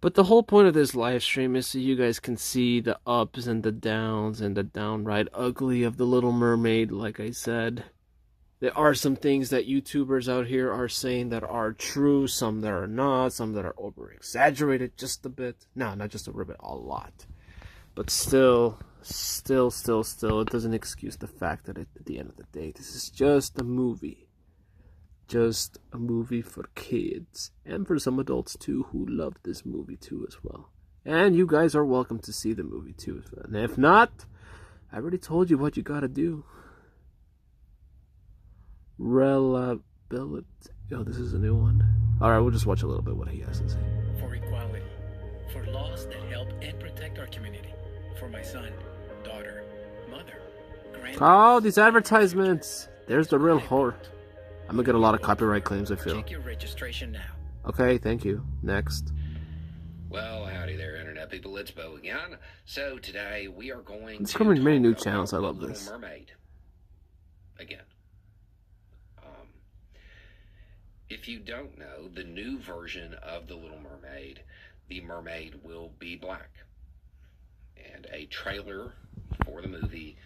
But the whole point of this live stream is so you guys can see the ups and the downs and the downright ugly of The Little Mermaid, like I said. There are some things that YouTubers out here are saying that are true, some that are not, some that are over-exaggerated just a bit. No, not just a little bit, a lot. But still, it doesn't excuse the fact that at the end of the day, this is just a movie. Just a movie for kids. And for some adults, too, who love this movie, too, as well. And you guys are welcome to see the movie, too. And if not, I already told you what you gotta do. Reliability. Oh, this is a new one. Alright, we'll just watch a little bit what he has to say. For equality. For laws that help and protect our community. For my son, daughter, mother, grandmother. Oh, these advertisements. There's the real whore. I'm gonna get a lot of copyright claims, I feel. Check your registration now. Okay, thank you. Next. Well, howdy there, Internet people. It's Bo again. So today we are going It's to coming many new talk channels. I about love Little this. Mermaid. Again. If you don't know, the new version of The Little Mermaid, the mermaid will be black. And a trailer for the movie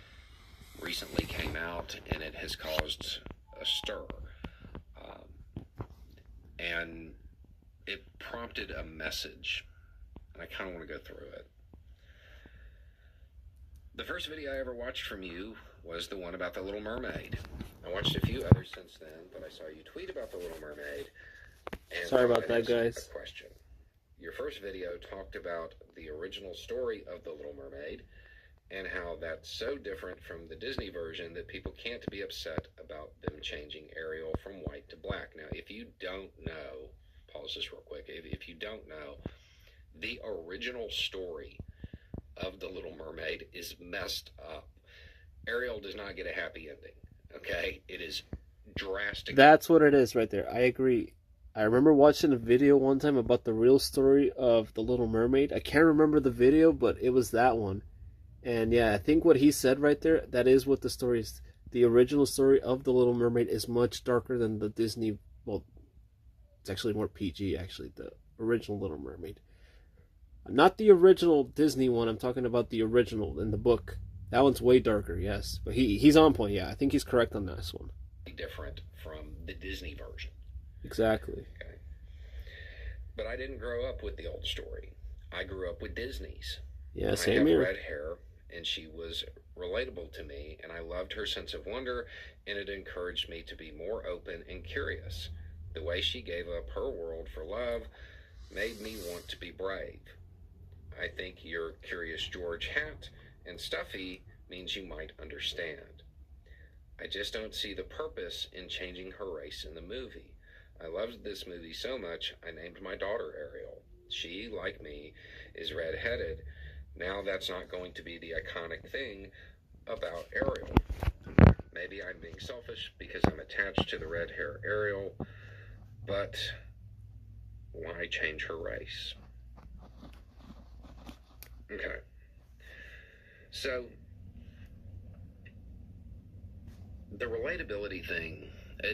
recently came out, and it has caused a stir. And it prompted a message, and I kind of want to go through it. The first video I ever watched from you was the one about The Little Mermaid. I watched a few others since then, but I saw you tweet about The Little Mermaid. And Sorry about I'd that, ask guys. a question. Your first video talked about the original story of The Little Mermaid and how that's so different from the Disney version that people can't be upset about them changing Ariel from white to black. Now, if you don't know, pause this real quick, if you don't know, the original story of The Little Mermaid is messed up. Ariel does not get a happy ending, okay? It is drastic. That's what it is right there. I agree. I remember watching a video one time about the real story of The Little Mermaid. I can't remember the video, but it was that one. And yeah, I think what he said right there, that is what the story is. The original story of The Little Mermaid is much darker than the Disney, well, it's actually more PG, actually, the original Little Mermaid. Not the original Disney one, I'm talking about the original in the book. That one's way darker, yes. But he's on point, yeah. I think he's correct on this one. Different from the Disney version. Exactly. Okay. But I didn't grow up with the old story. I grew up with Disney's. Yeah, I same have here. red hair, and she was relatable to me, and I loved her sense of wonder, and it encouraged me to be more open and curious. The way she gave up her world for love made me want to be brave. I think your Curious George hat and stuffy means you might understand. I just don't see the purpose in changing her race in the movie. I loved this movie so much, I named my daughter Ariel. She, like me, is red-headed. Now that's not going to be the iconic thing about Ariel. Maybe I'm being selfish because I'm attached to the red hair Ariel, but why change her race? Okay. So, the relatability thing,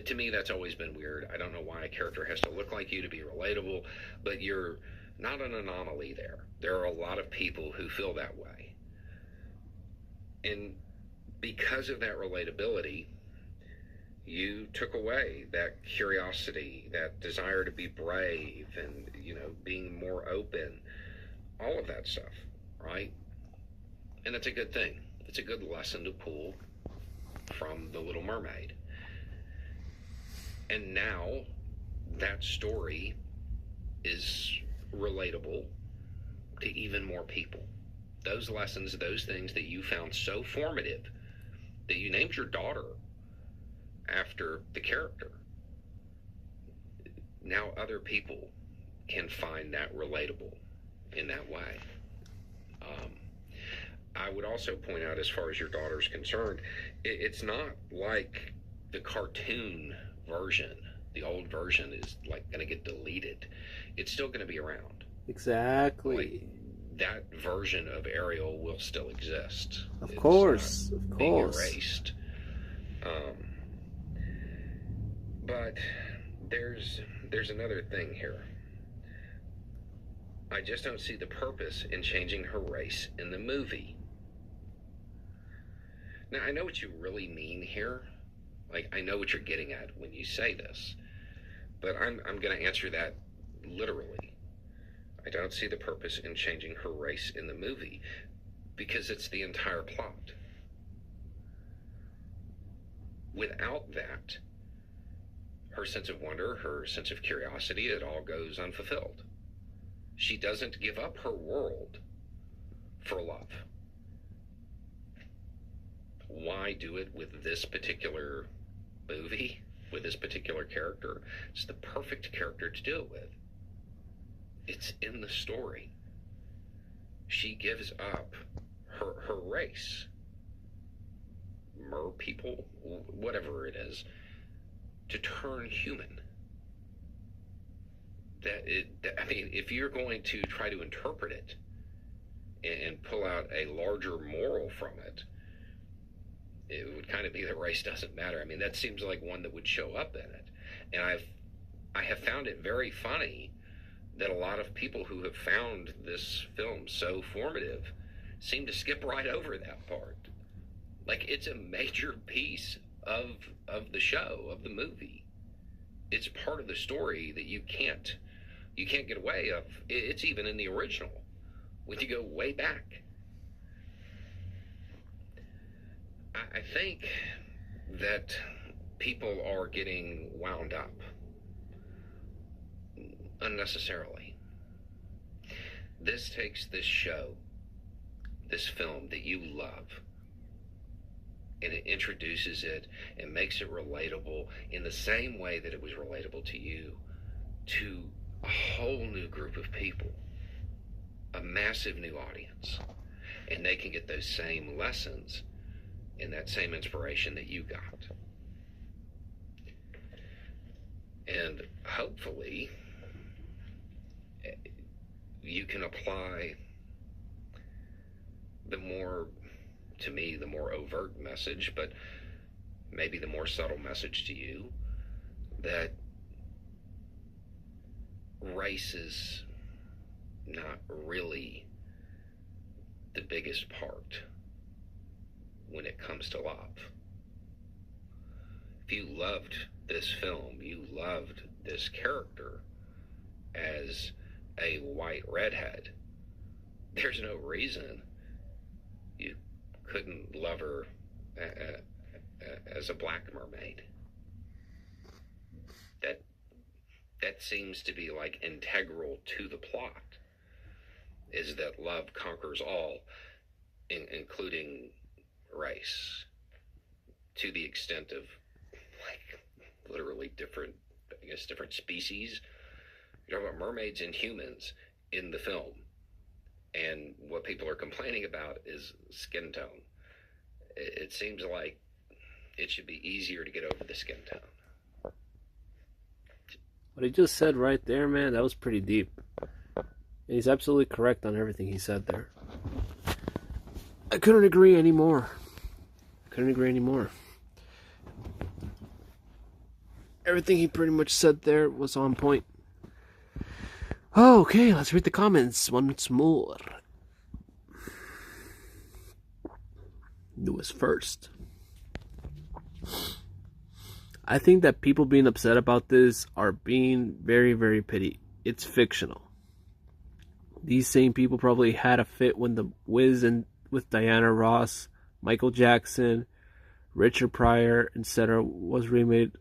to me, that's always been weird. I don't know why a character has to look like you to be relatable, but you're not an anomaly there. There are a lot of people who feel that way. And because of that relatability, you took away that curiosity, that desire to be brave and, being more open, all of that stuff, right? And it's a good thing. It's a good lesson to pull from The Little Mermaid. And now that story is relatable to even more people. Those lessons, those things that you found so formative that you named your daughter after the character. Now other people can find that relatable in that way. I would also point out, as far as your daughter's concerned, it's not like the cartoon version. The old version is like going to get deleted. It's still going to be around. Exactly. That version of Ariel will still exist. Of course. Being erased. But there's another thing here. I just don't see the purpose in changing her race in the movie. Now, I know what you really mean here, Like, I know what you're getting at when you say this, but I'm going to answer that literally. I don't see the purpose in changing her race in the movie because it's the entire plot. Without that, her sense of wonder, her sense of curiosity, it all goes unfulfilled. She doesn't give up her world for love. Why do it with this particular movie, with this particular character? It's the perfect character to do it with. It's in the story. She gives up her race. Mer people, whatever it is, to turn human. I mean, if you're going to try to interpret it and pull out a larger moral from it, it would kind of be that race doesn't matter. I mean, that seems like one that would show up in it. And I have found it very funny that a lot of people who have found this film so formative seem to skip right over that part. Like, it's a major piece of the show, of the movie. It's part of the story that you can't get away of. It's even in the original when you go way back. I think that people are getting wound up unnecessarily. This takes this show, this film that you love, and it introduces it and makes it relatable in the same way that it was relatable to you, to a whole new group of people, a massive new audience, and they can get those same lessons and that same inspiration that you got. And hopefully you can apply the more, to me, the more overt message, but maybe the more subtle message to you, that race is not really the biggest part when it comes to love. If you loved this film, you loved this character as a white redhead, there's no reason you couldn't love her as a black mermaid. That seems to be like integral to the plot, is that love conquers all, including race, to the extent of, like, literally different species. You're talking about mermaids and humans in the film, and what people are complaining about is skin tone. It seems like it should be easier to get over the skin tone. What he just said right there, man, that was pretty deep. And he's absolutely correct on everything he said there. I couldn't agree anymore. Everything he pretty much said there was on point. Okay, let's read the comments once more. Newest first. I think that people being upset about this are being very, very petty. It's fictional. These same people probably had a fit when The Wiz and with Diana Ross, Michael Jackson, Richard Pryor, etc. was remade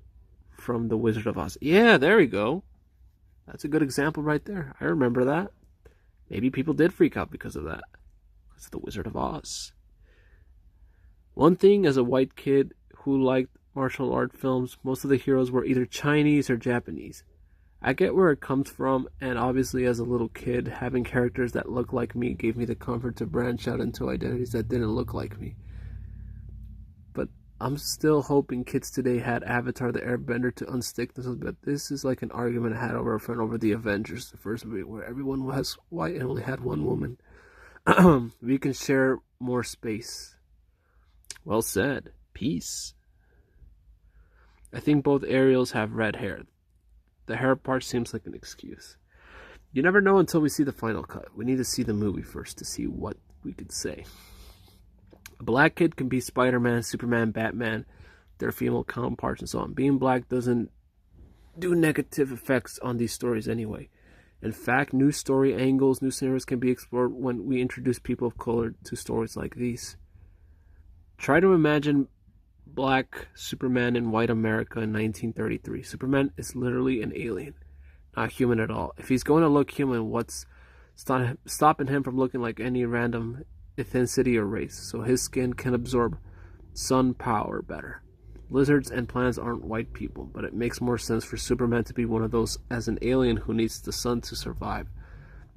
from The Wizard of Oz. Yeah, there we go. That's a good example right there. I remember that. Maybe people did freak out because of that. Because of The Wizard of Oz. One thing, as a white kid who liked martial art films, most of the heroes were either Chinese or Japanese. I get where it comes from, and obviously as a little kid, having characters that look like me gave me the comfort to branch out into identities that didn't look like me. But I'm still hoping kids today had Avatar the Airbender to unstick themselves, but this is like an argument I had over a friend over the Avengers, the first movie, where everyone was white and only had one woman. We can share more space. Well said. Peace. I think both Ariels have red hair. The hair part seems like an excuse. You never know until we see the final cut. We need to see the movie first to see what we could say. A black kid can be Spider-Man, Superman, Batman, their female counterparts and so on. Being black doesn't do negative effects on these stories anyway. In fact, new story angles, new scenarios can be explored when we introduce people of color to stories like these. Try to imagine black Superman in white America in 1933. Superman is literally an alien, not human at all. If he's going to look human, what's stopping him from looking like any random ethnicity or race? So his skin can absorb sun power better. Lizards and plants aren't white people, but it makes more sense for Superman to be one of those as an alien who needs the sun to survive.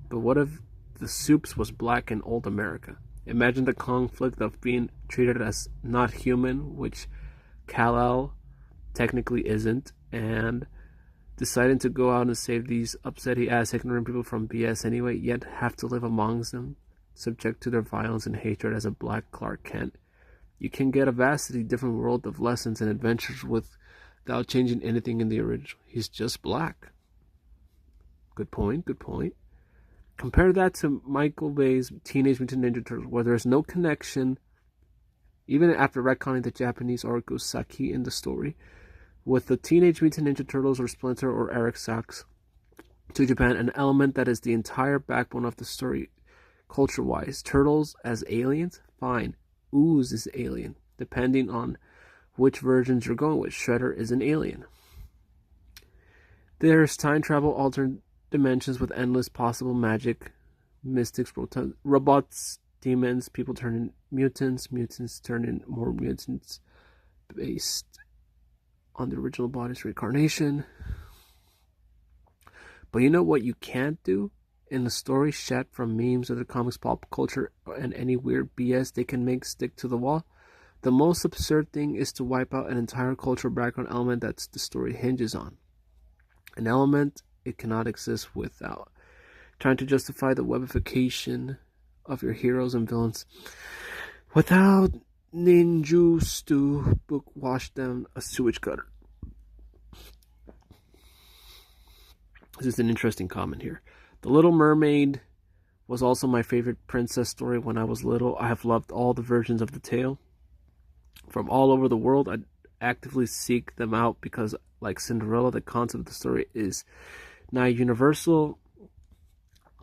But what if the Supes was black in old America? Imagine the conflict of being treated as not human, which Kal-El technically isn't, and deciding to go out and save these upsetty-ass ignorant people from BS anyway, yet have to live amongst them, subject to their violence and hatred as a black Clark Kent. You can get a vastly different world of lessons and adventures without changing anything in the original. He's just black. Good point, good point. Compare that to Michael Bay's Teenage Mutant Ninja Turtles, where there's no connection, even after retconning the Japanese Oroku Saki in the story, with the Teenage Mutant Ninja Turtles or Splinter or Eric Sachs to Japan, an element that is the entire backbone of the story culture-wise. Turtles as aliens? Fine. Ooze is alien, depending on which versions you're going with. Shredder is an alien. There's time travel, alternate dimensions with endless possible magic, mystics, robots, demons, people turn in mutants, mutants turn in more mutants based on the original body's reincarnation. But you know what you can't do? In the story shed from memes of the comics, pop culture, and any weird BS they can make stick to the wall, the most absurd thing is to wipe out an entire cultural background element that the story hinges on. An element it cannot exist without. Trying to justify the webification of your heroes and villains without ninjutsu book wash down a sewage gutter. This is an interesting comment here. The Little Mermaid was also my favorite princess story when I was little. I have loved all the versions of the tale from all over the world. I actively seek them out because, like Cinderella, the concept of the story is not universal,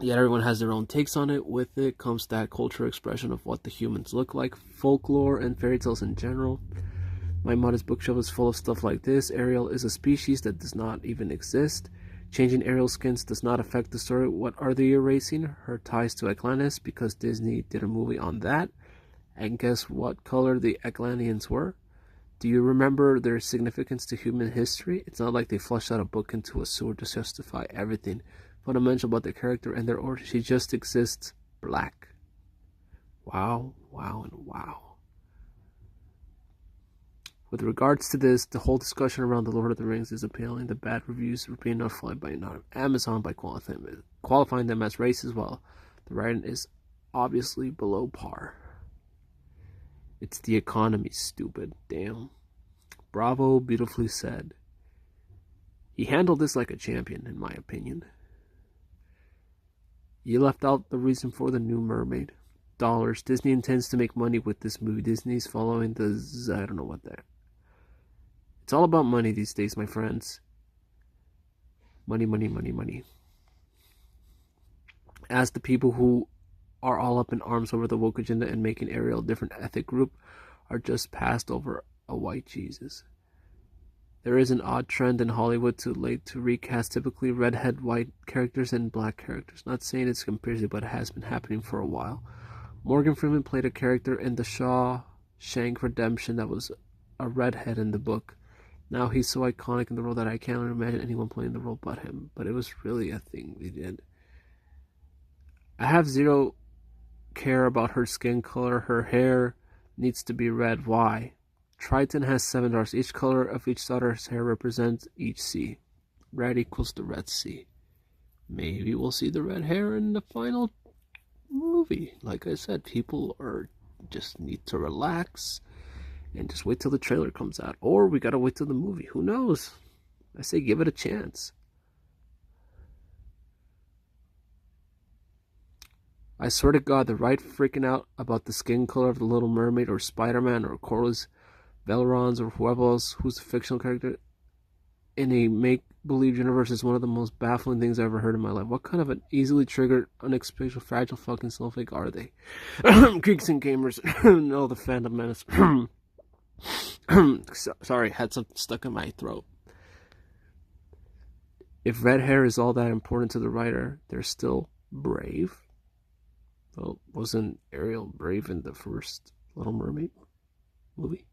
yet everyone has their own takes on it. With it comes that cultural expression of what the humans look like, folklore and fairy tales in general. My modest bookshelf is full of stuff like this. Ariel is a species that does not even exist. Changing Ariel's skins does not affect the story. What are they erasing? Her ties to Atlantis, because Disney did a movie on that. And guess what color the Atlanteans were? Do you remember their significance to human history? It's not like they flushed out a book into a sewer to justify everything fundamental about the character and their origin. She just exists black. Wow, wow, and wow. With regards to this, the whole discussion around The Lord of the Rings is appealing. The bad reviews are being notified by Amazon by qualifying them as racist, while the writing is obviously below par. It's the economy, stupid. Damn. Bravo, beautifully said. He handled this like a champion, in my opinion. You left out the reason for the new Mermaid. Dollars. Disney intends to make money with this movie. Disney's following the... I don't know what that... It's all about money these days, my friends. Money, money, money, money. As the people who are all up in arms over the woke agenda and making Ariel a different ethnic group are just passed over a white Jesus. There is an odd trend in Hollywood to recast typically redhead white characters and black characters. Not saying it's conspiracy, but it has been happening for a while. Morgan Freeman played a character in the Shawshank Redemption that was a redhead in the book. Now he's so iconic in the role that I can't imagine anyone playing the role but him. But it was really a thing they did. I have zero care about her skin color. Her hair needs to be red. Why? Triton has 7 daughters. Each color of each daughter's hair represents each sea. Red equals the Red Sea. Maybe we'll see the red hair in the final movie. Like I said, people just need to relax and just wait till the trailer comes out. Or we gotta wait till the movie. Who knows? I say give it a chance. I swear to God, the right freaking out about the skin color of the Little Mermaid or Spider-Man or Korra's Belrons or whoever else who's a fictional character in a make-believe universe is one of the most baffling things I've ever heard in my life. What kind of an easily triggered, unexplainable, fragile fucking snowflake are they? Geeks and gamers, no, the fandom menace. Sorry, had something stuck in my throat. If red hair is all that important to the writer, they're still brave. Well, wasn't Ariel brave in the first Little Mermaid movie?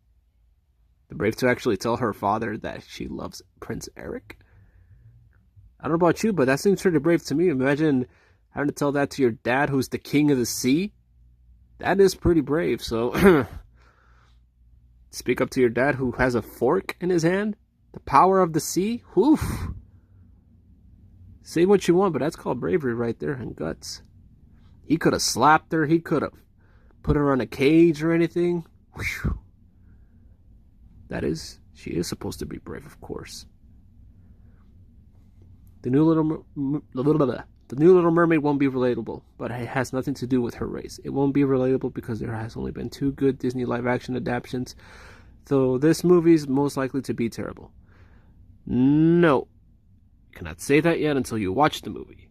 The brave to actually tell her father that she loves Prince Eric? I don't know about you, but that seems pretty brave to me. Imagine having to tell that to your dad, who's the king of the sea. That is pretty brave, so... Speak up to your dad who has a fork in his hand? The power of the sea? Whew! Say what you want, but that's called bravery right there, and guts. He could have slapped her, he could have put her on a cage or anything. Whew. She is supposed to be brave, of course. The new Little Mermaid won't be relatable, but it has nothing to do with her race. It won't be relatable because there has only been 2 good Disney live-action adaptations, so this movie's most likely to be terrible. No, you cannot say that yet until you watch the movie.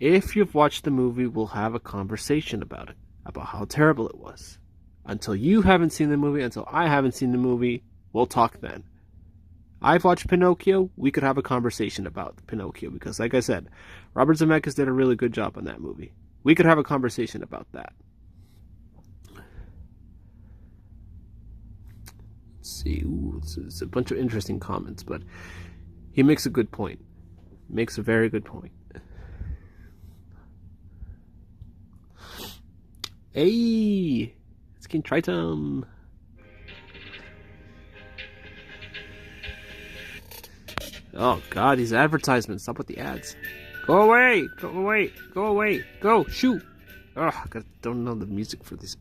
If you've watched the movie, we'll have a conversation about it, about how terrible it was. Until you haven't seen the movie, until I haven't seen the movie, we'll talk then. I've watched Pinocchio, we could have a conversation about Pinocchio, because like I said, Robert Zemeckis did a really good job on that movie. We could have a conversation about that. Let's see, it's a bunch of interesting comments, but he makes a good point. Makes a very good point. Hey, it's King Triton. Oh god, these advertisements. Stop with the ads. Go away! Go away! Go away! Go! Shoot! Ugh, I don't know the music for this.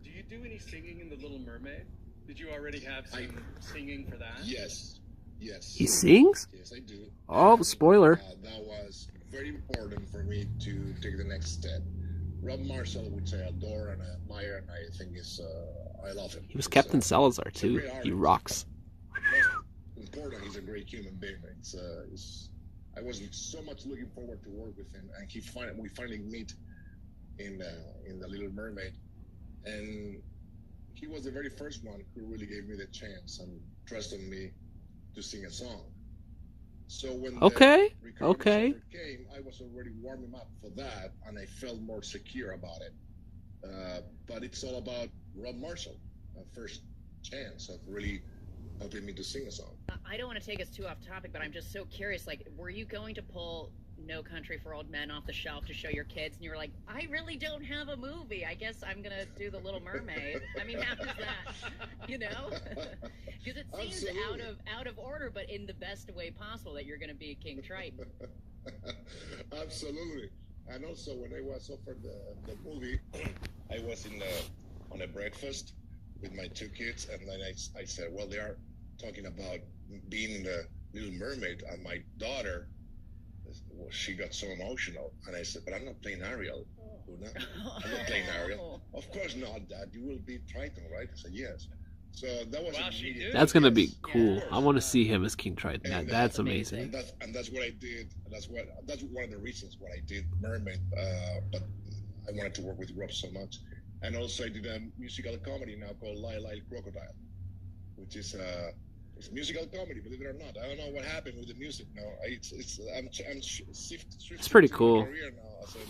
Do you do any singing in The Little Mermaid? Did you already have some singing for that? Yes. Yes. He sings? Yes, I do. Oh, spoiler. That was very important for me to take the next step. Rob Marshall, which I adore and I admire, and I think I love him. He was Captain Salazar too. He rocks. Important. He's a great human being. I was so much looking forward to work with him, and we finally meet in The Little Mermaid, and he was the very first one who really gave me the chance and trusted me to sing a song. So when the recording came, I was already warming up for that, and I felt more secure about it. But it's all about Rob Marshall, first chance of really helping me to sing a song. I don't want to take us too off topic, but I'm just so curious, like, were you going to pull No Country for Old Men off the shelf to show your kids, and you were like, I really don't have a movie, I guess I'm gonna do The Little Mermaid? I mean, how does that, you know? Because it seems out of order, but in the best way possible, that you're gonna be King Triton. Absolutely. And also, when I was offered the movie, I was on a breakfast with my 2 kids, and then I said, well, they are talking about being in The Little Mermaid, and my daughter, she got so emotional, and I said, but I'm not playing Ariel. I'm not playing Ariel. Of course not, Dad. You will be Triton, right? I said, yes. So that was That's gonna be cool. I want to see him as King Triton. That's amazing. And that's what I did. That's one of the reasons why I did Mermaid. But I wanted to work with Rob so much. And also I did a musical comedy now called Lyle Crocodile, which is it's a musical comedy, believe it or not. I don't know what happened with the music now. It's pretty cool.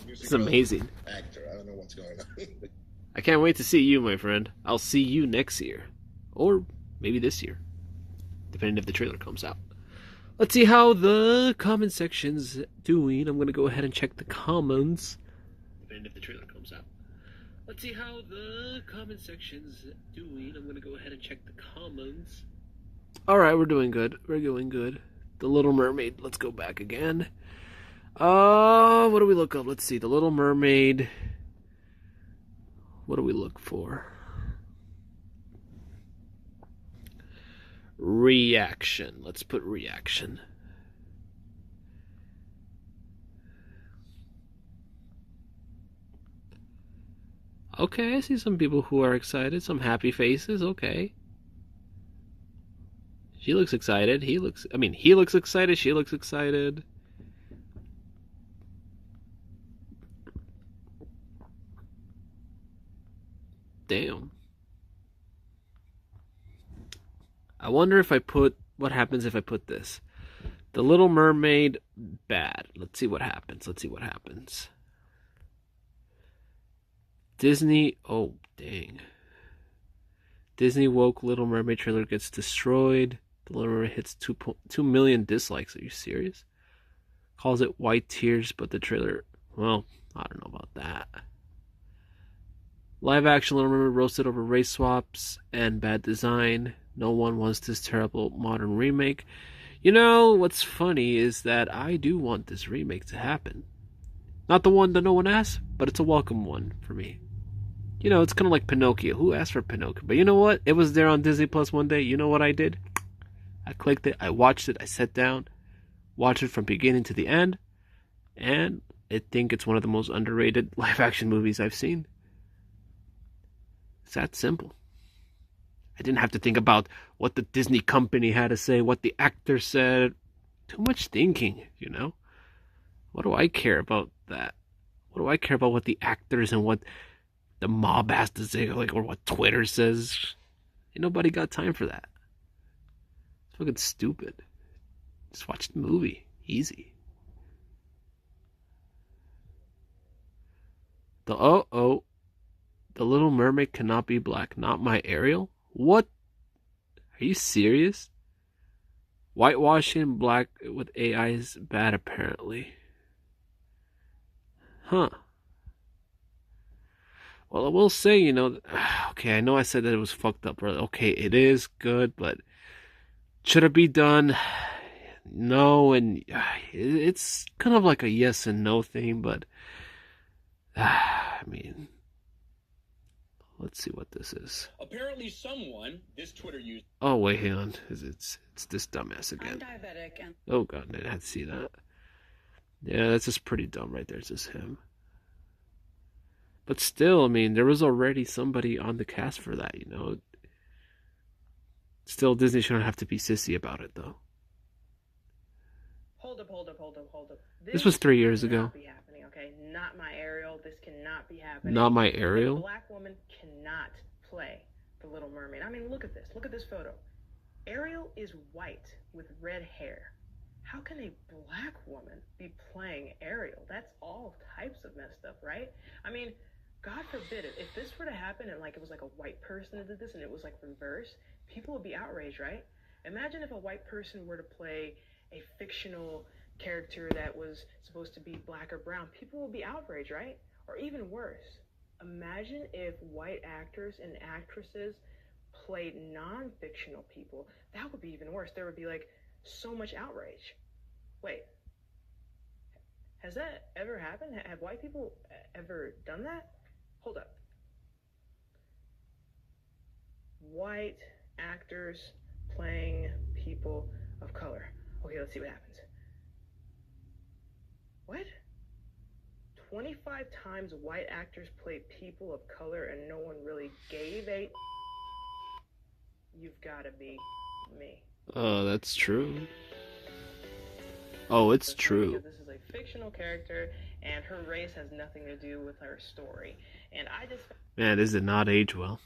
It's amazing. Actor. I don't know what's going on. I can't wait to see you, my friend. I'll see you next year. Or maybe this year. Depending if the trailer comes out. Let's see how the comment section's doing. I'm going to go ahead and check the comments. Depending if the trailer comes out. Let's see how the comment section's doing. I'm going to go ahead and check the comments. Alright, we're doing good. We're doing good. The Little Mermaid. Let's go back again. What do we look up? Let's see. The Little Mermaid. What do we look for? Reaction. Let's put reaction. Okay, I see some people who are excited. Some happy faces. Okay. She looks excited. He looks excited. She looks excited. Damn. I wonder if what happens if I put this. The Little Mermaid, bad. Let's see what happens. Disney, oh dang. Disney woke Little Mermaid trailer gets destroyed. The Little Mermaid hits 2 million dislikes. Are you serious? Calls it white tears, but the trailer, well, I don't know about that. Live action Little Mermaid roasted over race swaps and bad design. No one wants this terrible modern remake. You know, what's funny is that I do want this remake to happen. Not the one that no one asked, but it's a welcome one for me. You know, it's kind of like Pinocchio. Who asked for Pinocchio? But you know what? It was there on Disney Plus one day. You know what I did? I clicked it, I watched it, I sat down, watched it from beginning to the end, and I think it's one of the most underrated live-action movies I've seen. It's that simple. I didn't have to think about what the Disney company had to say, what the actor said. Too much thinking, you know? What do I care about that? What do I care about what the actors and what the mob has to say, like, or what Twitter says? Ain't nobody got time for that. It's fucking stupid. Just watch the movie. Easy. The Little Mermaid cannot be black. Not my Ariel? What? Are you serious? Whitewashing black with AI is bad, apparently. Huh. Well, I will say, you know, okay, I know I said that it was fucked up, brother. Okay, it is good, but should it be done? No, and it's kind of like a yes and no thing, but I mean, let's see what this is. Apparently someone, this Twitter user... Oh, wait, hang on. It's this dumbass again. I'm diabetic and... Oh, God, I didn't have to see that. Yeah, that's just pretty dumb right there. It's just him. But still, I mean, there was already somebody on the cast for that, you know. Still, Disney shouldn't have to be sissy about it, though. Hold up. This was 3 years ago. Cannot be happening, okay? Not my Ariel. This cannot be happening. Not my Ariel? A black woman cannot play the Little Mermaid. I mean, look at this. Look at this photo. Ariel is white with red hair. How can a black woman be playing Ariel? That's all types of messed up, right? I mean, God forbid it. If this were to happen and like it was like a white person that did this and it was like reverse, people would be outraged, right? Imagine if a white person were to play a fictional character that was supposed to be black or brown. People would be outraged, right? Or even worse, imagine if white actors and actresses played non-fictional people. That would be even worse. There would be like so much outrage. Wait, has that ever happened? Have white people ever done that? Hold up. White actors playing people of color. Okay, let's see what happens. What? 25 times white actors played people of color and no one really gave a... You've got to be me. Oh, that's true. Oh, it's true. This is a fictional character and her race has nothing to do with her story. And I just... Man, this did not age well.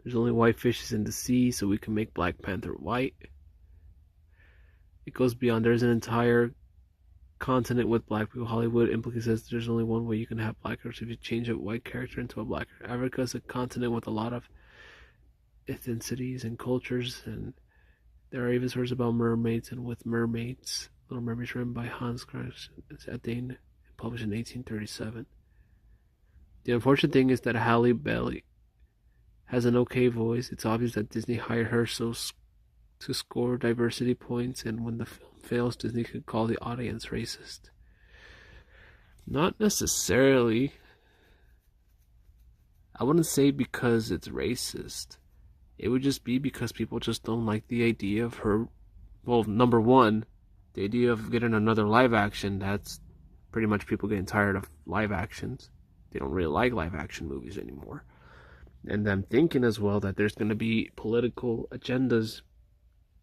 There's only white fishes in the sea, so we can make Black Panther white. It goes beyond. There's an entire continent with black people. Hollywood implicates says there's only one way you can have black characters if you change a white character into a black character. Africa is a continent with a lot of ethnicities and cultures, and there are even stories about mermaids and with mermaids. Little Mermaid, written by Hans Christian Dane, published in 1837. The unfortunate thing is that Halle Bailey has an okay voice. It's obvious that Disney hired her to score diversity points, and when the film fails, Disney could call the audience racist. Not necessarily. I wouldn't say because it's racist. It would just be because people just don't like the idea of her. Well, number one, the idea of getting another live action. That's pretty much people getting tired of live actions. They don't really like live action movies anymore. And I'm thinking as well that there's going to be political agendas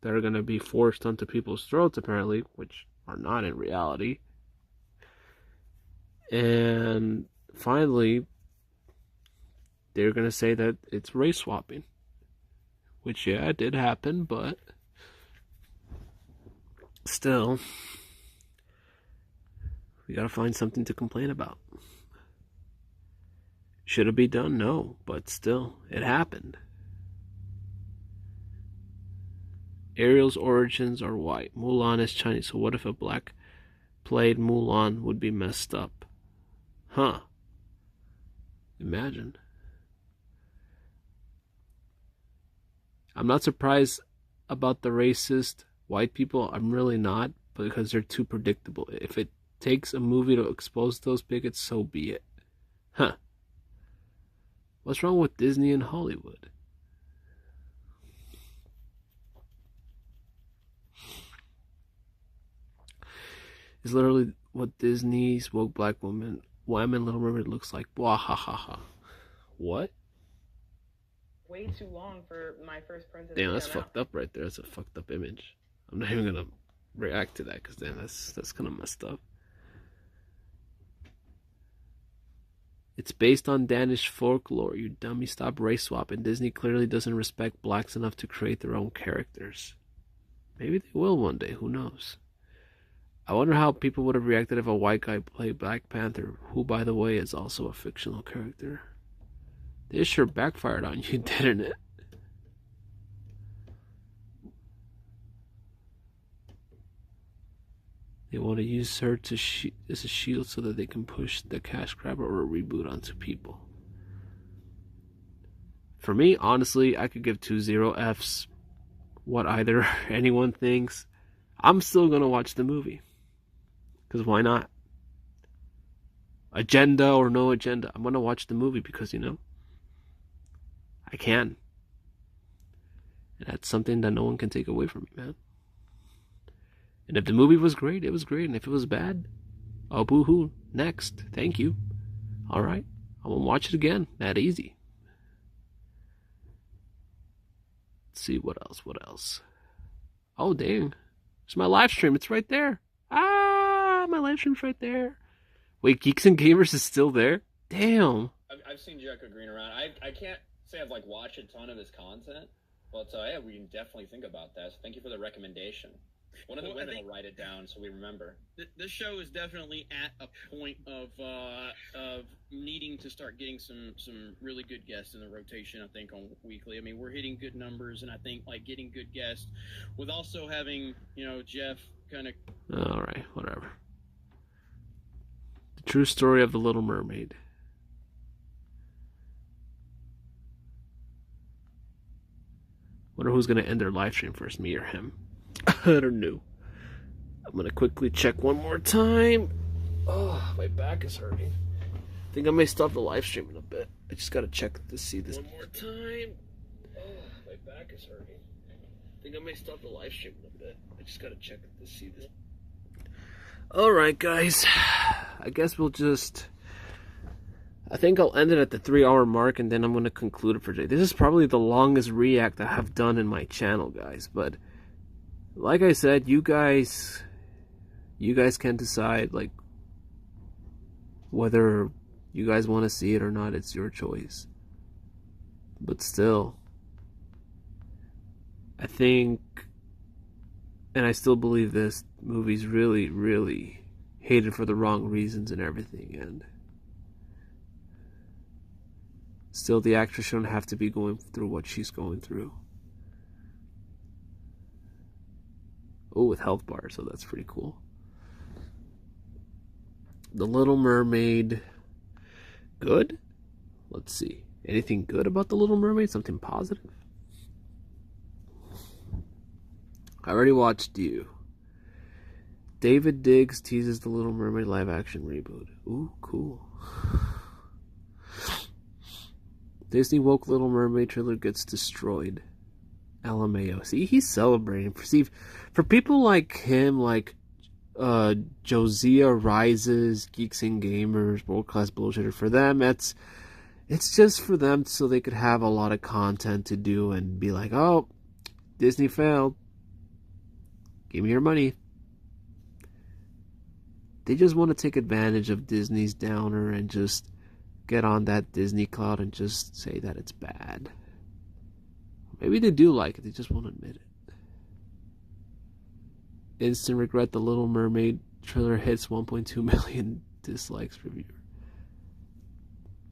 that are going to be forced onto people's throats, apparently, which are not in reality. And finally, they're going to say that it's race swapping. Which, yeah, it did happen, but still, we got to find something to complain about. Should it be done? No, but still, it happened. Ariel's origins are white. Mulan is Chinese. So what if a black played Mulan would be messed up? Huh. Imagine. I'm not surprised about the racist white people. I'm really not, because they're too predictable. If it takes a movie to expose those bigots, so be it. Huh. What's wrong with Disney and Hollywood? It's literally what Disney's woke black woman, Little Mermaid looks like. Blah ha ha ha. What? Way too long for my first princess. Damn, that's fucked up right there. That's a fucked up image. I'm not even gonna react to that because then that's kind of messed up. It's based on Danish folklore. You dummy, stop race swapping. Disney clearly doesn't respect blacks enough to create their own characters. Maybe they will one day. Who knows? I wonder how people would have reacted if a white guy played Black Panther, who, by the way, is also a fictional character. This sure backfired on you, didn't it? They want to use her as a shield so that they can push the cash grabber or a reboot onto people. For me, honestly, I could give 2 Fs what either anyone thinks. I'm still going to watch the movie. Because why not? Agenda or no agenda. I'm going to watch the movie because, you know, I can. And that's something that no one can take away from me, man. And if the movie was great, it was great. And if it was bad, oh, boo-hoo. Next. Thank you. All right. I won't watch it again. That easy. Let's see what else. Oh, dang. It's my live stream. It's right there. My live stream's right there. Wait, Geeks and Gamers is still there? Damn. I've seen Jericho Green around. I can't say I've like watched a ton of his content, but yeah, we can definitely think about that. So thank you for the recommendation. One of the women will write it down so we remember. This show is definitely at a point of needing to start getting some really good guests in the rotation. I think on weekly. I mean, we're hitting good numbers, and I think like getting good guests with also having Jeff kind of. All right, whatever. The true story of the Little Mermaid. Wonder who's gonna end their live stream first, me or him? I don't know. I'm gonna quickly check one more time. Oh, my back is hurting. I think I may stop the live stream in a bit. I just gotta check to see this one more time. Oh, my back is hurting. I think I may stop the live stream in a bit. I just gotta check to see this. Alright, guys. I guess we'll just... I think I'll end it at the 3-hour mark, and then I'm gonna conclude it for today. This is probably the longest react I have done in my channel, guys, but... like I said, you guys can decide, like, whether you guys want to see it or not. It's your choice. But still, I think, and I still believe this movie's really, really hated for the wrong reasons and everything, and still the actress shouldn't have to be going through what she's going through. Oh, with health bars, so that's pretty cool. The Little Mermaid. Good? Let's see. Anything good about The Little Mermaid? Something positive? I already watched you. David Diggs teases The Little Mermaid live action reboot. Ooh, cool. Disney woke Little Mermaid trailer gets destroyed. LMAO. See, he's celebrating. See, for people like him, like Josiah Rises, Geeks and Gamers, World Class Bullshitter, for them, it's It's just for them so they could have a lot of content to do and be like, oh, Disney failed. Give me your money. They just want to take advantage of Disney's downer and just get on that Disney cloud and just say that it's bad. Maybe they do like it, they just won't admit it. Instant regret, the Little Mermaid trailer hits 1.2 million dislikes review.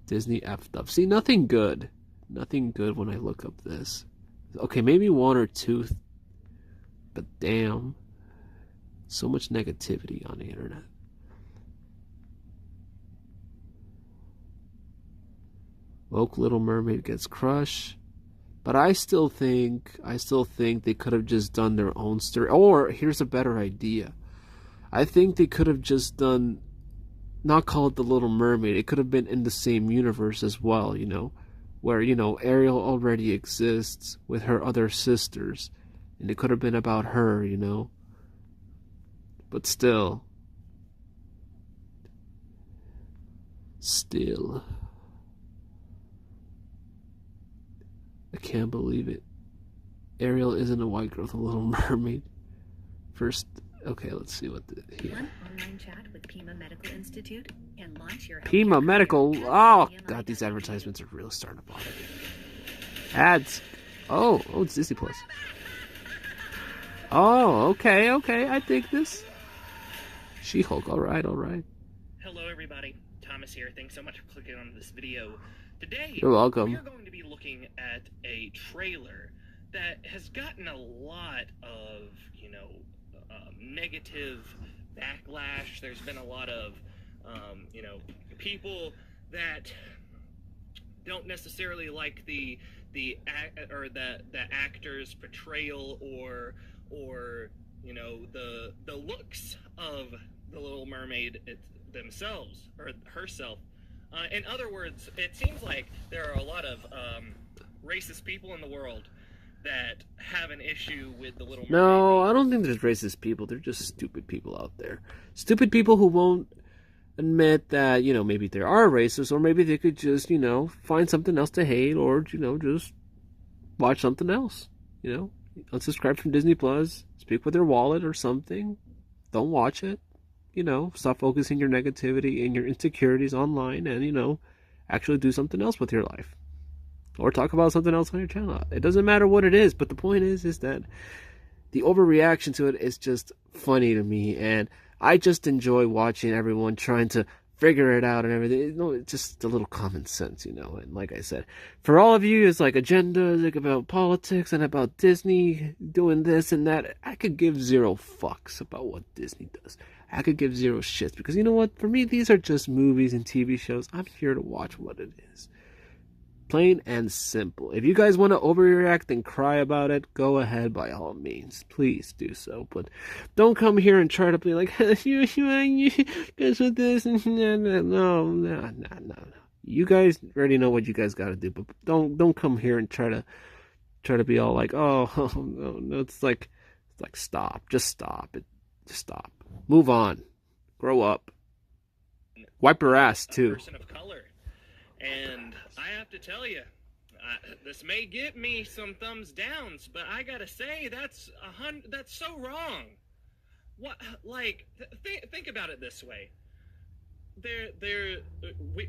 Disney effed up. See, nothing good. Nothing good when I look up this. Okay, maybe one or two, but damn. So much negativity on the internet. Woke Little Mermaid gets crushed. But I still think they could have just done their own story. Or, here's a better idea. I think they could have just done, not call it the Little Mermaid. It could have been in the same universe as well, you know. Where, you know, Ariel already exists with her other sisters. And it could have been about her, you know. But still. I can't believe it. Ariel isn't a white girl, the Little Mermaid. First, okay, let's see what the here. One online chat with Pima Medical Institute can launch your Pima Medical. Oh god, these advertisements are really starting to bother me. Ads. Oh, it's Disney Plus. Oh, okay. I dig this. She-Hulk. All right. Hello, everybody. Thomas here. Thanks so much for clicking on this video. Today, you're welcome. We're going to be looking at a trailer that has gotten a lot of, negative backlash. There's been a lot of, people that don't necessarily like the actor's portrayal or the looks of the Little Mermaid themselves or herself. In other words, it seems like there are a lot of racist people in the world that have an issue with the Little Mermaid. No, I don't think there's racist people. They're just stupid people out there. Stupid people who won't admit that, maybe there are racists, or maybe they could just, find something else to hate, or, just watch something else. Unsubscribe from Disney Plus, speak with their wallet or something. Don't watch it. Stop focusing your negativity and your insecurities online and, actually do something else with your life. Or talk about something else on your channel. It doesn't matter what it is, but the point is that the overreaction to it is just funny to me, and I just enjoy watching everyone trying to figure it out and everything. It's just a little common sense, and like I said, for all of you, it's like agenda, like about politics and about Disney doing this and that. I could give zero fucks about what Disney does. I could give zero shits, because you know what? For me, these are just movies and TV shows. I'm here to watch what it is. Plain and simple. If you guys want to overreact and cry about it, go ahead by all means. Please do so. But don't come here and try to be like, guess with this. No. You guys already know what you guys got to do. But don't come here and try to be all like, oh no. It's like stop. Just stop. Just stop. Move on. Grow up. Wipe your ass too. Person of color. And I have to tell you, this may get me some thumbs downs, but I gotta say that's so wrong. What, like, think about it this way.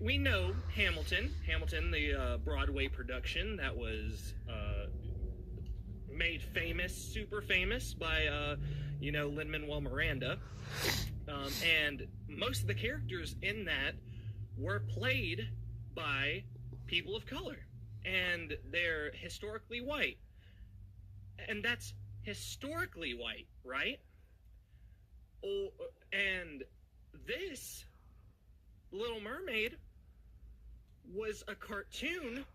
We know Hamilton, the Broadway production that was made famous, super famous by Lin-Manuel Miranda, and most of the characters in that were played by people of color, and they're historically white, and that's historically white, right? Oh, and this Little Mermaid was a cartoon,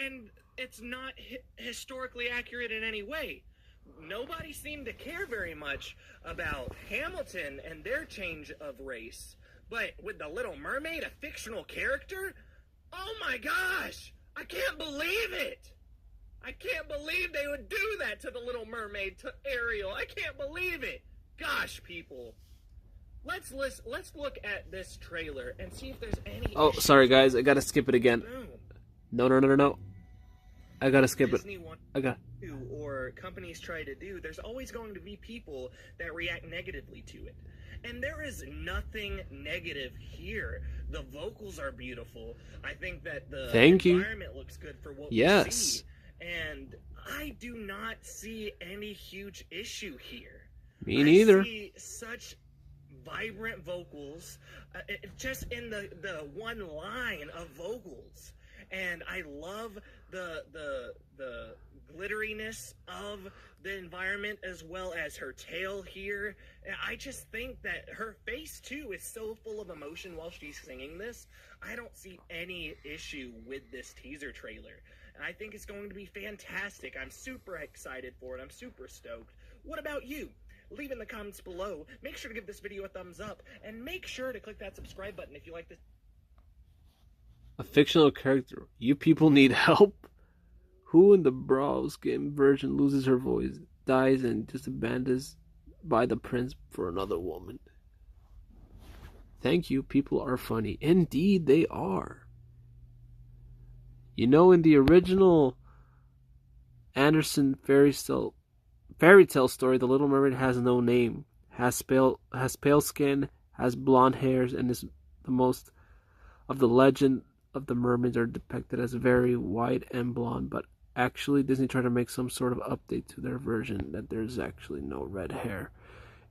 and it's not historically accurate in any way. Nobody seemed to care very much about Hamilton and their change of race. But with the Little Mermaid, a fictional character? Oh my gosh! I can't believe it! I can't believe they would do that to the Little Mermaid, to Ariel. I can't believe it! Gosh, people. let's look at this trailer and see if there's any. Oh, sorry guys, I gotta skip it again. No. I gotta skip it. Disney wants I got. to, or companies try to do, there's always going to be people that react negatively to it. And there is nothing negative here. The vocals are beautiful. I think that the environment looks good for what we see. And I do not see any huge issue here. Me neither. I see such vibrant vocals, just in the one line of vocals. And I love the glitteriness of the environment, as well as her tail here. And I just think that her face too is so full of emotion while she's singing this. I don't see any issue with this teaser trailer. And I think it's going to be fantastic. I'm super excited for it. I'm super stoked. What about you? Leave in the comments below. Make sure to give this video a thumbs up, and make sure to click that subscribe button if you like this. A fictional character. You people need help? Who in the Brawl Skin version loses her voice, dies, and just abandoned by the prince for another woman? Thank you, people are funny. Indeed, they are. You know, in the original Andersen fairy tale story, the Little Mermaid has no name, has pale skin, has blonde hairs, and is the most of the legend of the mermaids are depicted as very white and blonde, but actually Disney tried to make some sort of update to their version that there's actually no red hair.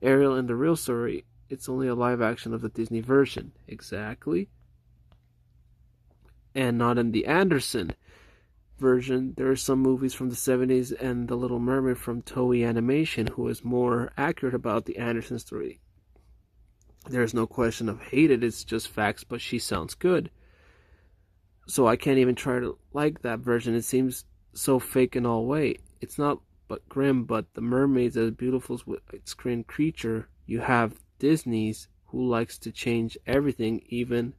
Ariel in the real story, it's only a live action of the Disney version. Exactly. And not in the Andersen version. There are some movies from the 70s and The Little Mermaid from Toei Animation who is more accurate about the Andersen story. There's no question of hated, it's just facts, but she sounds good. So I can't even try to like that version. It seems so fake in all way. It's not but grim, but the mermaids as beautiful as widescreen creature. You have Disney's who likes to change everything, even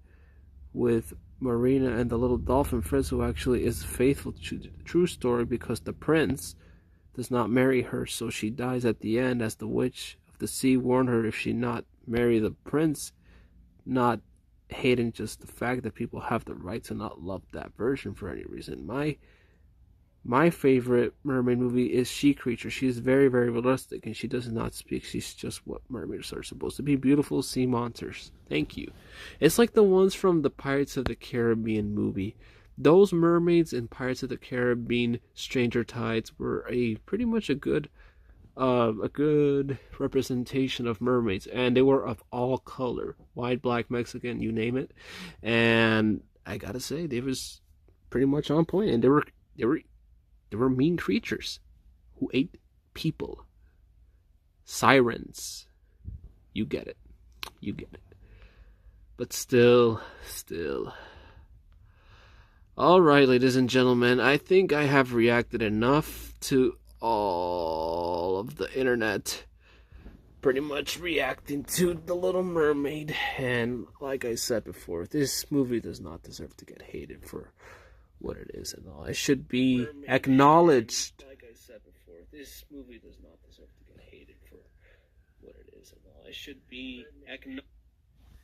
with Marina and the little dolphin Fritz, who actually is faithful to the true story because the prince does not marry her, so she dies at the end, as the witch of the sea warned her if she not marry the prince, not hating just the fact that people have the right to not love that version for any reason. My favorite mermaid movie is She Creature. She is very, very realistic, and she does not speak. She's just what mermaids are supposed to be, beautiful sea monsters. Thank you. It's like the ones from the Pirates of the Caribbean movie. Those mermaids in Pirates of the Caribbean Stranger Tides were pretty much a good representation of mermaids, and they were of all color, white, black, Mexican, you name it. And I gotta say, they was pretty much on point, and they were mean creatures who ate people. Sirens. You get it. But still. Alright, ladies and gentlemen, I think I have reacted enough to all of the internet pretty much reacting to The Little Mermaid. And like I said before, this movie does not deserve to get hated for what it is and all. It should be acknowledged. Like I said before, this movie does not deserve to get hated for what it is and all. It should be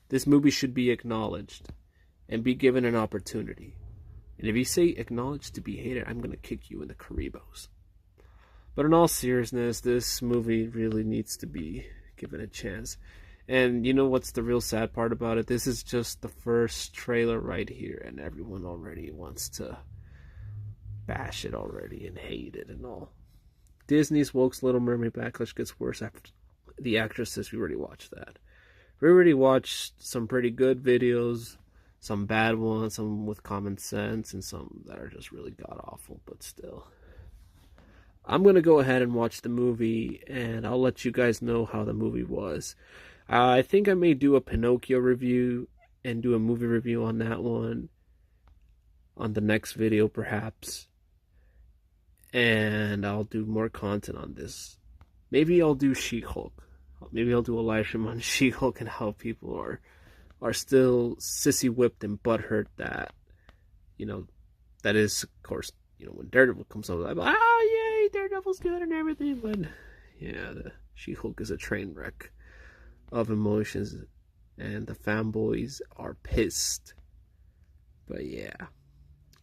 This movie should be acknowledged and be given an opportunity. And if you say acknowledged to be hated, I'm going to kick you in the Caribos. But in all seriousness, this movie really needs to be given a chance. And you know what's the real sad part about it? This is just the first trailer right here, and everyone already wants to bash it already and hate it and all. Disney's woke's Little Mermaid backlash gets worse after the actress says we already watched that. We already watched some pretty good videos, some bad ones, some with common sense, and some that are just really god-awful, but still. I'm going to go ahead and watch the movie, and I'll let you guys know how the movie was. I think I may do a Pinocchio review and do a movie review on that one on the next video, perhaps. And I'll do more content on this. Maybe I'll do She-Hulk. Maybe I'll do a live stream on She-Hulk and how people are still sissy whipped and butthurt that, that is, of course, when Daredevil comes over, I'm like, oh yay, Daredevil's good and everything, but yeah, the She-Hulk is a train wreck. of emotions, and the fanboys are pissed. But yeah,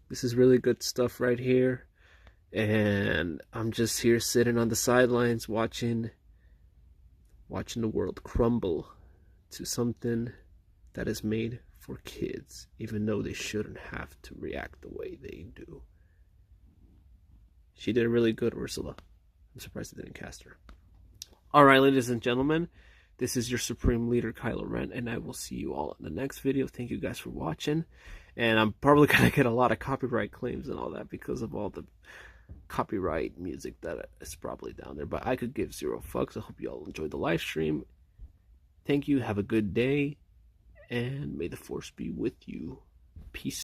this is really good stuff right here, and I'm just here sitting on the sidelines watching the world crumble to something that is made for kids, even though they shouldn't have to react the way they do. She did really good, Ursula. I'm surprised they didn't cast her. Alright, ladies and gentlemen, this is your Supreme Leader, Kylo Ren, and I will see you all in the next video. Thank you guys for watching. And I'm probably going to get a lot of copyright claims and all that because of all the copyright music that is probably down there. But I could give zero fucks. I hope you all enjoyed the live stream. Thank you. Have a good day. And may the Force be with you. Peace.